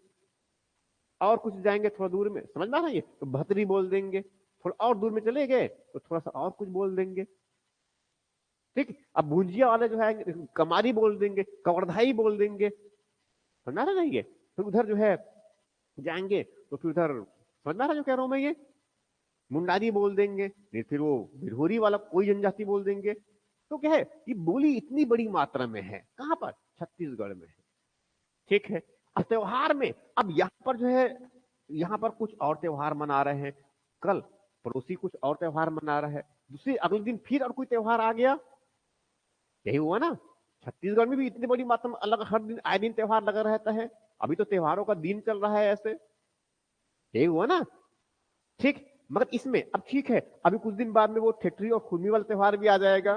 और कुछ जाएंगे थोड़ा दूर में, समझ में आ रहा है ये, तो भतरी बोल देंगे। थोड़ा और दूर में चले गए तो थोड़ा सा और कुछ बोल देंगे। ठीक, अब भुंजिया वाले जो है कमारी बोल देंगे, कवर्धाई बोल देंगे, समझ में आ रहा है ये। फिर उधर जो है जाएंगे तो फिर उधर, समझ में आ रहा है जो कह रहा हूं मैं, ये मुंडारी बोल देंगे, नहीं फिर वो बिरहोरी वाला कोई जनजाति बोल देंगे। तो क्या है, ये बोली इतनी बड़ी मात्रा में है, कहां पर, छत्तीसगढ़ में है। ठीक है, अब त्योहार में, अब यहां पर जो है, यहां पर कुछ और त्योहार मना रहे हैं, कल पड़ोसी कुछ और त्योहार मना रहा है, दूसरे अगले दिन फिर और कोई त्योहार आ गया, यही हुआ ना। छत्तीसगढ़ में भी इतनी बड़ी मात्रा में अलग, हर दिन आए दिन त्योहार लगा रहता है। अभी तो त्योहारों का दिन चल रहा है ऐसे, यही हुआ ना। ठीक, मगर इसमें अब ठीक है, अभी कुछ दिन बाद में वो ठेठरी और खुरमी वाला त्योहार भी आ जाएगा,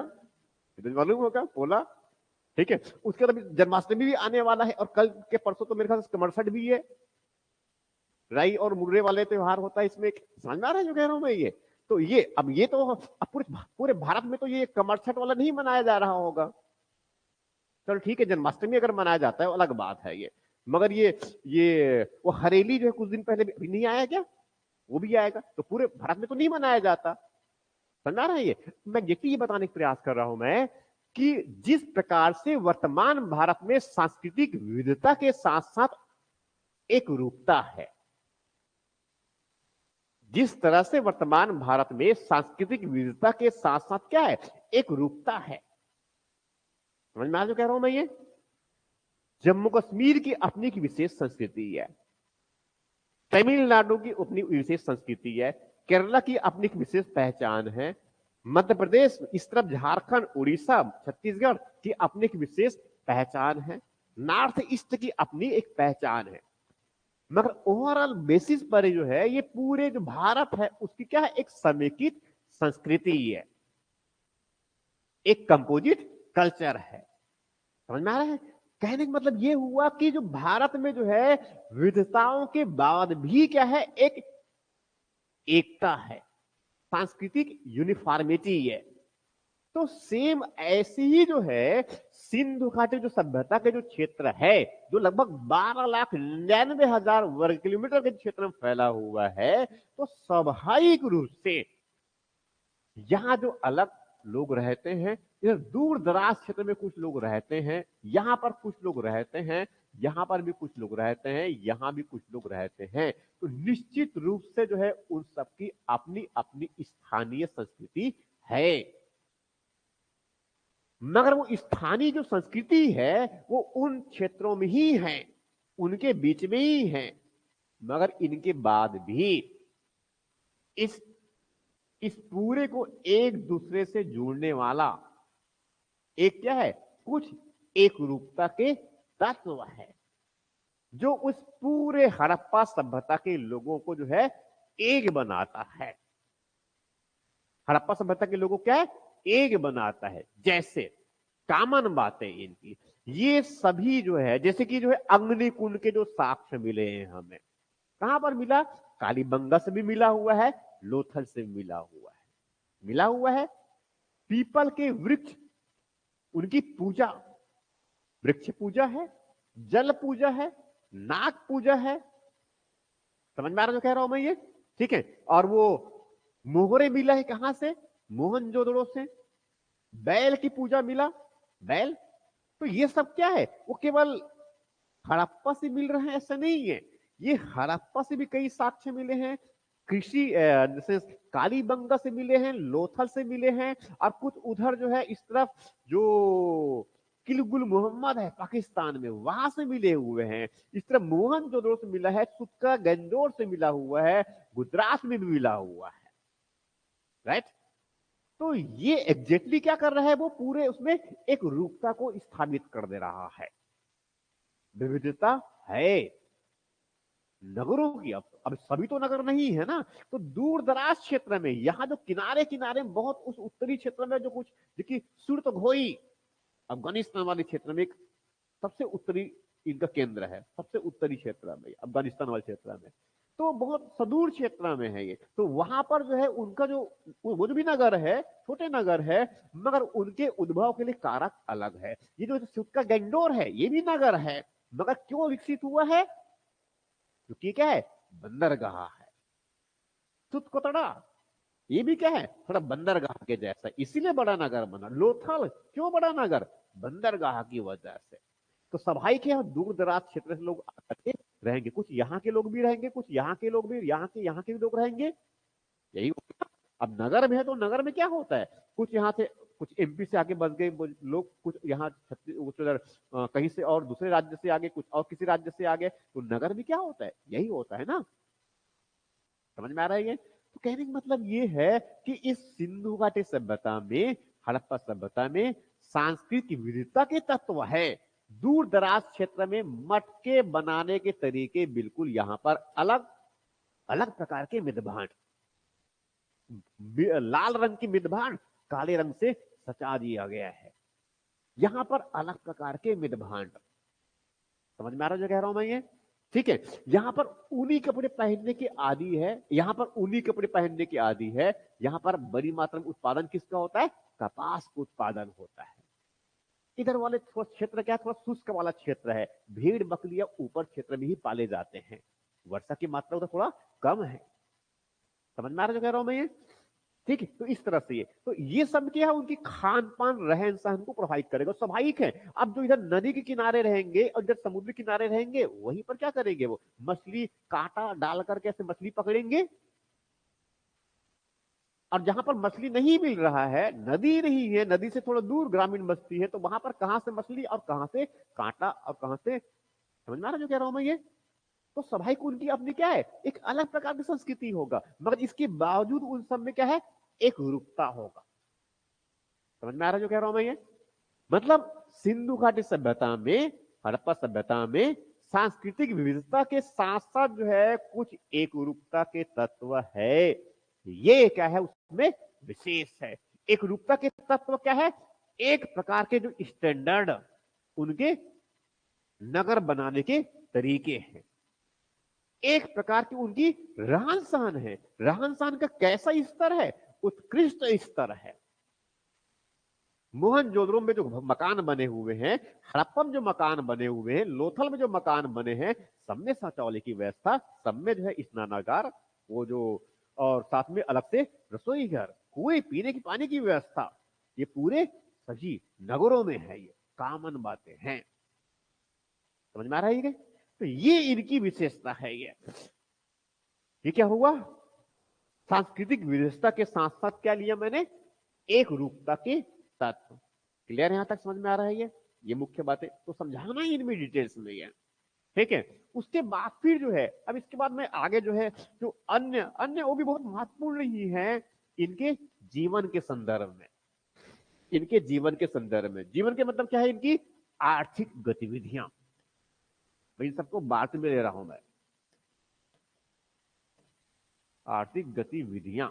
मालूम होगा पोला। ठीक है, उसके बाद जन्माष्टमी भी आने वाला है, और कल के परसों तो मेरे ख्याल से कमरसठ भी है, राई और मुर्रे वाले त्योहार होता है इसमें, समझ में आ रहा है जो कह रहा हूं मैं ये। तो ये अब ये तो अब पूरे पूरे भारत में तो ये कमर छठ वाला नहीं मनाया जा रहा होगा। चलो ठीक है, जन्माष्टमी अगर मनाया जाता है वो अलग बात है ये, मगर ये वो हरेली जो है कुछ दिन पहले भी नहीं आया क्या? वो भी आएगा, तो पूरे भारत में तो नहीं मनाया जाता। समझा रहा है ये? मैं ये बताने का प्रयास कर रहा हूं मैं कि जिस प्रकार से वर्तमान भारत में सांस्कृतिक विविधता के साथ साथ एक रूपता है, जिस तरह से वर्तमान भारत में सांस्कृतिक विविधता के साथ साथ क्या है, एक रूपता है। समझ में आ जो कह रहा हूं मैं ये? जम्मू कश्मीर की अपनी की विशेष संस्कृति है, तमिलनाडु की अपनी विशेष संस्कृति है, केरला की अपनी विशेष पहचान है, मध्य प्रदेश, इस तरफ झारखंड, उड़ीसा, छत्तीसगढ़ की अपनी विशेष पहचान है, नॉर्थ ईस्ट की अपनी एक पहचान है। मगर ओवरऑल बेसिस पर जो है ये पूरे जो भारत है उसकी क्या है, एक समेकित संस्कृति है, एक कंपोजिट कल्चर है। समझ में आ रहा है? कहने का मतलब ये हुआ कि जो भारत में जो है विविधताओं के बाद भी क्या है, एक एकता है, सांस्कृतिक यूनिफॉर्मिटी है। तो सेम ऐसी ही जो है सिंधु घाटी जो सभ्यता के जो क्षेत्र है, जो लगभग 12,99,000 वर्ग किलोमीटर के क्षेत्र में फैला हुआ है, तो स्वाभाविक रूप से यहां जो अलग लोग रहते हैं, इधर दूर दराज क्षेत्र में कुछ लोग रहते हैं, यहां पर कुछ लोग रहते हैं, यहां पर भी कुछ लोग रहते हैं, यहां भी कुछ लोग रहते हैं, तो निश्चित रूप से जो है उन सबकी अपनी अपनी स्थानीय संस्कृति है। मगर वो स्थानीय जो संस्कृति है वो उन क्षेत्रों में ही है, उनके बीच में ही है। मगर इनके बाद भी इस इस पूरे को एक दूसरे से जोड़ने वाला एक क्या है, कुछ एक रूपता के तत्व है, जो उस पूरे हड़प्पा सभ्यता के लोगों को जो है एक बनाता है। हड़प्पा सभ्यता के लोगों को क्या है, एक बनाता है। जैसे कॉमन बातें इनकी, ये सभी जो है, जैसे कि जो है अग्निकुंड के जो साक्ष्य मिले हैं हमें, कहां पर मिला? कालीबंगा से भी मिला हुआ है, लोथल से भी मिला हुआ है, मिला हुआ है। पीपल के वृक्ष, उनकी पूजा, वृक्ष पूजा है, जल पूजा है, नाग पूजा है। समझ में आ रहा जो कह रहा हूं मैं ये? ठीक है। और वो मोहरे मिला है कहां से? मोहनजोदड़ो से। बैल की पूजा मिला, बैल। तो ये सब क्या है, वो केवल हड़प्पा से मिल रहे हैं ऐसा नहीं है, ये हड़प्पा से भी कई साक्ष्य मिले हैं, कृषि जैसे कालीबंगा से मिले हैं, लोथल से मिले हैं, और कुछ उधर जो है इस तरफ जो किलगुल मोहम्मद है पाकिस्तान में, वहां से मिले हुए हैं। इस तरह मोहनजोदड़ो से मिला है, सुक्का गंजोर से मिला हुआ है, गुजरात में भी मिला हुआ है। राइट? तो ये एग्जैक्टली क्या कर रहा है, वो पूरे उसमें एक रूपता को स्थापित कर दे रहा है। विविधता है नगरों की। अब सभी तो नगर नहीं है ना, तो दूर दराज क्षेत्र में, यहाँ जो किनारे किनारे बहुत उस उत्तरी क्षेत्र में जो कुछ, देखिए सुरतघोई अफगानिस्तान वाले क्षेत्र में एक सबसे उत्तरी इनका केंद्र है, सबसे उत्तरी क्षेत्र में, अफगानिस्तान वाले क्षेत्र में, तो बहुत सुदूर क्षेत्र में है ये। तो वहां पर जो है उनका जो वो जो भी नगर है, छोटे नगर है, मगर उनके उद्भव के लिए कारक अलग है। ये जो सुक्का गंडोर है ये भी नगर है, मगर क्यों विकसित हुआ है? क्योंकि क्या है, बंदरगाह है। तुतकोतड़ा ये भी क्या है, थोड़ा बंदरगाह के जैसा, इसीलिए बड़ा नगर बना। लोथल क्यों बड़ा नगर? बंदरगाह की वजह से। तो स्वाभाविक है दूर दराज क्षेत्र से लोग आकर के रहेंगे, कुछ यहाँ के लोग भी रहेंगे, कुछ यहाँ के लोग भी, यहाँ के भी लोग रहेंगे, यही होगा। अब नगर में है तो नगर में क्या होता है, कुछ यहाँ से, कुछ एमपी से आगे बस गए लोग, कुछ यहाँ उधर कहीं से और दूसरे राज्य से आगे, कुछ और किसी राज्य से आगे, तो नगर में क्या होता है, यही होता है ना। समझ में आ रहा है ये? तो कहने का मतलब ये है कि इस सिंधु घाटी सभ्यता में, हड़प्पा सभ्यता में सांस्कृतिक विविधता के तत्व है। दूर दराज क्षेत्र में मटके बनाने के तरीके बिल्कुल यहां पर अलग अलग प्रकार के मिदभांड, लाल रंग की मिदभांड काले रंग से सचा दिया गया है, यहां पर अलग प्रकार के मिदभांड। समझ में आ रहा है जो कह रहा हूं मैं ये? ठीक है। यहां पर ऊनी कपड़े पहनने के आदी है, यहां पर ऊनी कपड़े पहनने के आदी है। यहां पर बड़ी मात्रा में उत्पादन किसका होता है? कपास का उत्पादन होता है। इधर वाले थोड़ा क्षेत्र क्या है, थोड़ा शुष्क वाला क्षेत्र है। भेड़ बकरियां ऊपर क्षेत्र में ही पाले जाते हैं, वर्षा की मात्रा उधर थोड़ा कम है। समझ में आ रहा जो कह रहा हूं मैं ये? ठीक है। तो इस तरह से ये सब क्या है, उनकी खान पान रहन सहन को प्रभावित करेगा, स्वाभाविक है। अब जो इधर नदी के किनारे रहेंगे और इधर समुद्र किनारे रहेंगे, वहीं पर क्या करेंगे, वो मछली कांटा डाल करके ऐसे मछली पकड़ेंगे। और जहां पर मछली नहीं मिल रहा है, नदी नहीं है, नदी से थोड़ा दूर ग्रामीण बस्ती है, तो वहां पर कहां से मछली और कहां से कांटा और कहां से, समझ में आ रहा जो कह रहा हूं मैं ये? तो स्वाभाविक उनकी अपनी क्या है, एक अलग प्रकार की संस्कृति होगा, मगर इसके बावजूद उन सब में क्या है, एक रूपता होगा। समझ में आ रहा जो कह रहा हूं मैं ये? मतलब सिंधु घाटी सभ्यता में, हड़प्पा सभ्यता में सांस्कृतिक विविधता के साथ साथ जो है कुछ एक रूपता के तत्व है। ये क्या है उसमें विशेष है। एक रूपता के तत्व क्या है? एक प्रकार के जो स्टैंडर्ड उनके नगर बनाने के तरीके हैं, एक प्रकार की उनकी रहन सहन है। रहन सहन का कैसा स्तर है? उत्कृष्ट स्तर है। मोहनजोदड़ो में जो मकान बने हुए हैं, हड़प्पा में जो मकान बने हुए हैं, लोथल में जो मकान बने हैं, सब में शौचालय की व्यवस्था, सब में जो है स्नानागार, वो जो, और साथ में अलग से रसोई घर, कुएं, पीने की पानी की व्यवस्था, ये पूरे सभी नगरों में है। ये कॉमन बातें हैं। समझ में आ रहा है? तो ये इनकी विशेषता है। ये क्या हुआ? सांस्कृतिक विविधता के साथ साथ क्या लिया मैंने? एक रूपता के तत्व। क्लियर यहां तक समझ में आ रहा है? ये मुख्य बातें तो समझाना ही इनमें डिटेल्स में है। ठीक है। उसके बाद फिर जो है, अब इसके बाद में आगे जो है, जो अन्य अन्य वो भी बहुत महत्वपूर्ण ही है इनके जीवन के संदर्भ में। इनके जीवन के संदर्भ में, जीवन के मतलब क्या है, इनकी आर्थिक गतिविधियां। इन सबको बात में ले रहा हूं मैं, आर्थिक गतिविधियां,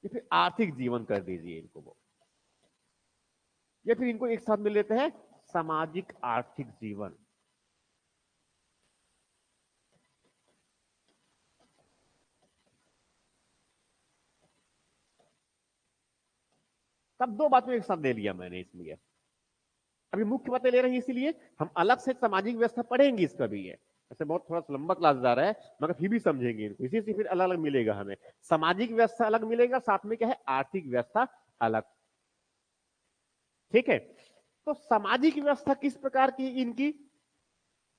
या फिर आर्थिक जीवन कर दीजिए इनको वो, या फिर इनको एक साथ में लेते हैं सामाजिक आर्थिक जीवन। तब दो बातें एक साथ ले लिया मैंने इसलिए, अभी मुख्य बातें ले रही है, इसीलिए हम अलग से सामाजिक व्यवस्था पढ़ेंगे इसका भी है। ऐसे बहुत थोड़ा लंबा क्लास जा रहा है, मगर फिर भी समझेंगे इनको, इसी से फिर अलग अलग मिलेगा हमें। सामाजिक व्यवस्था अलग मिलेगा, साथ में क्या है, आर्थिक व्यवस्था अलग। ठीक है। तो सामाजिक व्यवस्था किस प्रकार की इनकी?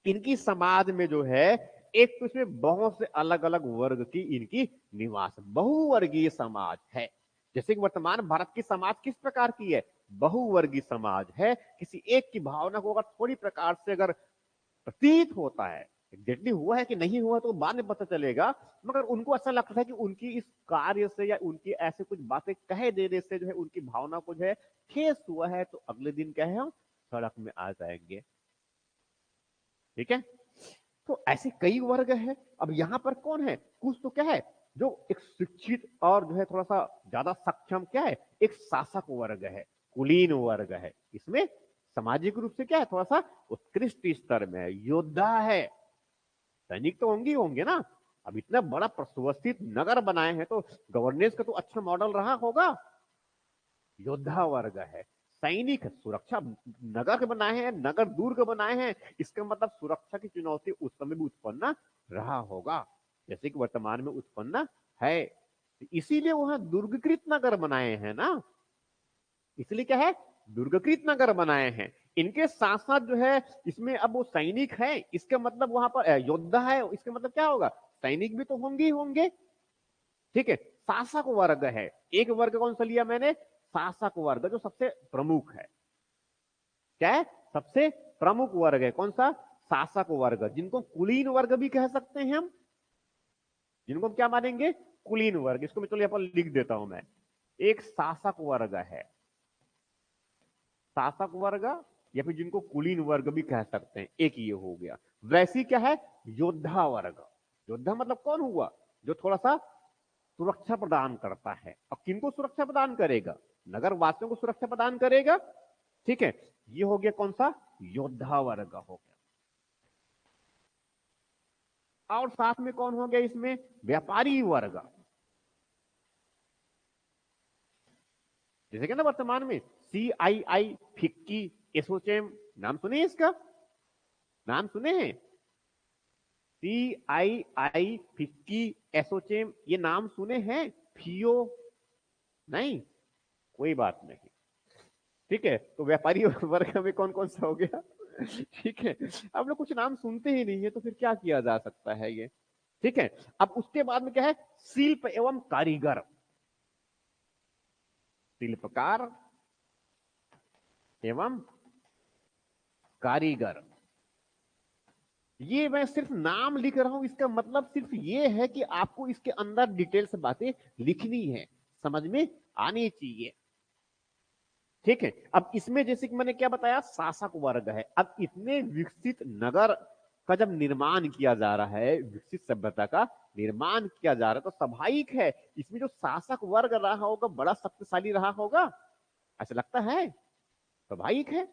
इनकी समाज में जो है, एक तो इसमें बहुत से अलग अलग वर्ग की इनकी निवास, बहुवर्गीय समाज है। जैसे कि वर्तमान भारत की समाज किस प्रकार की है? बहुवर्गीय समाज है। किसी एक की भावना को अगर थोड़ी प्रकार से अगर प्रतीत होता है, एग्जैक्टली हुआ है कि नहीं हुआ तो बाद में पता चलेगा, मगर उनको ऐसा लगता है कि उनकी इस कार्य से या उनकी ऐसे कुछ बातें कह देने से जो है उनकी भावना को जो है ठेस हुआ है, तो अगले दिन क्या है, हम सड़क में आ जाएंगे। ठीक है। तो ऐसे कई वर्ग है। अब यहां पर कौन है, कुछ तो क्या है, जो एक शिक्षित और जो है थोड़ा सा ज्यादा सक्षम क्या है, एक शासक वर्ग है, कुलीन वर्ग है। इसमें सामाजिक रूप से क्या है, थोड़ा सा उत्कृष्ट स्तर में है, योद्धा है। सैनिक तो होंगे होंगे ना। अब इतना बड़ा सुव्यवस्थित नगर बनाए हैं, तो गवर्नेंस का तो अच्छा मॉडल रहा होगा। योद्धा वर्ग है, सैनिक, सुरक्षा, नगर के बनाए हैं, नगर दुर्ग बनाए हैं, इसका मतलब सुरक्षा की चुनौती उस समय भी उत्पन्न रहा होगा, जैसे कि वर्तमान में उत्पन्न है। इसीलिए वहां दुर्गकृत नगर बनाए हैं ना, इसलिए क्या है, दुर्गकृत नगर बनाए हैं। इनके साथ साथ जो है इसमें अब वो सैनिक है, इसका मतलब वहां पर योद्धा है, इसका मतलब क्या होगा, सैनिक भी तो होंगे ही होंगे। ठीक है। शासक वर्ग है, एक वर्ग कौन सा लिया मैंने, शासक वर्ग, जो सबसे प्रमुख है। क्या है, सबसे प्रमुख वर्ग है कौन सा, शासक वर्ग, जिनको कुलीन वर्ग भी कह सकते हैं हम, जिनको हम क्या मानेंगे, कुलीन वर्ग। इसको मैं चलो यहाँ पर लिख देता हूं मैं, एक शासक वर्ग है, शासक वर्ग, या फिर जिनको कुलीन वर्ग भी कह सकते हैं, एक ये हो गया। वैसी क्या है, योद्धा वर्ग। योद्धा मतलब कौन हुआ, जो थोड़ा सा सुरक्षा प्रदान करता है। अब किनको सुरक्षा प्रदान करेगा, नगर वासियों को सुरक्षा प्रदान करेगा। ठीक है। ये हो गया कौन सा, योद्धा वर्ग हो गया। और साथ में कौन हो गया इसमें, व्यापारी वर्ग। जैसे कि ना वर्तमान में CII, फिक्की, एसोचैम, नाम सुने इसका, नाम सुने हैं? CII, फिक्की, एसोचैम, ये नाम सुने हैं? फियो नहीं, कोई बात नहीं। ठीक है, तो व्यापारी वर्ग में कौन कौन सा हो गया? ठीक है, आप लोग कुछ नाम सुनते ही नहीं है तो फिर क्या किया जा सकता है ये। ठीक है, अब उसके बाद में क्या है, शिल्प एवं कारीगर, शिल्पकार एवं कारीगर। ये मैं सिर्फ नाम लिख रहा हूं, इसका मतलब सिर्फ ये है कि आपको इसके अंदर डिटेल से बातें लिखनी है, समझ में आनी चाहिए। ठीक है, अब इसमें जैसे कि मैंने क्या बताया, शासक वर्ग है। अब इतने विकसित नगर का जब निर्माण किया जा रहा है, विकसित सभ्यता का निर्माण किया जा रहा है, तो स्वाभाविक है इसमें जो शासक वर्ग रहा होगा बड़ा शक्तिशाली रहा होगा, ऐसा लगता है? स्वाभाविक है।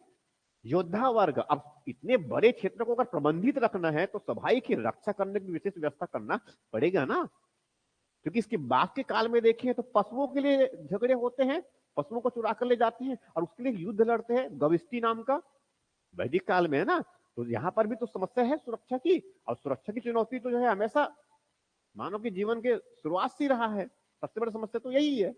योद्धा वर्ग, अब इतने बड़े क्षेत्र को अगर प्रबंधित रखना है तो स्वाभाविक ही रक्षा करने की विशेष व्यवस्था करना पड़ेगा ना। क्योंकि इसके बाद के काल में देखें तो पशुओं के लिए झगड़े होते हैं, पशुओं को चुरा कर ले जाते हैं और उसके लिए युद्ध लड़ते हैं, गविष्टि नाम का, वैदिक काल में है ना। तो यहाँ पर भी तो समस्या है सुरक्षा की, और सुरक्षा की चुनौती तो जो है हमेशा मानव के जीवन के शुरुआत से रहा है, सबसे बड़ी समस्या तो यही है।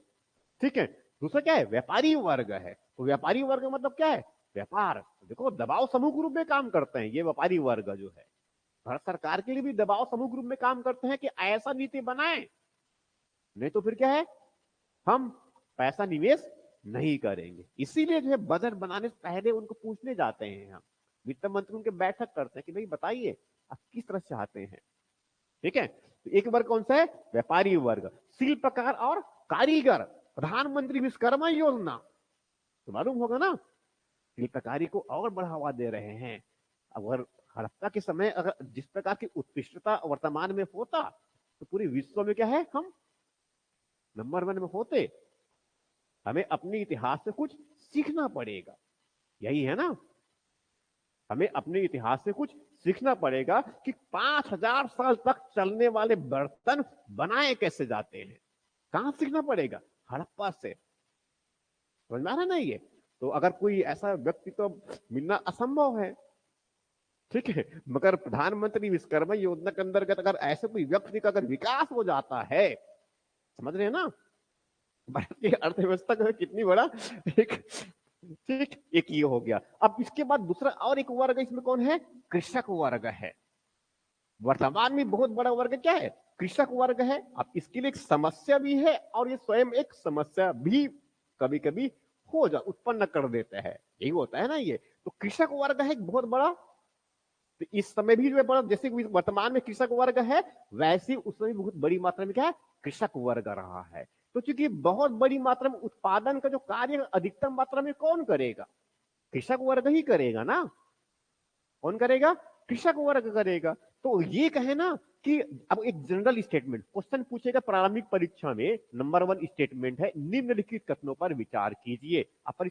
ठीक है, दूसरा क्या है, व्यापारी वर्ग है। तो व्यापारी वर्ग मतलब क्या है, व्यापार, देखो दबाव समूह के रूप में काम करते हैं ये व्यापारी वर्ग जो है। भारत सरकार के लिए भी दबाव समूह के रूप में काम करते हैं कि ऐसा नीति बनाए, नहीं तो फिर क्या है, हम पैसा निवेश नहीं करेंगे। इसीलिए जो है बजट बनाने से पहले उनको पूछने जाते हैं हम, वित्त मंत्री उनके बैठक करते हैं कि भाई बताइए आप किस तरह चाहते हैं। ठीक है, तो एक वर्ग कौन सा है, व्यापारी वर्ग। शिल्पकार और कारीगर, प्रधानमंत्री विश्वकर्मा योजना तो मालूम होगा ना, शिल्पकारी को और बढ़ावा दे रहे हैं। अगर हड़प्पा के समय अगर जिस प्रकार की उत्कृष्टता वर्तमान में होता तो पूरे विश्व में क्या है, हम नंबर 1 में होते। हमें अपने इतिहास से कुछ सीखना पड़ेगा, यही है ना। हमें अपने इतिहास से कुछ सीखना पड़ेगा कि 5000 साल तक चलने वाले बर्तन बनाए कैसे जाते हैं, कहां सीखना पड़ेगा, हड़प्पा से। समझ में आ रहा है ना ये। तो अगर कोई ऐसा व्यक्ति तो मिलना असंभव है। ठीक है, मगर प्रधानमंत्री विश्वकर्मा योजना के अंतर्गत अगर ऐसे कोई व्यक्ति का अगर विकास हो जाता है, समझ रहे हैं ना, भारत की अर्थव्यवस्था का कितनी बड़ा एक, ठीक, एक ये हो गया। अब इसके बाद दूसरा और एक वर्ग इसमें कौन है, कृषक वर्ग है। वर्तमान में बहुत बड़ा वर्ग क्या है, कृषक वर्ग है। अब इसके लिए एक समस्या भी है और ये स्वयं एक समस्या भी कभी कभी हो जा उत्पन्न कर देता है, यही होता है ना ये। तो कृषक वर्ग है एक बहुत बड़ा। तो इस समय भी जो है बड़ा, जैसे वर्तमान में कृषक वर्ग है, वैसे उस समय बहुत बड़ी मात्रा में क्या है, कृषक वर्ग रहा है। तो चूंकि बहुत बड़ी मात्रा में उत्पादन का जो कार्य अधिकतम मात्रा में कौन करेगा, कृषक वर्ग ही करेगा ना। कौन करेगा, कृषक वर्ग करेगा। तो ये कहे ना कि अब एक जनरल स्टेटमेंट क्वेश्चन पूछेगा प्रारंभिक परीक्षा में, नंबर 1 स्टेटमेंट है, निम्नलिखित कथनों पर विचार कीजिए। आपको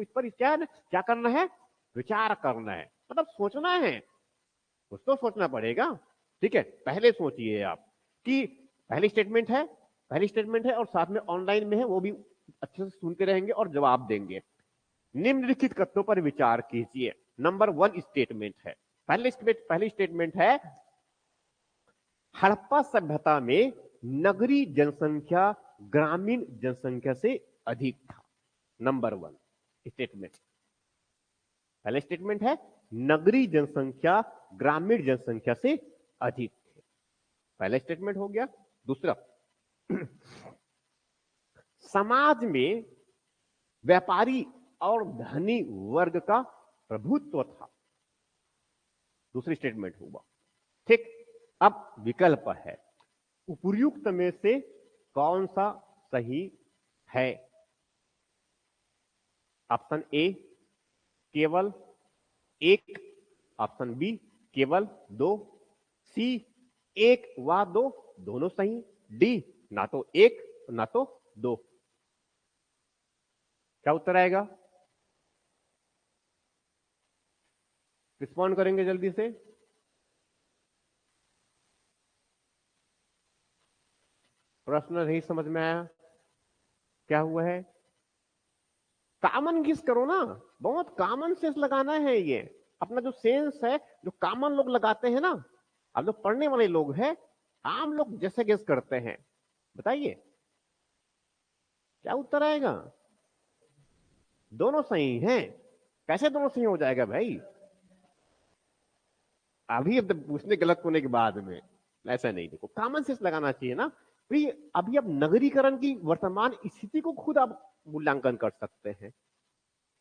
इस पर क्या करना है, विचार करना है, मतलब सोचना है, कुछ तो सोचना पड़ेगा। ठीक है, पहले सोचिए आप कि पहली स्टेटमेंट है और साथ में ऑनलाइन में है, वो भी अच्छे से सुनते रहेंगे और जवाब देंगे। निम्नलिखित कथनों पर विचार कीजिए। नंबर 1 स्टेटमेंट है, पहली स्टेटमेंट है, हड़प्पा सभ्यता में नगरीय जनसंख्या ग्रामीण जनसंख्या से अधिक था। नंबर 1 स्टेटमेंट, पहला स्टेटमेंट है, नगरीय जनसंख्या ग्रामीण जनसंख्या से अधिक थे। पहला स्टेटमेंट हो गया। दूसरा, समाज में व्यापारी और धनी वर्ग का प्रभुत्व था। दूसरी स्टेटमेंट हुआ। ठीक, अब विकल्प है, उपर्युक्त में से कौन सा सही है। ऑप्शन ए केवल एक, ऑप्शन बी केवल दो, सी एक व दो दोनों सही, डी ना तो एक ना तो दो। क्या उत्तर आएगा, रिस्पॉन्ड करेंगे जल्दी से। प्रश्न नहीं समझ में आया? क्या हुआ है? कॉमन गेस करो ना, बहुत कॉमन सेंस लगाना है। ये अपना जो सेंस है, जो कॉमन लोग लगाते हैं ना, अब जो पढ़ने वाले लोग हैं, आम लोग जैसे गेस करते हैं, बताइए क्या उत्तर आएगा? दोनों सही हैं। कैसे दोनों सही हो जाएगा भाई? अभी अब पूछने गलत होने के बाद में ऐसा नहीं, देखो कॉमन सेंस लगाना चाहिए ना भाई। अभी अब नगरीकरण की वर्तमान स्थिति को खुद आप मूल्यांकन कर सकते हैं।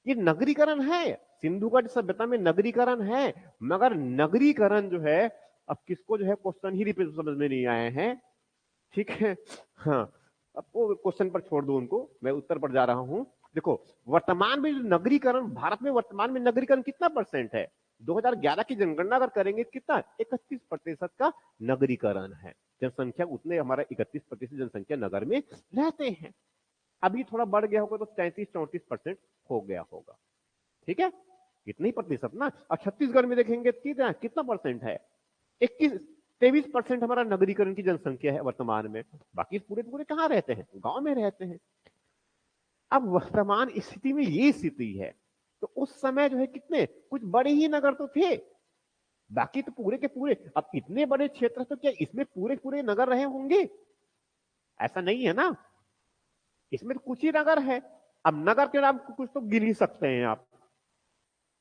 ये नगरीकरण है, सिंधुघाटी सभ्यता में नगरीकरण है, मगर नगरीकरण जो है, अब किसको जो है क्वेश्चन ही रिपीट समझ में नहीं आए हैं, ठीक है। हाँ, अब वो क्वेश्चन पर छोड़ दो उनको, मैं उत्तर पर जा रहा हूं। देखो, वर्तमान में नगरीकरण, भारत में वर्तमान में नगरीकरण कितना परसेंट है? 2011 की जनगणना अगर करेंगे, कितना 31% का नगरीकरण है। जनसंख्या उतने, हमारा 31% जनसंख्या नगर में रहते हैं। अभी थोड़ा बढ़ गया होगा तो 33-34% हो गया होगा, ठीक है। इतने ही प्रतिशत ना। और छत्तीसगढ़ में देखेंगे कितना कितना परसेंट है? 21-23% हमारा नगरीकरण की जनसंख्या है वर्तमान में। बाकी पूरे पूरे कहाँ रहते हैं? गांव में रहते हैं। अब वर्तमान स्थिति में ये स्थिति है, तो उस समय जो है कितने कुछ बड़े ही नगर तो थे, बाकी तो पूरे के पूरे, अब इतने बड़े क्षेत्र, तो क्या इसमें पूरे पूरे नगर रहे होंगे? ऐसा नहीं है ना, इसमें तो कुछ ही नगर है। अब नगर के नाम कुछ तो गिन ही सकते हैं आप,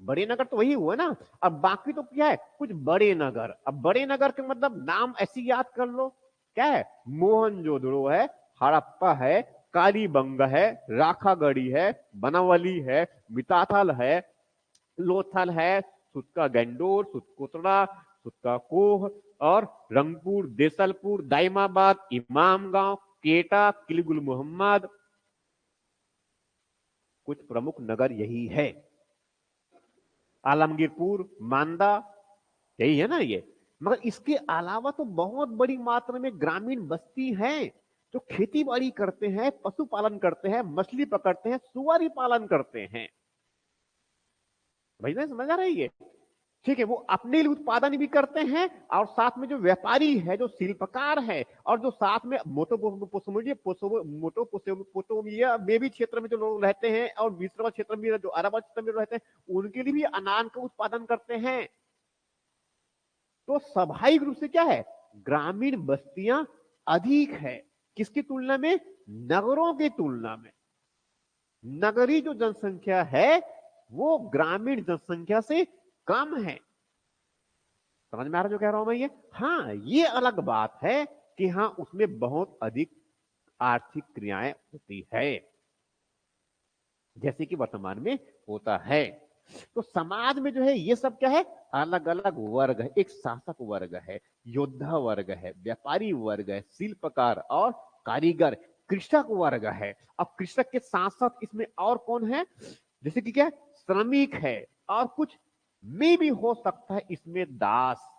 बड़े नगर तो वही हुआ ना। अब बाकी तो क्या है, कुछ बड़े नगर। अब बड़े नगर के मतलब नाम ऐसी याद कर लो, क्या है? मोहनजोदड़ो है, हड़प्पा है, कालीबंग है, राखागढ़ी है, बनावली है, मिताथल है, लोथल है, सुतका गंडोर, सुतकोतड़ा, सुतका कोह, और रंगपुर, देसलपुर, दाइमाबाद, इमामगांव, केटा, किलगुल मोहम्मद, कुछ प्रमुख नगर यही है। आलमगीरपुर, मांदा, यही है ना ये। मगर इसके अलावा तो बहुत बड़ी मात्रा में ग्रामीण बस्ती है, जो खेती बाड़ी करते हैं, पशुपालन करते हैं, मछली पकड़ते हैं, सुअरी पालन करते हैं। भाई, समझ आ रही है? ठीक है, वो अपने लिए उत्पादन भी करते हैं, और साथ में जो व्यापारी है, जो शिल्पकार है, और जो साथ में मोटोपोटामिया में भी क्षेत्र में जो लोग रहते हैं, और मिश्र क्षेत्र में जो अरब क्षेत्र में रहते हैं, उनके लिए भी अनाज का उत्पादन करते हैं। तो स्वाभाविक रूप से क्या है, ग्रामीण बस्तियां अधिक है। किसकी तुलना में? नगरों की तुलना में। नगरी जो जनसंख्या है, वो ग्रामीण जनसंख्या से कम है। समझ में आ रहा जो कह रहा हूं मैं? ये, हाँ, ये अलग बात है कि हाँ, उसमें बहुत अधिक आर्थिक क्रियाएं होती है, जैसे कि वर्तमान में होता है। तो समाज में जो है ये सब क्या है, अलग अलग वर्ग है। एक शासक वर्ग है, योद्धा वर्ग है, व्यापारी वर्ग है, शिल्पकार और कारीगर, कृषक वर्ग है। अब कृषक के साथ साथ इसमें और कौन है? जैसे कि क्या, श्रमिक है, और कुछ में भी हो सकता है इसमें दास।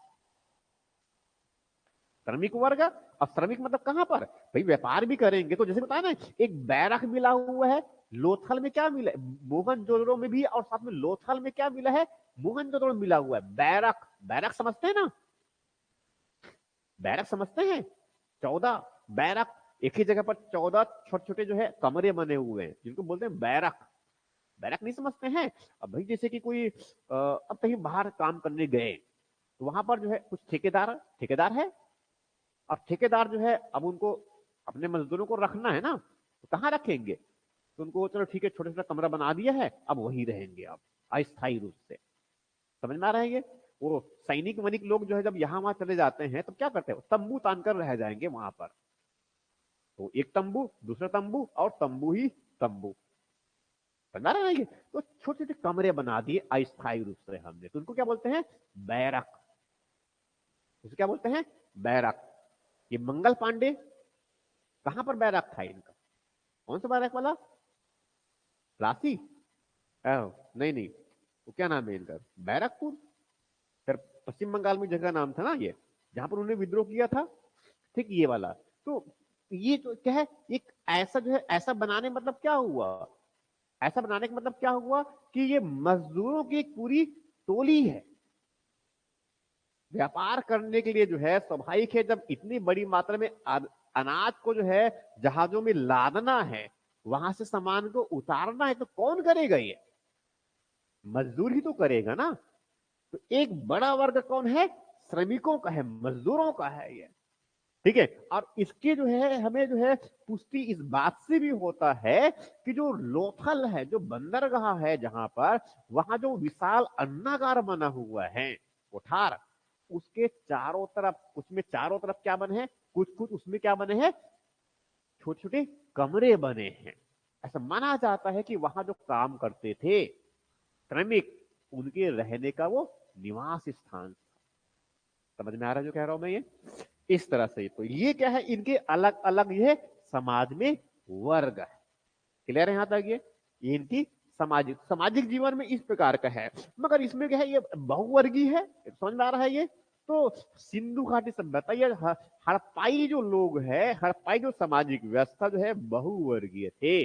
श्रमिक वर्ग। अब श्रमिक मतलब कहां पर भाई, व्यापार भी करेंगे तो जैसे बताया ना, एक बैरक मिला हुआ है। लोथल में क्या मिला? मोहनजोदड़ो में भी, और साथ में लोथल में क्या मिला है? मोहनजोदड़ो मिला हुआ है, बैरक। बैरक समझते हैं ना? बैरक समझते हैं? 14 बैरक, एक ही जगह पर 14 छोटे छोटे जो है कमरे बने हुए हैं, जिनको बोलते हैं बैरक। बैरक नहीं समझते हैं? अब भाई जैसे कि कोई अब कहीं बाहर काम करने गए, तो वहां पर जो है कुछ ठेकेदार ठेकेदार है। अब ठेकेदार जो है, अब उनको अपने मजदूरों को रखना है ना, तो कहाँ रखेंगे? तो उनको चलो ठीक है, छोटा छोटा कमरा बना दिया है, अब वहीं रहेंगे अब अस्थायी रूप से। समझ में आ रहा है ये? वो सैनिक वैनिक लोग जो है जब यहाँ वहां चले जाते हैं, तो क्या करते हैं, तंबू तान कर रह जाएंगे वहां पर। तो एक तंबू, दूसरा तंबू, और तंबू ही तंबू। समझ रहा है ये? तो छोटे छोटे कमरे बना दिए अस्थायी रूप से हमने, तो उनको क्या बोलते हैं? बैरक। उसे क्या बोलते हैं? बैरक। ये मंगल पांडे, कहां पर बैरक था इनका? कौन सा बैरक वाला? राशि? नहीं नहीं, वो क्या नाम है इनका? बैरकपुर। फिर पश्चिम बंगाल में जगह नाम था ना ये, जहां पर उन्होंने विद्रोह किया था। ठीक, ये वाला। तो ये जो क्या है, एक ऐसा जो है, ऐसा बनाने मतलब क्या हुआ, ऐसा बनाने का मतलब क्या हुआ कि ये मजदूरों की एक पूरी टोली है। व्यापार करने के लिए जो है, स्वाभाविक है, जब इतनी बड़ी मात्रा में अनाज को जो है जहाजों में लादना है, वहां से सामान को उतारना है, तो कौन करेगा ये? मजदूर ही तो करेगा ना। तो एक बड़ा वर्ग कौन है? श्रमिकों का है, मजदूरों का है ये। ठीक है। और इसके जो है हमें जो है पुष्टि इस बात से भी होता है कि जो लोथल है, जो बंदरगाह है जहां पर, वहां जो विशाल अन्नागार बना हुआ है, कोठार, उसके चारों तरफ, उसमें चारों तरफ क्या बने हैं? कुछ कुछ उसमें क्या बने हैं? छोटे छोटे कमरे बने हैं। ऐसा माना जाता है कि वहां जो काम करते थे श्रमिक, उनके रहने का वो निवास स्थान। समझ में आ रहा है जो कह रहा हूं मैं? ये इस तरह से, तो ये क्या है, इनके अलग अलग ये समाज में वर्ग है। क्लियर है यहां तक? ये इनकी सामाजिक सामाजिक जीवन में इस प्रकार का है। मगर इसमें क्या है, ये बहुवर्गीय है। समझ में आ रहा है ये? तो सिंधु घाटी सभ्यता, ये हड़प्पाई जो लोग है, हड़प्पाई जो सामाजिक व्यवस्था जो है बहुवर्गीय थे।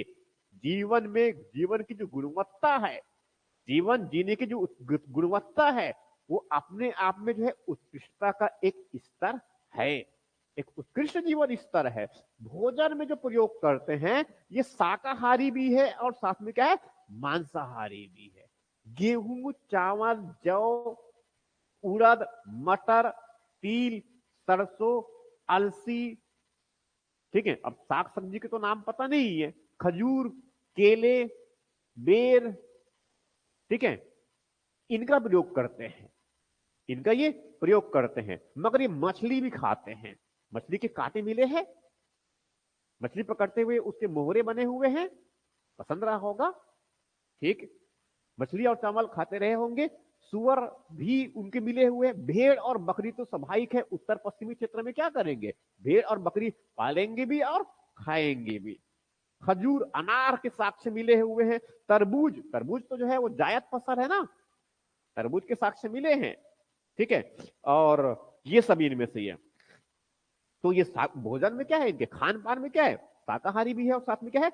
जीवन में, जीवन की जो गुणवत्ता है, जीवन जीने की जो गुणवत्ता है, वो अपने आप में जो है उत्कृष्टता का एक स्तर है, एक उत्कृष्ट जीवन स्तर है। भोजन में जो प्रयोग करते हैं, ये शाकाहारी भी है और साथ में क्या है, मांसाहारी भी है। गेहूं, चावल, जौ, उड़द, मटर, तिल, सरसों, अलसी। ठीक है। अब साग सब्जी के तो नाम पता नहीं है। खजूर, केले, बेर। ठीक है। इनका प्रयोग करते हैं, इनका ये प्रयोग करते हैं। मगर ये मछली भी खाते हैं। मछली के कांटे मिले हैं, मछली पकड़ते हुए उसके मोहरे बने हुए हैं, पसंद रहा होगा। ठीक। मछली और चावल खाते रहे होंगे। सुअर भी उनके मिले हुए। भेड़ और बकरी तो स्वाभाविक है, उत्तर पश्चिमी क्षेत्र में क्या करेंगे, भेड़ और बकरी पालेंगे भी और खाएंगे भी। खजूर, अनार के साक्ष्य मिले हुए हैं। तरबूज, तरबूज तो जो है वो जायद फसल है ना, तरबूज के साक्ष्य मिले हैं। ठीक है। और ये सभी इनमें से है। तो ये भोजन में क्या है, इनके खान पान में क्या है, शाकाहारी भी है और साथ में क्या है,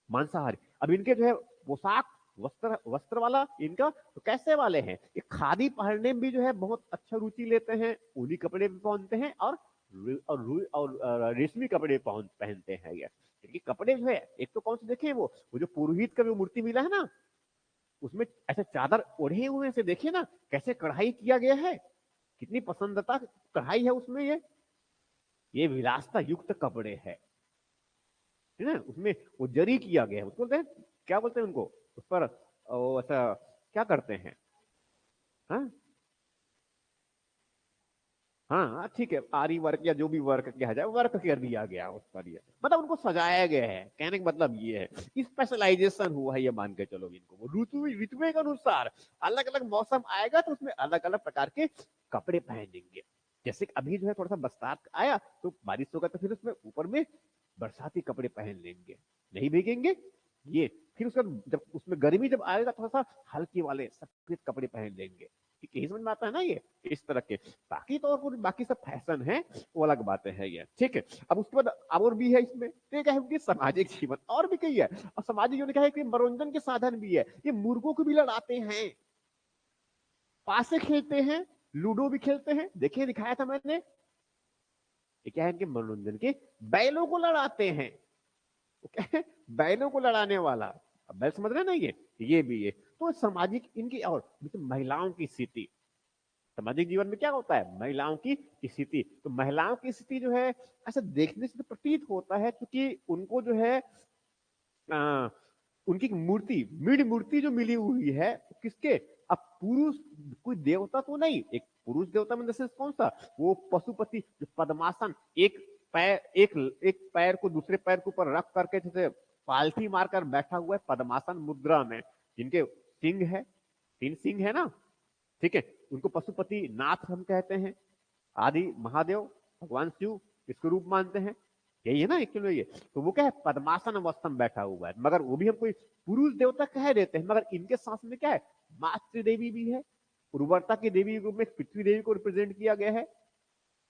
मांसाहारी। अब इनके जो है पोशाक, वस्त्र, वस्त्र वाला इनका तो कैसे वाले हैं, ये खादी पहनने में भी जो है बहुत अच्छा रुचि लेते हैं। ऊनी कपड़े भी पहनते हैं और रेशमी कपड़े पहनते हैं ये। क्योंकि कपड़े जो है, एक तो कौन से देखे, वो जो पुरोहित का जो मूर्ति मिला है ना, उसमें ऐसे चादर ओढ़े हुए से देखिए ना, कैसे कढ़ाई किया गया है, कितनी पसंदता कढ़ाई है उसमें। ये विलासता युक्त कपड़े है ना। उसमें वो जरी किया गया है, उसको बोलते हैं, क्या बोलते हैं उनको, उस पर वो ऐसा क्या करते हैं? हाँ हाँ हाँ, ठीक है, आरी वर्क या जो भी वर्क किया जाए, वर्क कर दिया गया उस पर। ये मतलब उनको सजाया गया है, कहने का मतलब ये है, स्पेशलाइजेशन हुआ है, ये मान के चलो इनको। वो ऋतु ऋतु के अनुसार अलग अलग मौसम आएगा तो उसमें अलग अलग प्रकार के कपड़े पहनेंगे। जैसे कि अभी जो है थोड़ा सा बरसात आया तो बारिश होगा, तो फिर उसमें ऊपर में बरसाती कपड़े पहन लेंगे, नहीं भीगेंगे ये। फिर उसका जब उसमें गर्मी जब आएगा, थोड़ा सा हल्के वाले सफेद कपड़े पहन लेंगे। ठीक है, समझ में आता है ना ये, इस तरह के। बाकी तो और बाकी सब फैशन है, वो अलग बातें है ये। ठीक है। अब उसके बाद और भी है इसमें, तो क्या है कि सामाजिक जीवन और भी कई है। और सामाजिक जीवन क्या है कि मनोरंजन के साधन भी है। ये मुर्गों को भी लड़ाते हैं, पासे खेलते हैं, लूडो भी खेलते हैं, देखिए दिखाया था मैंने। ये क्या है कि मनोरंजन के, बैलों को लड़ाते हैं। तो क्या है, बैलों को लड़ाने वाला। अब बैल समझ रहे ना, ये भी है। तो सामाजिक इनकी, और तो महिलाओं की स्थिति, सामाजिक जीवन में क्या होता है, महिलाओं की स्थिति। तो महिलाओं की स्थिति जो है, ऐसा देखने से तो प्रतीत होता है, क्योंकि उनको जो है आ, उनकी मूर्ति, मिड मूर्ति जो मिली हुई है, किसके, अब पुरुष, कोई देवता तो नहीं, एक पुरुष देवता में जैसे कौन सा, वो पशुपति जो पद्मासन, एक पैर, एक पैर को दूसरे पैर के ऊपर रख करके जैसे पालथी मारकर बैठा हुआ है पद्मासन मुद्रा में, जिनके सिंह है, 3 सिंह है ना। ठीक है। उनको पशुपति नाथ हम कहते हैं, आदि महादेव, भगवान शिव इसको रूप मानते हैं। यही है ना एक्चुअली ये। तो वो क्या है, पद्मासन अवस्था में बैठा हुआ है, मगर वो भी हम कोई पुरुष देवता कह देते हैं। मगर इनके साथ में क्या है, मातृ देवी भी है, उर्वरता की देवी के रूप में पृथ्वी देवी को रिप्रेजेंट किया गया है।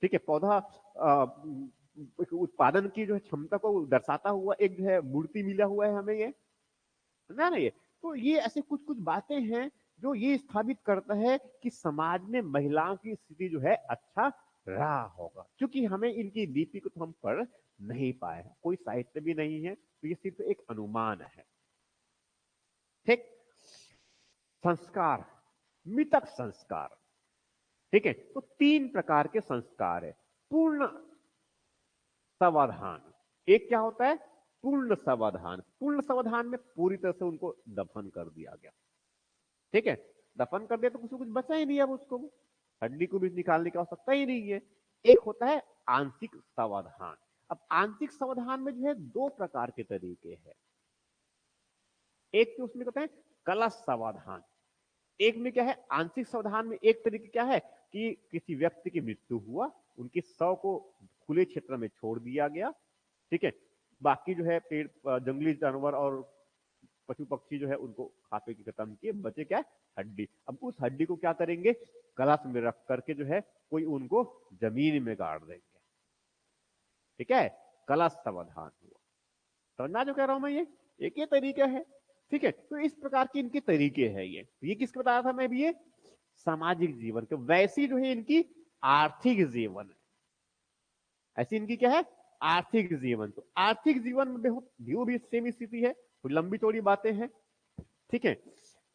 ठीक है। पौधा उत्पादन की जो है क्षमता को दर्शाता हुआ एक जो है मूर्ति मिला हुआ है हमें ये, समझा ना ये। तो ये ऐसे कुछ कुछ बातें हैं जो ये स्थापित करता है कि समाज में महिलाओं की स्थिति जो है अच्छा रहा होगा, क्योंकि हमें इनकी लिपि को तो हम पढ़ नहीं पाए हैं, कोई साहित्य भी नहीं है, तो ये सिर्फ एक अनुमान है। ठीक। संस्कार, मितक संस्कार। ठीक है, तो तीन प्रकार के संस्कार है। पूर्ण सावधान, एक क्या होता है, पूर्ण सावधान। पूर्ण सावधान में पूरी तरह से उनको दफन कर दिया गया। ठीक है, दफन कर दिया तो कुछ बचा ही नहीं, अब उसको हड्डी को भी निकालने की आवश्यकता ही नहीं है। एक होता है आंशिक सावधान। अब आंशिक सावधान में जो है दो प्रकार के तरीके हैं। एक तो उसमें कहते हैं कलश सावधान। एक में क्या है, आंशिक सावधान में एक तरीके क्या है कि किसी व्यक्ति की मृत्यु हुआ, उनके शव को खुले क्षेत्र में छोड़ दिया गया। ठीक है, बाकी जो है पेड़ जंगली जानवर और पशु पक्षी जो है उनको खा पी के खत्म किए, बचे क्या है, हड्डी। अब उस हड्डी को क्या करेंगे, कलश में रख करके जो है कोई उनको जमीन में गाड़ देंगे। ठीक है, कलश समाधान हुआ। समझना जो कह रहा हूं मैं, ये एक ही तरीका है। ठीक है, तो इस प्रकार के इनके तरीके हैं। ये किसके बताया था मैं भी, ये सामाजिक जीवन के। वैसी जो है इनकी आर्थिक जीवन है, ऐसी इनकी क्या है, आर्थिक जीवन। तो आर्थिक जीवन में भी सेम स्थिति है, कुछ लंबी चौड़ी बातें हैं। ठीक है,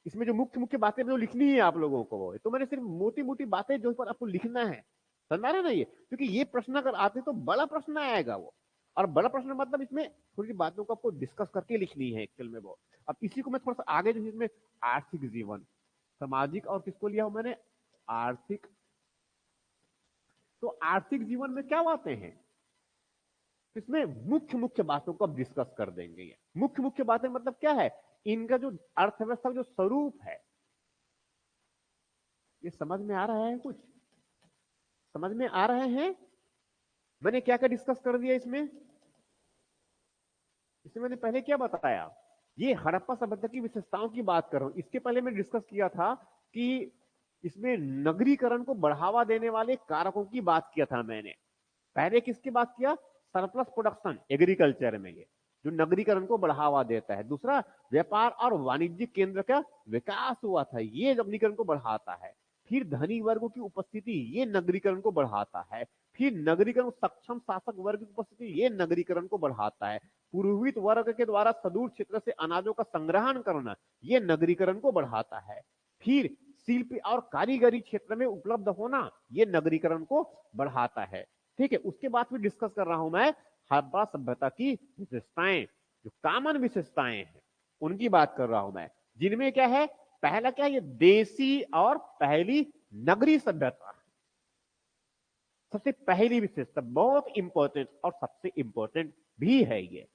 इसमें जो मुख्य मुख्य बातें जो लिखनी है आप लोगों को, वो तो मैंने सिर्फ मोटी मोटी बातें जो पर आपको लिखना है, समझ रहे ना ये, क्योंकि ये प्रश्न अगर आते तो बड़ा प्रश्न आएगा वो। और बड़ा प्रश्न मतलब इसमें थोड़ी सी बातों को आपको डिस्कस करके लिखनी है एक्चुअल में वो। अब इसी को मैं थोड़ा सा आगे जो है इसमें आर्थिक जीवन, सामाजिक और किसको लिया हूं मैंने, आर्थिक। तो आर्थिक जीवन में क्या बातें हैं, इसमें मुख्य मुख्य बातों को अब डिस्कस कर देंगे। ये मुख्य मुख्य बातें मतलब क्या है, इनका जो अर्थव्यवस्था जो स्वरूप है, ये समझ में आ रहा है, कुछ समझ में आ रहे हैं। मैंने क्या क्या डिस्कस कर दिया इसमें, मैंने पहले क्या बताया, ये हड़प्पा सभ्यता की विशेषताओं की बात कर रहा हूं। इसके पहले मैं डिस्कस किया था कि इसमें नगरीकरण को बढ़ावा देने वाले कारकों की बात किया था मैंने। पहले किसकी बात किया, सरप्लस प्रोडक्शन एग्रीकल्चर में, ये जो नगरीकरण को बढ़ावा देता है। दूसरा, व्यापार और वाणिज्यिक केंद्र का विकास हुआ था, ये नगरीकरण को बढ़ाता है। फिर धनी वर्गों की उपस्थिति, ये नगरीकरण को बढ़ाता है। फिर नगरीकरण सक्षम शासक वर्ग की उपस्थिति, ये नगरीकरण को बढ़ाता है। पुरोहित वर्ग के द्वारा सुदूर क्षेत्र से अनाजों का संग्रहण करना, ये नगरीकरण को बढ़ाता है। फिर शिल्प और कारीगरी क्षेत्र में उपलब्ध होना, ये नगरीकरण को बढ़ाता है। ठीक है, उसके बाद भी डिस्कस कर रहा हूं मैं हड़प्पा सभ्यता की विशेषताएं, जो कॉमन विशेषताएं हैं उनकी बात कर रहा हूं मैं, जिनमें क्या है, पहला क्या है, ये देसी और पहली नगरी सभ्यता, सबसे पहली विशेषता, बहुत इंपॉर्टेंट और सबसे इंपॉर्टेंट भी है ये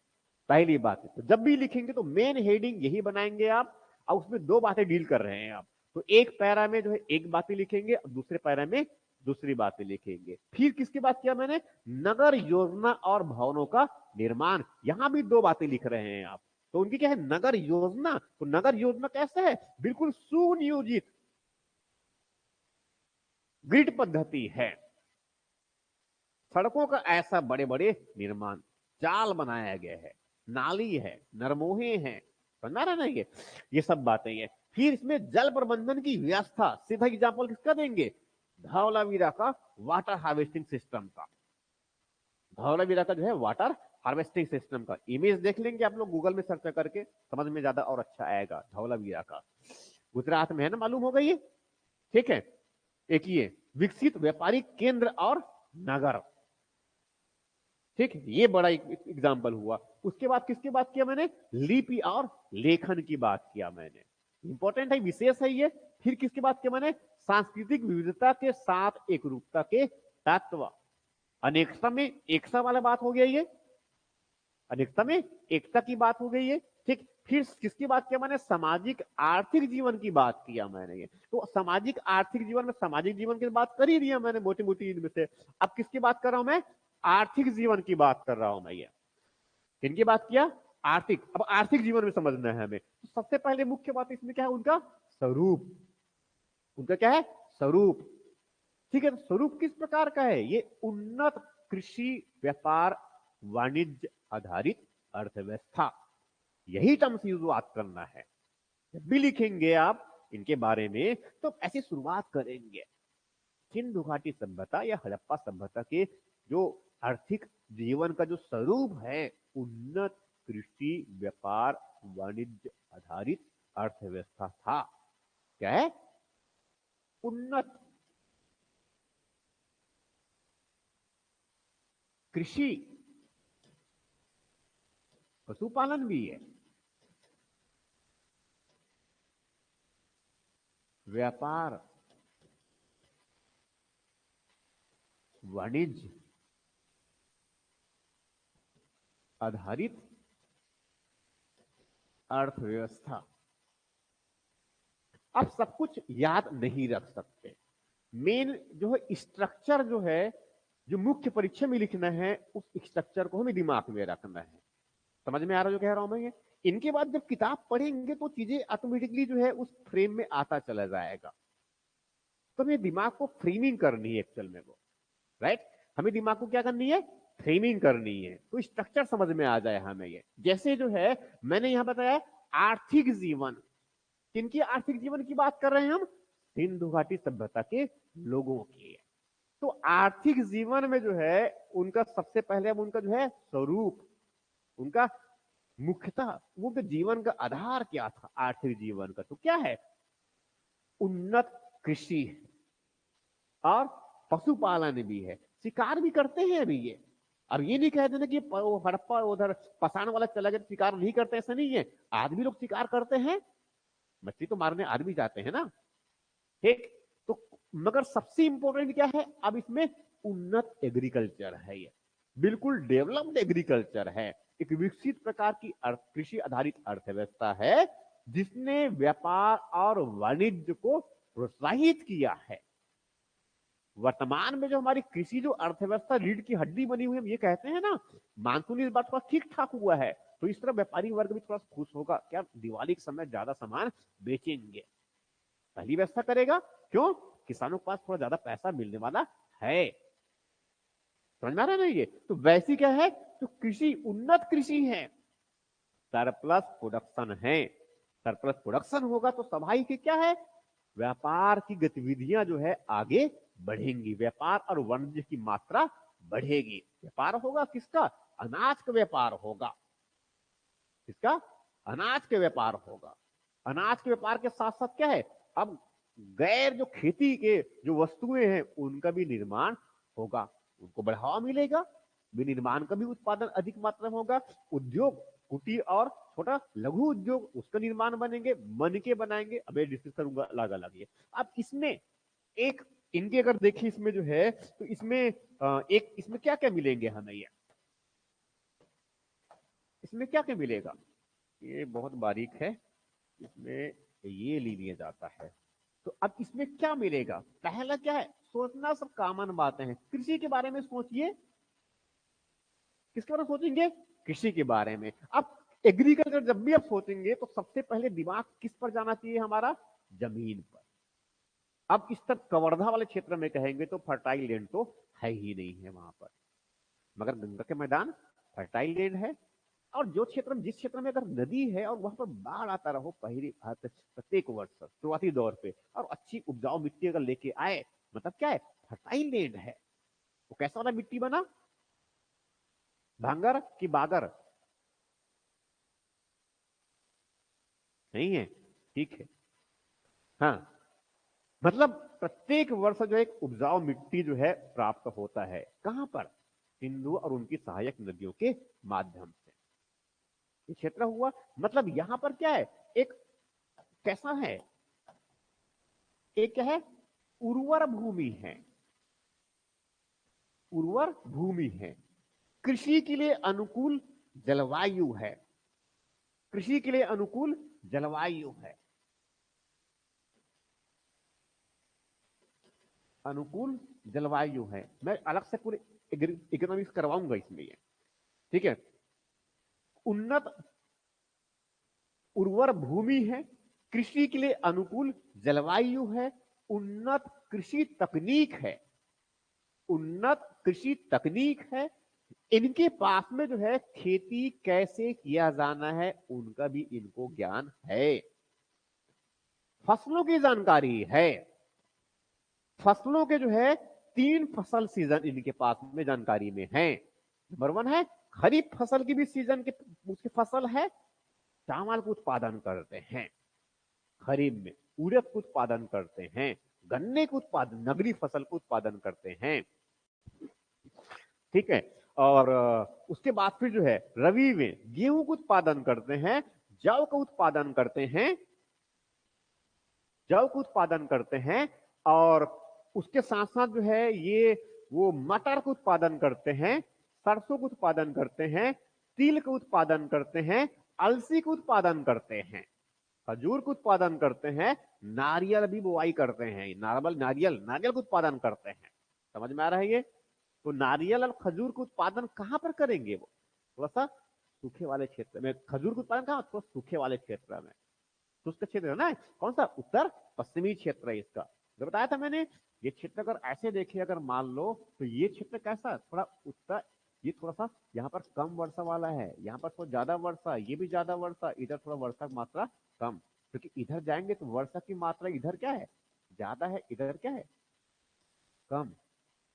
पहली बात है। तो जब भी लिखेंगे तो मेन हेडिंग यही बनाएंगे आप, और उसमें दो बातें डील कर रहे हैं आप। तो एक पैरा में जो है एक बातें लिखेंगे और दूसरे पैरा में दूसरी बातें लिखेंगे। फिर किसकी बात किया मैंने, नगर योजना और भवनों का निर्माण, यहां भी दो बातें लिख रहे हैं आप। तो उनकी क्या है, नगर योजना। तो नगर योजना कैसे है, बिल्कुल सुनियोजित ग्रिड पद्धति है, सड़कों का ऐसा बड़े बड़े निर्माण, जाल बनाया गया है, नाली है, नरमोहे हैं, समझा रहा ना ये सब बातें हैं। फिर इसमें जल प्रबंधन की व्यवस्था, सीधा एग्जांपल किसका देंगे, धौलावीरा का वाटर हार्वेस्टिंग सिस्टम का। धौलावीरा का जो है वाटर हार्वेस्टिंग सिस्टम का इमेज देख लेंगे आप लोग गूगल में सर्च करके, समझ में ज्यादा और अच्छा आएगा। धौलावीरा का गुजरात में है ना, मालूम होगा ये। ठीक है, एक ये विकसित व्यापारिक केंद्र और नगर, ठीक है, ये बड़ा एग्जाम्पल हुआ। उसके बाद किसकी बात किया मैंने, लिपि और लेखन की बात किया मैंने, इंपॉर्टेंट है, विशेष है ये। फिर किसकी बात किया मैंने, सांस्कृतिक विविधता के साथ एक रूपता के तत्व, अनेकता में एकता वाला बात हो गया ये, अनेकता में एकता की बात हो गई है। ठीक, फिर किसकी बात किया मैंने, सामाजिक आर्थिक जीवन की बात किया मैंने ये। तो सामाजिक आर्थिक जीवन में सामाजिक जीवन की बात कर ही दिया मैंने मोटी मोटी इनमें से। अब किसकी बात कर रहा हूं मैं, आर्थिक जीवन की बात कर रहा हूं मैं ये। किनकी बात किया, आर्थिक। अब आर्थिक जीवन में समझना है हमें, तो सबसे पहले मुख्य बात इसमें क्या है, उनका स्वरूप। उनका क्या है, स्वरूप। ठीक है, तो स्वरूप किस प्रकार का है, ये उन्नत कृषि व्यापार वाणिज्य आधारित अर्थव्यवस्था, यही टर्म्स यूज बात करना है। जब भी लिखेंगे आप इनके बारे में तो ऐसी शुरुआत करेंगे। सिंधु घाटी सभ्यता या हड़प्पा सभ्यता के जो आर्थिक जीवन का जो स्वरूप है, उन्नत कृषि, व्यापार, वाणिज्य आधारित अर्थव्यवस्था था। क्या है? उन्नत कृषि, पशुपालन भी है, व्यापार, वाणिज्य आधारित अर्थव्यवस्था। आप सब कुछ याद नहीं रख सकते। मेन जो है स्ट्रक्चर जो है, जो मुख्य परीक्षा में लिखना है, उस स्ट्रक्चर को हमें दिमाग में रखना है। समझ में आ रहा जो कह रहा हूं मैं? ये इनके बाद जब किताब पढ़ेंगे तो चीजें ऑटोमेटिकली जो है उस फ्रेम में आता चला जाएगा। तो हमें दिमाग को फ्रेमिंग करनी है एक्चुअल में वो, राइट? हमें दिमाग को क्या करनी है? फ्रेमिंग करनी है, तो स्ट्रक्चर समझ में आ जाए हमें। ये जैसे जो है मैंने यहां बताया आर्थिक जीवन, किनकी आर्थिक जीवन की बात कर रहे हैं हम? सिंधु घाटी सभ्यता के लोगों की। तो आर्थिक जीवन में जो है उनका सबसे पहले अब उनका जो है स्वरूप, उनका मुख्यतः उनके जीवन का आधार क्या था आर्थिक जीवन का? तो क्या है? उन्नत कृषि और पशुपालन भी है, शिकार भी करते हैं अभी ये। अब ये नहीं कह देना कि हड़प्पा उधर पसान वाला चला गया तो शिकार नहीं करते, ऐसा नहीं है। आज भी लोग शिकार करते हैं, मछली तो मारने आज भी जाते हैं ना, ठीक? तो मगर सबसे इंपॉर्टेंट क्या है अब इसमें? उन्नत एग्रीकल्चर है। ये बिल्कुल डेवलप्ड एग्रीकल्चर है, एक विकसित प्रकार की कृषि आधारित अर्थव्यवस्था है, जिसने व्यापार और वाणिज्य को प्रोत्साहित किया है। वर्तमान में जो हमारी कृषि जो अर्थव्यवस्था रीढ़ की हड्डी बनी हुई है, हम ये कहते हैं ना, मानसून इस बार थोड़ा ठीक ठाक हुआ है, तो इस तरह व्यापारी वर्ग भी थोड़ा खुश होगा, क्या दिवाली के समय ज्यादा सामान बेचेंगे, पहली व्यवस्था करेगा। क्यों? किसानों के पास थोड़ा ज्यादा पैसा मिलने वाला है। समझ में आ रहा है ना? ये तो वैसी क्या है? तो कृषि उन्नत कृषि है, सरप्लस प्रोडक्शन है। सरप्लस प्रोडक्शन होगा तो स्वाभाविक क्या है? व्यापार की गतिविधियां जो है आगे बढ़ेंगी, व्यापार और वाणिज्य की मात्रा बढ़ेगी। व्यापार होगा किसका? अनाज का व्यापार होगा। किसका? अनाज के व्यापार होगा। अनाज के व्यापार के साथ साथ क्या है? अब गैर जो खेती के जो वस्तुएं हैं उनका भी निर्माण होगा, उनको बढ़ावा मिलेगा, विनिर्माण का भी उत्पादन अधिक मात्रा में होगा। उद्योग, कुटीर और छोटा लघु उद्योग, उसका निर्माण बनेंगे, मन के बनाएंगे। अब ये डिस्कस करूंगा अलग अलग ये। अब इसमें एक इनके अगर देखिए इसमें जो है तो इसमें एक इसमें क्या क्या मिलेंगे हमें? ये इसमें क्या क्या मिलेगा? ये बहुत बारीक है, इसमें ये ले लिया जाता है। तो अब इसमें क्या मिलेगा? पहला क्या है? सोचना सब कॉमन बातें हैं। कृषि के बारे में सोचिए, किसके बारे में सोचेंगे? कृषि के बारे में। अब एग्रीकल्चर जब भी आप सोचेंगे तो सबसे पहले दिमाग किस पर जाना चाहिए हमारा? जमीन पर। अब इस तरफ कवर्धा वाले क्षेत्र में कहेंगे तो फर्टाइल लैंड तो है ही नहीं है वहां पर, मगर गंगा के मैदान फर्टाइल लैंड है। और जो क्षेत्र में, जिस क्षेत्र में अगर नदी है और वहां पर बाढ़ आता रहो पहली प्रत्येक वर्ष शुरुआती दौर पे, और अच्छी उपजाऊ मिट्टी अगर लेके आए, मतलब क्या है? फर्टाइल लैंड है। वो कैसा वाला मिट्टी बना? भांगर की बागर? नहीं है, ठीक है। हाँ, मतलब प्रत्येक वर्ष जो एक उपजाऊ मिट्टी जो है प्राप्त होता है, कहां पर? सिंधु और उनकी सहायक नदियों के माध्यम से ये क्षेत्र हुआ। मतलब यहां पर क्या है? एक कैसा है? एक क्या है? उर्वर भूमि है, उर्वर भूमि है। कृषि के लिए अनुकूल जलवायु है, कृषि के लिए अनुकूल जलवायु है, अनुकूल जलवायु है। मैं अलग से पूरे इकोनॉमिक्स करवाऊंगा इसमें ये, ठीक है। उन्नत उर्वर भूमि है, कृषि के लिए अनुकूल जलवायु है, उन्नत कृषि तकनीक है, उन्नत कृषि तकनीक है। इनके पास में जो है खेती कैसे किया जाना है उनका भी इनको ज्ञान है, फसलों की जानकारी है, फसलों के जो है 3 फसल सीजन इनके पास में जानकारी में है। नंबर 1 है खरीफ फसल की भी सीजन के उसकी फसल है, चावल का उत्पादन करते हैं खरीफ में, उड़द का उत्पादन करते हैं, गन्ने का उत्पादन, नगदी फसल का उत्पादन करते हैं, ठीक है। और उसके बाद फिर जो है रबी में गेहूं का उत्पादन करते हैं, जौ का उत्पादन करते हैं, जौ का उत्पादन करते हैं, और उसके साथ साथ जो है ये वो मटर का उत्पादन करते हैं, सरसों का उत्पादन करते हैं, तिल का उत्पादन करते हैं, अलसी का उत्पादन करते हैं, खजूर का उत्पादन करते हैं, नारियल भी बुआई करते हैं, नारियल नारियल का उत्पादन करते हैं। समझ में आ रहा है ये? तो नारियल और खजूर का उत्पादन कहां पर करेंगे? वो थोड़ा सा सूखे वाले क्षेत्र में। खजूर का उत्पादन कहां? थोड़ा सूखे वाले क्षेत्र में, शुष्क क्षेत्र है ना, कौन सा? उत्तर पश्चिमी क्षेत्र है इसका, जो बताया था मैंने। ये क्षेत्र अगर ऐसे देखे, अगर मान लो तो ये क्षेत्र कैसा, थोड़ा उत्तर, ये थोड़ा सा यहाँ पर कम वर्षा वाला है, यहाँ पर थोड़ा ज्यादा वर्षा, ये भी ज्यादा वर्षा, इधर थोड़ा वर्षा की मात्रा कम, क्योंकि इधर जाएंगे तो वर्षा की मात्रा इधर क्या है, ज्यादा है, इधर क्या है, कम।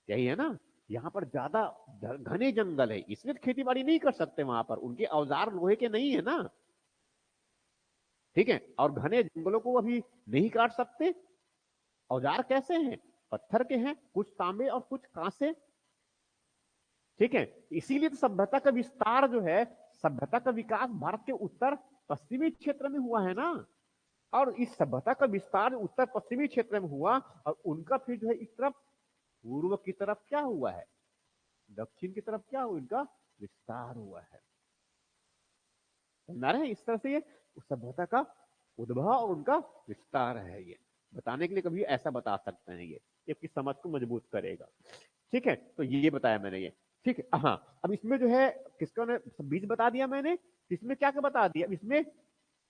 यही है ना, यहाँ पर ज्यादा घने जंगल है, इसलिए खेती बाड़ी नहीं कर सकते वहां पर, उनके औजार लोहे के नहीं है ना, ठीक है। और घने जंगलों को अभी नहीं काट सकते। औजार कैसे हैं? पत्थर के हैं, कुछ तांबे और कुछ कांसे, ठीक है। इसीलिए तो सभ्यता का विस्तार जो है, सभ्यता का विकास भारत के उत्तर पश्चिमी क्षेत्र में हुआ है ना। और इस सभ्यता का विस्तार उत्तर पश्चिमी क्षेत्र में हुआ, और उनका फिर जो है इस तरफ पूर्व की तरफ क्या हुआ है, दक्षिण की तरफ क्या हुआ, इनका विस्तार हुआ है। समझ रहे हैं? इस तरह से ये सभ्यता का उद्भव और उनका विस्तार है, ये बताने के लिए कभी ऐसा बता सकते हैं, ये आपकी समझ को मजबूत करेगा, ठीक है। तो ये बताया मैंने ये, ठीक है। हाँ, अब इसमें जो है किसका ने बीज बता दिया मैंने, इसमें क्या क्या बता दिया, इसमें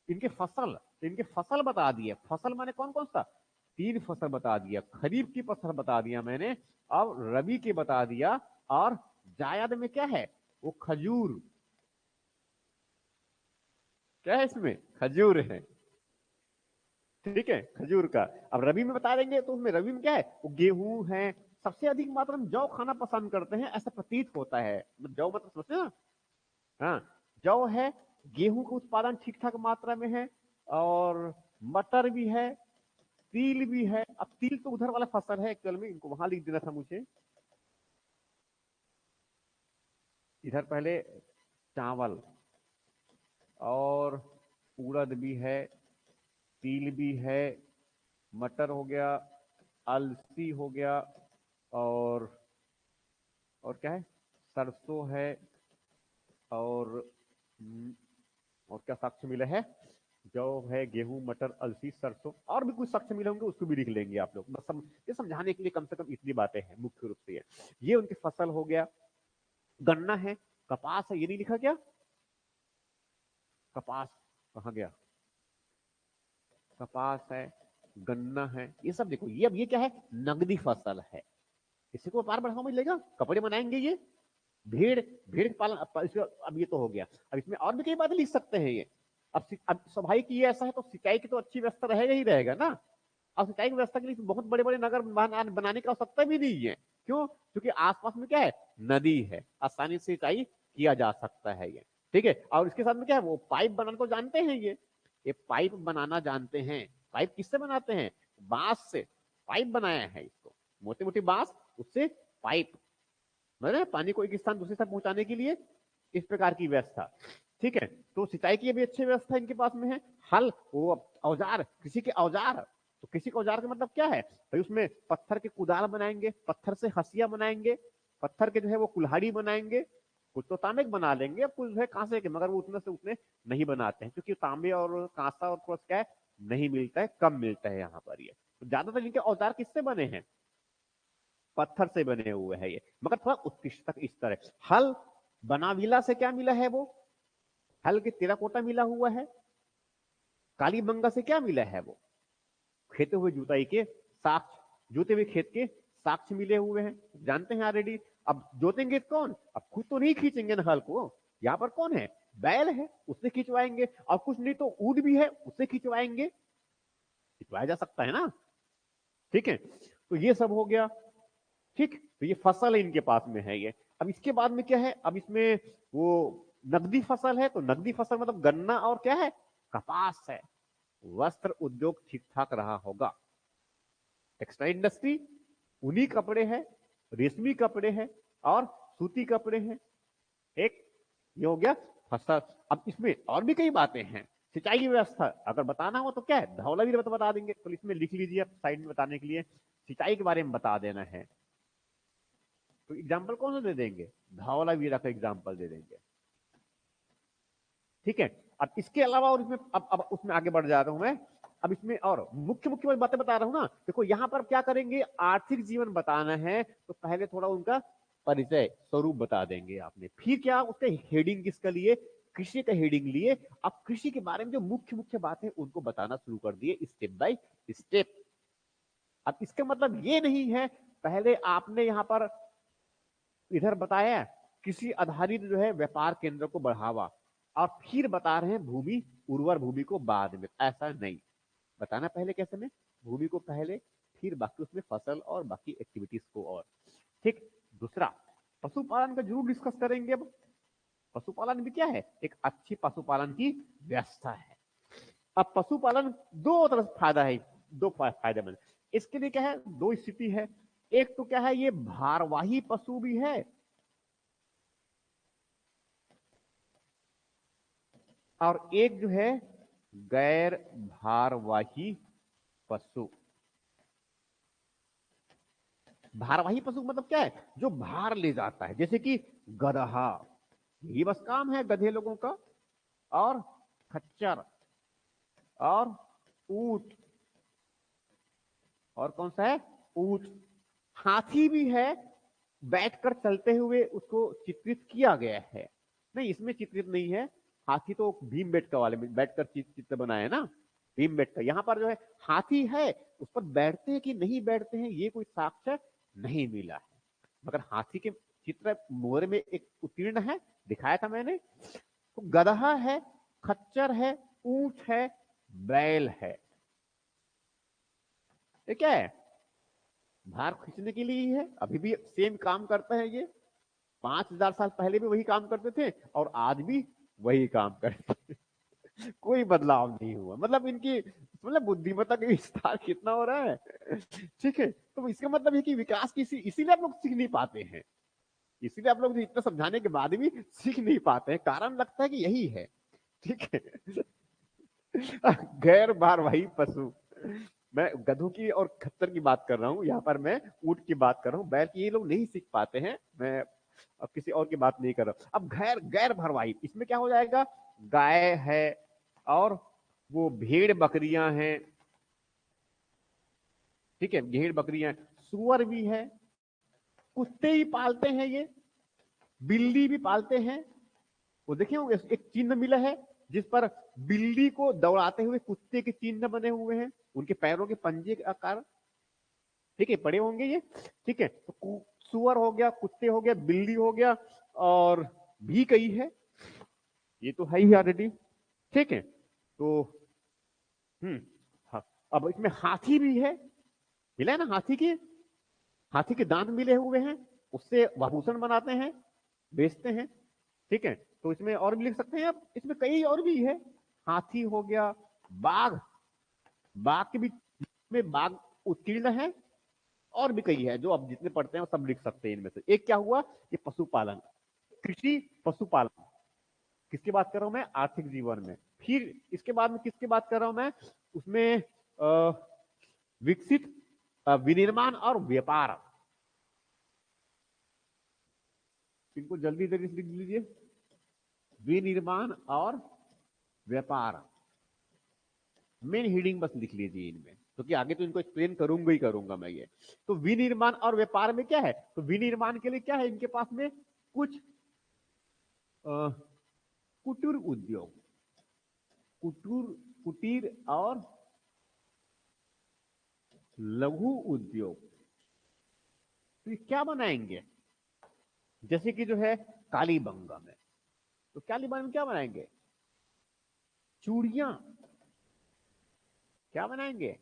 इनके फसल, तो इनके फसल बता दिए, फसल माने कौन कौन सा, 3 फसल बता दिया, खरीफ की फसल बता दिया मैंने, अब रबी के बता दिया, और जायद में क्या है, वो खजूर, क्या है इसमें, खजूर है, ठीक है, खजूर का। अब रबी में बता देंगे तो उसमें रबी में क्या है, वो गेहूं है, सबसे अधिक मात्रा में जौ खाना पसंद करते हैं, ऐसा प्रतीत होता है। जौ मतलब समझते ना, हाँ, जौ है, गेहूं का उत्पादन ठीक ठाक मात्रा में है, और मटर भी है, तिल भी है। अब तिल तो उधर वाला फसल है एक्चुअल में, इनको वहां लिख देना था मुझे, इधर पहले चावल और उड़द भी है, तिल भी है, मटर हो गया, अलसी हो गया, और क्या है, सरसों है, और और क्या साक्ष्य मिला है, जौ है, गेहूं, मटर, अलसी, सरसों, और भी कुछ साक्ष्य मिले होंगे, उसको भी लिख लेंगे आप लोग, बस ये समझाने के लिए कम से कम इतनी बातें हैं मुख्य रूप से। ये उनकी फसल हो गया। गन्ना है, कपास है, ये नहीं लिखा क्या, कपास कहाँ गया, कपास है, गन्ना है, ये सब देखो, ये अब ये क्या है, नगदी फसल है, इसी को व्यापार बढ़ावा मिलेगा, कपड़े बनाएंगे ये, भेड़, भेड़ पालन, अब ये तो हो गया। अब इसमें और भी कई बातें लिख सकते हैं ये। अब स्वाभाविक ये ऐसा है, तो सिंचाई की तो अच्छी व्यवस्था रहेगा ही रहेगा ना। अब सिंचाई की व्यवस्था के लिए बहुत बड़े बड़े नगर बनाने की आवश्यकता भी नहीं है, क्यों, क्योंकि आसपास में क्या है, नदी है, आसानी से सिंचाई किया जा सकता है ये, ठीक है। और इसके साथ में क्या है, वो पाइप बनाना तो जानते हैं ये पाइप बनाना जानते हैं। पाइप किससे बनाते हैं, बांस से पाइप बनाया है इसको, मोटी मोटी बांस, उससे पाइप, मतलब पानी को एक स्थान दूसरे स्थान पहुंचाने के लिए इस प्रकार की व्यवस्था, ठीक है। तो सिंचाई की भी अच्छी व्यवस्था इनके पास में है। हल, वो औजार, कृषि के औजार, तो कृषि के औजार का मतलब क्या है भाई, उसमें पत्थर के कुदाल बनाएंगे, पत्थर से हसिया बनाएंगे, पत्थर के जो है वो कुल्हाड़ी बनाएंगे, कुछ तो तांबे के बना लेंगे, कुछ जो है कांसे के, मगर वो उतने से उतने नहीं बनाते हैं, क्योंकि तांबे और कांसा और थोड़ा क्या है, नहीं मिलता है, कम मिलता है यहाँ पर ये। तो ज्यादातर इनके औजार किससे बने हैं, पत्थर से बने हुए हैं ये, मगर थोड़ा उत्कृष्ट तक इस तरह। हल, बनाविला से क्या मिला है, वो हल के टेराकोटा मिला हुआ है। कालीबंगा से क्या मिला है, वो खेते हुए जुताई के साक्ष्य, जोते हुए खेत के साक्ष्य मिले हुए हैं, जानते हैं ऑलरेडी। अब जोतेंगे कौन, अब खुद तो नहीं खींचेंगे ना हल को, यहाँ पर कौन है, बैल है, उससे खिंचवाएंगे, और कुछ नहीं तो ऊंट भी है, उससे खिंचवाएंगे, खिंचवाया जा सकता है ना, ठीक है। तो ये सब हो गया। ठीक, तो ये फसल है इनके पास में है ये। अब इसके बाद में क्या है, अब इसमें वो नकदी फसल है, तो नकदी फसल मतलब गन्ना और क्या है, कपास है। वस्त्र उद्योग ठीक ठाक रहा होगा। टेक्सटाइल इंडस्ट्री, ऊनी कपड़े हैं, रेशमी कपड़े हैं और सूती कपड़े हैं। एक ये हो गया फसल। अब इसमें और भी कई बातें हैं। सिंचाई की व्यवस्था अगर बताना हो तो क्या है, धौलावीर तो बता देंगे, तो इसमें लिख लीजिए आप साइड में बताने के लिए, सिंचाई के बारे में बता देना है। तो एग्जाम्पल कौन सा दे देंगे, धौलावीरा का एग्जाम्पल दे देंगे। ठीक है, अब इसके अलावा और इसमें अब उसमें आगे बढ़ जाता हूं मैं। अब इसमें और मुख्य मुख्य बातें बता रहा हूं ना। देखो यहां पर क्या करेंगे, आर्थिक जीवन बताना है तो पहले थोड़ा उनका परिचय स्वरूप बता देंगे आपने, फिर क्या उसका हेडिंग किसका लिए, कृषि का हेडिंग लिए। अब कृषि के बारे में जो मुख्य मुख्य बातें उनको बताना शुरू कर दिए स्टेप बाय स्टेप। अब इसका मतलब ये नहीं है पहले आपने यहां पर इधर बताया कृषि आधारित जो है व्यापार केंद्र को बढ़ावा, और फिर बता रहे हैं भूमि उर्वर भूमि को बाद में, ऐसा नहीं। बताना पहले कैसे में, भूमि को पहले, फिर बाकी उसमें फसल और बाकी एक्टिविटीज को। और ठीक, दूसरा पशुपालन का जरूर डिस्कस करेंगे। अब पशुपालन भी क्या है, एक अच्छी पशुपालन की व्यवस्था है। अब पशुपालन दो तरफ फायदा है, दो फायदेमंद। इसके लिए क्या है, दो स्थिति है। एक तो क्या है, ये भारवाही पशु भी है, और एक जो है गैर भारवाही पशु। भारवाही पशु मतलब क्या है, जो भार ले जाता है, जैसे कि गदहा, ये बस काम है गधे लोगों का, और खच्चर, और ऊंट, और कौन सा है, ऊंट। हाथी भी है, बैठकर चलते हुए उसको चित्रित किया गया है। नहीं, इसमें चित्रित नहीं है। हाथी तो भीम बेटका वाले में बैठकर चित्र बनाया है ना, भीम बेटका। यहाँ पर जो है हाथी है, उस पर बैठते हैं कि नहीं बैठते हैं ये कोई साक्ष्य नहीं मिला है, मगर हाथी के चित्र मोर में एक उत्तीर्ण है, दिखाया था मैंने। तो गदहा है, खच्चर है, ऊंट है, बैल है। ये क्या है, भार खींचने के लिए ही है, अभी भी सेम काम करता है ये। 5,000 साल पहले भी वही काम करते थे और आज भी वही काम करते हैं। कोई बदलाव नहीं हुआ, मतलब इनकी मतलब बुद्धिमत्ता का विस्तार कितना हो रहा है। ठीक है, तो इसका मतलब है कि विकास की इसीलिए आप लोग सीख नहीं पाते हैं, इसीलिए आप लोग इतना समझाने के बाद भी सीख नहीं पाते हैं, कारण लगता है कि यही है। ठीक है। गैर भारवाही पशु, मैं गधों की और खच्चर की बात कर रहा हूँ, यहाँ पर मैं ऊंट की बात कर रहा हूँ। बैल की ये लोग नहीं सीख पाते हैं, मैं अब किसी और की बात नहीं कर रहा। अब गैर गैर भारवाही, इसमें क्या हो जाएगा, गाय है और वो भेड़ बकरियां हैं। ठीक है, भेड़ बकरियां, सुअर भी है, कुत्ते ही पालते हैं ये, बिल्ली भी पालते हैं। वो देखिए एक चिन्ह मिला है जिस पर बिल्ली को दौड़ाते हुए कुत्ते के चिन्ह बने हुए हैं, उनके पैरों के पंजे के आकार। ठीक है, पड़े होंगे ये। ठीक है, तो सुअर हो गया, कुत्ते हो गया, बिल्ली हो गया, और भी कई है, ये तो है ही ऑलरेडी। ठीक है, तो हाँ, अब इसमें हाथी भी है, मिला है ना हाथी की, हाथी के दांत मिले हुए हैं, उससे आभूषण बनाते हैं, बेचते हैं। ठीक है, तो इसमें और भी लिख सकते हैं आप, इसमें कई और भी है। हाथी हो गया, बाघ, बाघ के भी में बाघ उत्कीर्ण है, और भी कई है जो आप जितने पढ़ते हैं वो सब लिख सकते हैं। इनमें से एक क्या हुआ, ये पशुपालन, कृषि पशुपालन। किसकी बात कर रहा हूं मैं, आर्थिक जीवन में। फिर इसके बाद में किसकी बात कर रहा हूं मैं, उसमें विकसित विनिर्माण और व्यापार। इनको जल्दी जल्दी लिख लीजिए, विनिर्माण और व्यापार। मेन हेडिंग बस लिख लीजिए इनमें, क्योंकि तो आगे तो इनको एक्सप्लेन करूंगा ही करूंगा मैं ये। तो विनिर्माण और व्यापार में क्या है, तो विनिर्माण के लिए क्या है इनके पास में, कुछ कुटीर उद्योग, कुटीर कुटीर और लघु उद्योग। तो ये क्या बनाएंगे, जैसे कि जो है कालीबंगा में, तो कालीबंगा में क्या बनाएंगे, चूड़ियां, क्या बनाएंगे,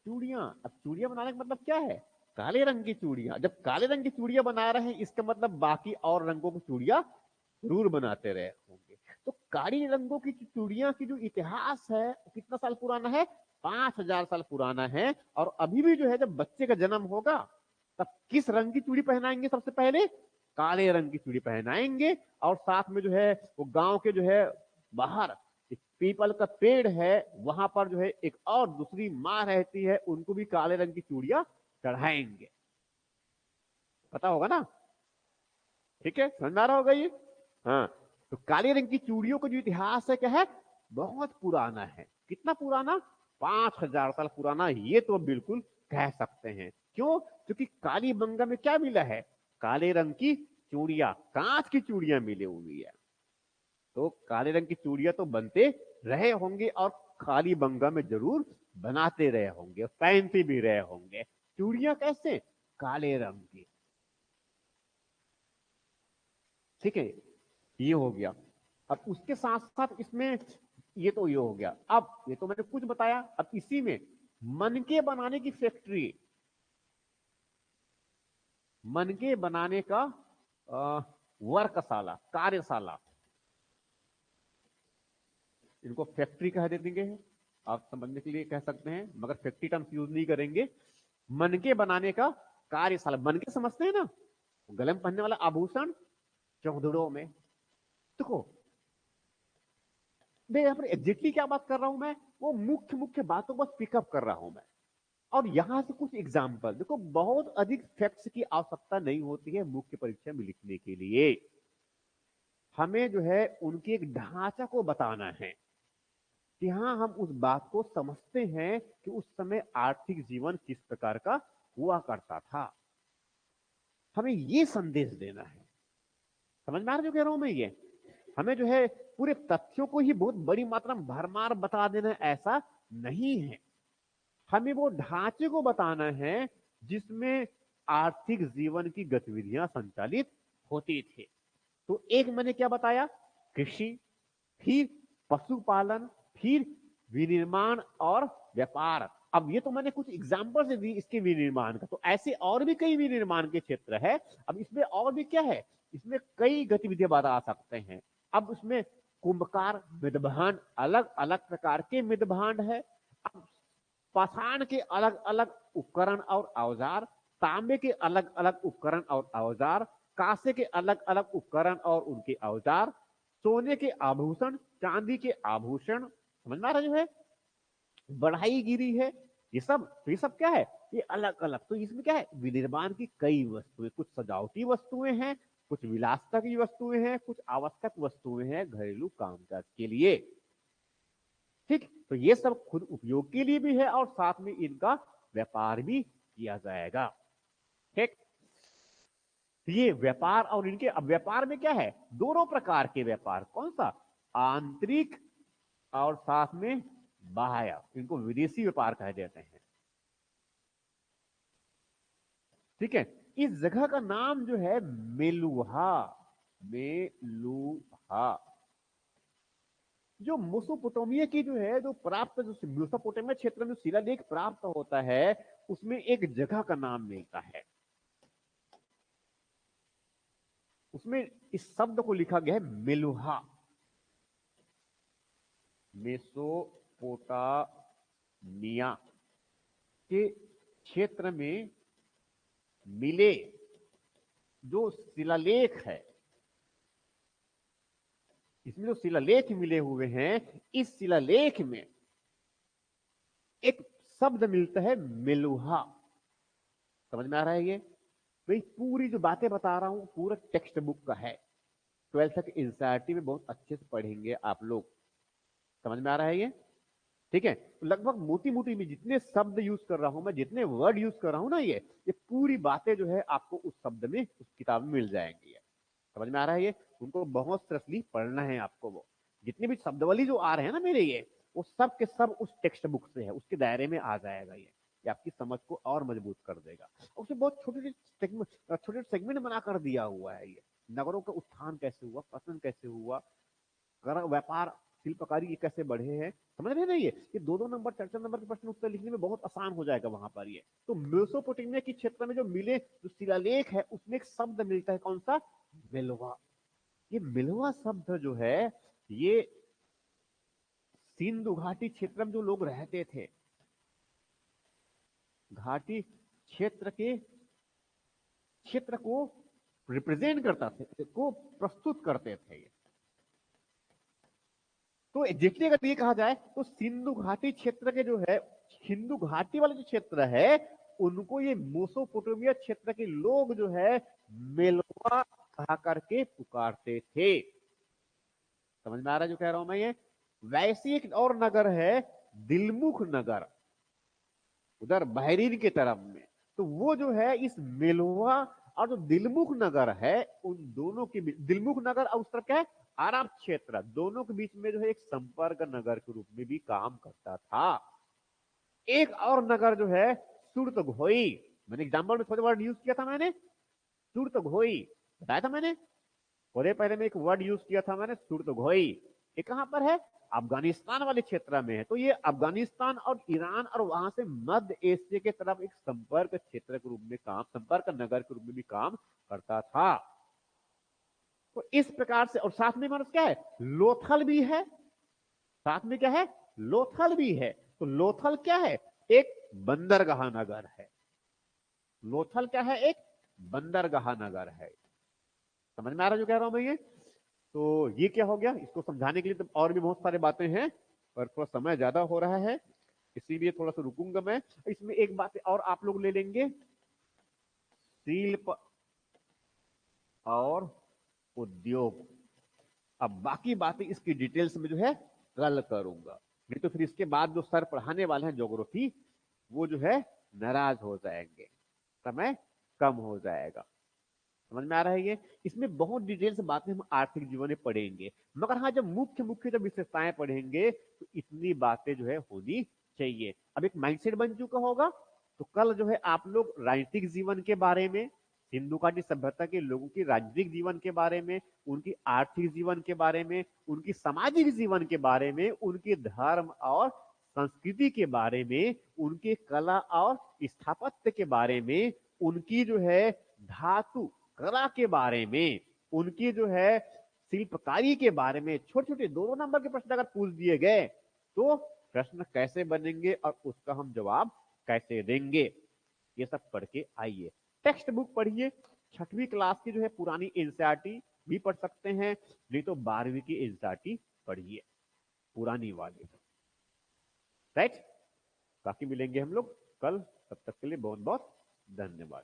चूड़ियां, अब चूड़ियां बनाने का मतलब क्या है? काले रंग की चूड़ियां। जब काले रंग की चूड़ियां बना रहे हैं इसका मतलब बाकी और रंगों की चूड़ियां जरूर बनाते रहे होंगे। तो काली रंगों की चूड़ियां की जो इतिहास है कितना साल पुराना है? 5000 साल पुराना है। और अभी भी जो है जब बच्चे का जन्म होगा तब किस रंग की चूड़ी पहनाएंगे? सबसे पहले काले रंग की चूड़ी पहनाएंगे। और साथ में जो है वो गांव के जो है बाहर एक पीपल का पेड़ है, वहां पर जो है एक और दूसरी माँ रहती है, उनको भी काले रंग की चूड़ियां चढ़ाएंगे। पता होगा ना? ठीक है, समझ में आ रहा होगा ये? हाँ। तो काले रंग की चूड़ियों का जो इतिहास है क्या है? बहुत पुराना है। कितना पुराना? 5000 साल पुराना, ये तो बिल्कुल कह सकते हैं। क्यों? क्योंकि काली बंगा में क्या मिला है? काले रंग की चूड़ियां, कांच की चूड़ियां मिली हुई है। तो काले रंग की चूड़ियां तो बनते रहे होंगे और काली बंगा में जरूर बनाते रहे होंगे, पहनते भी रहे होंगे। चूड़ियां कैसे? काले रंग की। ठीक है, ये हो गया। अब उसके साथ साथ इसमें ये तो ये हो गया। अब ये तो मैंने कुछ बताया। अब इसी में मनके बनाने की फैक्ट्री, मनके बनाने का वर्कशाला, कार्यशाला, इनको फैक्ट्री कह देंगे। आप समझने के लिए कह सकते हैं मगर फैक्ट्री टर्म्स यूज नहीं करेंगे। मनके बनाने का कार्यशाला, मनके समझते हैं ना? गले में पहनने वाला आभूषण चौधड़ों में। देखो मैं यहाँ पर एग्जैक्टली क्या बात कर रहा हूं, मैं वो मुख्य मुख्य बातों को पिकअप कर रहा हूं मैं। और यहां से कुछ एग्जाम्पल देखो, बहुत अधिक फैक्ट्स की आवश्यकता नहीं होती है मुख्य परीक्षा में लिखने के लिए। हमें जो है उनके एक ढांचा को बताना है कि हाँ हम उस बात को समझते हैं कि उस समय आर्थिक जीवन किस प्रकार का हुआ करता था। हमें ये संदेश देना है। समझ में आ रहा जो कह रहा हूं मैं? ये हमें जो है पूरे तथ्यों को ही बहुत बड़ी मात्रा में भरमार बता देना, ऐसा नहीं है। हमें वो ढांचे को बताना है जिसमें आर्थिक जीवन की गतिविधियां संचालित होती थी। तो एक मैंने क्या बताया? कृषि, फिर पशुपालन, फिर विनिर्माण और व्यापार। अब ये तो मैंने कुछ एग्जाम्पल से दी इसके विनिर्माण का, तो ऐसे और भी कई विनिर्माण के क्षेत्र है। अब इसमें और भी क्या है? इसमें कई गतिविधियां बता सकते हैं। अब उसमें कुंभकार, मितभांड, अलग अलग प्रकार के मितभांड है। अब पाषाण के अलग अलग उपकरण और औजार, तांबे के अलग अलग उपकरण और औजार, कांसे के अलग अलग उपकरण और उनके औजार, सोने के आभूषण, चांदी के आभूषण। समझ में आ रहा जो है? बढ़ाई गिरी है। ये सब क्या है? ये अलग अलग। तो इसमें क्या है? विनिर्माण की कई वस्तुएं, कुछ सजावटी वस्तुएं हैं, कुछ विलासता की वस्तुएं हैं, कुछ आवश्यक वस्तुएं हैं घरेलू कामकाज के लिए। ठीक, तो ये सब खुद उपयोग के लिए भी है और साथ में इनका व्यापार भी किया जाएगा। ठीक, ये व्यापार और इनके, अब व्यापार में क्या है? दोनों प्रकार के व्यापार। कौन सा? आंतरिक और साथ में बाह्य, इनको विदेशी व्यापार कह देते हैं। ठीक है, इस जगह का नाम जो है मेलुहा, मेलुहा। जो मेसोपोटामिया की जो है जो प्राप्त, जो मेसोपोटामिया क्षेत्र में शिलालेख प्राप्त होता है उसमें एक जगह का नाम मिलता है। उसमें इस शब्द को लिखा गया है मेलुहा। मेसोपोटामिया के क्षेत्र में मिले जो शिलालेख है, इसमें जो शिलालेख मिले हुए हैं, इस शिलालेख में एक शब्द मिलता है मेलुहा। समझ में आ रहा है ये? भाई पूरी जो बातें बता रहा हूं पूरा टेक्स्ट बुक का है। 12th तक एनसीईआरटी में बहुत अच्छे से पढ़ेंगे आप लोग। समझ में आ रहा है ये? ठीक है, तो लगभग मोटी मोटी में जितने शब्द यूज कर रहा हूं मैं, जितने वर्ड यूज कर रहा हूं ना, ये पूरी बातें जो है आपको उस शब्द में, उस किताब में मिल जाएंगी। समझ में आ रहा है ये? उनको बहुत सरसली पढ़ना है आपको। वो जितने भी शब्दावली जो आ रहे हैं ना मेरे, ये वो सब के सब उस टेक्स्ट बुक से है, उसके दायरे में आ जाएगा। ये आपकी समझ को और मजबूत कर देगा। उसमें बहुत छोटे छोटे सेगमेंट बना कर दिया हुआ है। ये नगरों का उत्थान कैसे हुआ, पतन कैसे हुआ, व्यापार शिल्पकारी ये कैसे बढ़े हैं, समझ रहे हैं ना। ये दो नंबर 4 नंबर के प्रश्न उत्तर लिखने में बहुत आसान हो जाएगा वहां पर। ये तो मेसोपोटामिया के क्षेत्र में जो मिले जो शिलालेख है उसमें एक शब्द मिलता है, कौन सा, मिलवा। ये मिलवा शब्द जो है ये सिंधु घाटी क्षेत्र में जो लोग रहते थे, घाटी क्षेत्र को रिप्रेजेंट करता थे, को प्रस्तुत करते थे। तो एग्जैक्टली अगर ये कहा जाए तो सिंधु घाटी क्षेत्र के जो है, सिंधु घाटी वाले जो क्षेत्र है उनको ये मेसोपोटामिया क्षेत्र के लोग जो है मेलवा कहा करके पुकारते थे। समझ में आ रहा है जो कह रहा हूं मैं ये। वैसे एक और नगर है दिलमुख नगर, उधर बहरीन के तरफ में। तो वो जो है इस मेलवा और जो दिलमुख नगर है उन दोनों के बीच, दिलमुख नगर और उस तरफ क्या है अरब क्षेत्र, दोनों के बीच में जो है एक संपर्क नगर के रूप में भी काम करता था। एक और नगर जो है सुरतघोई, मैंने एग्जाम्पल में थोड़ा वर्ड यूज किया था, मैंने सुरतघोई बताया था मैंने, थोड़े पहले में एक वर्ड यूज किया था मैंने सुरतघोई। ये कहां पर है, अफगानिस्तान वाले क्षेत्र में है। तो ये अफगानिस्तान और ईरान और वहां से मध्य एशिया के तरफ एक संपर्क क्षेत्र के रूप में काम, संपर्क नगर के रूप में भी काम करता था। तो इस प्रकार से, और साथ में मतलब क्या है, लोथल भी है, साथ में क्या है, लोथल भी है। तो लोथल क्या है, एक बंदरगाह नगर है। लोथल क्या है, एक बंदरगाह नगर है। समझ में आ रहा है जो कह रहा हूं मैं ये। तो ये क्या हो गया, इसको समझाने के लिए तो और भी बहुत सारे बातें हैं, पर थोड़ा समय ज्यादा हो रहा है इसीलिए थोड़ा सा रुकूंगा मैं। इसमें एक बात और आप लोग ले लेंगे, शिल्प और उद्योग। अब बाकी बातें इसकी डिटेल्स में जो है कल करूंगा, नहीं तो फिर इसके बाद जो सर पढ़ाने वाले हैं ज्योग्राफी वो जो है नाराज हो जाएंगे, समय कम हो जाएगा। समझ में आ रहा है ये। इसमें बहुत डिटेल से बातें हम आर्थिक जीवन में पढ़ेंगे, मगर हाँ जब मुख्य मुख्य जब विशेषताएं पढ़ेंगे तो इतनी बातें जो है होनी चाहिए। अब एक माइंडसेट बन चुका होगा। तो कल जो है आप लोग राजनीतिक जीवन के बारे में, सिंधु घाटी सभ्यता के लोगों की राजनीतिक जीवन के बारे में, उनकी आर्थिक जीवन के बारे में, उनकी सामाजिक जीवन के बारे में, उनके धर्म और संस्कृति के बारे में, उनके कला और स्थापत्य के बारे में, उनकी जो है धातु कला के बारे में, उनकी जो है शिल्पकारी के बारे में छोटे छोटे 2 नंबर के प्रश्न अगर पूछ दिए गए तो प्रश्न कैसे बनेंगे और उसका हम जवाब कैसे देंगे, ये सब पढ़ के आइए। टेक्स्ट बुक पढ़िए, 6वीं क्लास की जो है पुरानी एनसीईआरटी भी पढ़ सकते हैं, नहीं तो 12वीं की एनसीईआरटी पढ़िए पुरानी वाली। राइट, बाकी मिलेंगे हम लोग कल, तब तक के लिए बहुत बहुत धन्यवाद।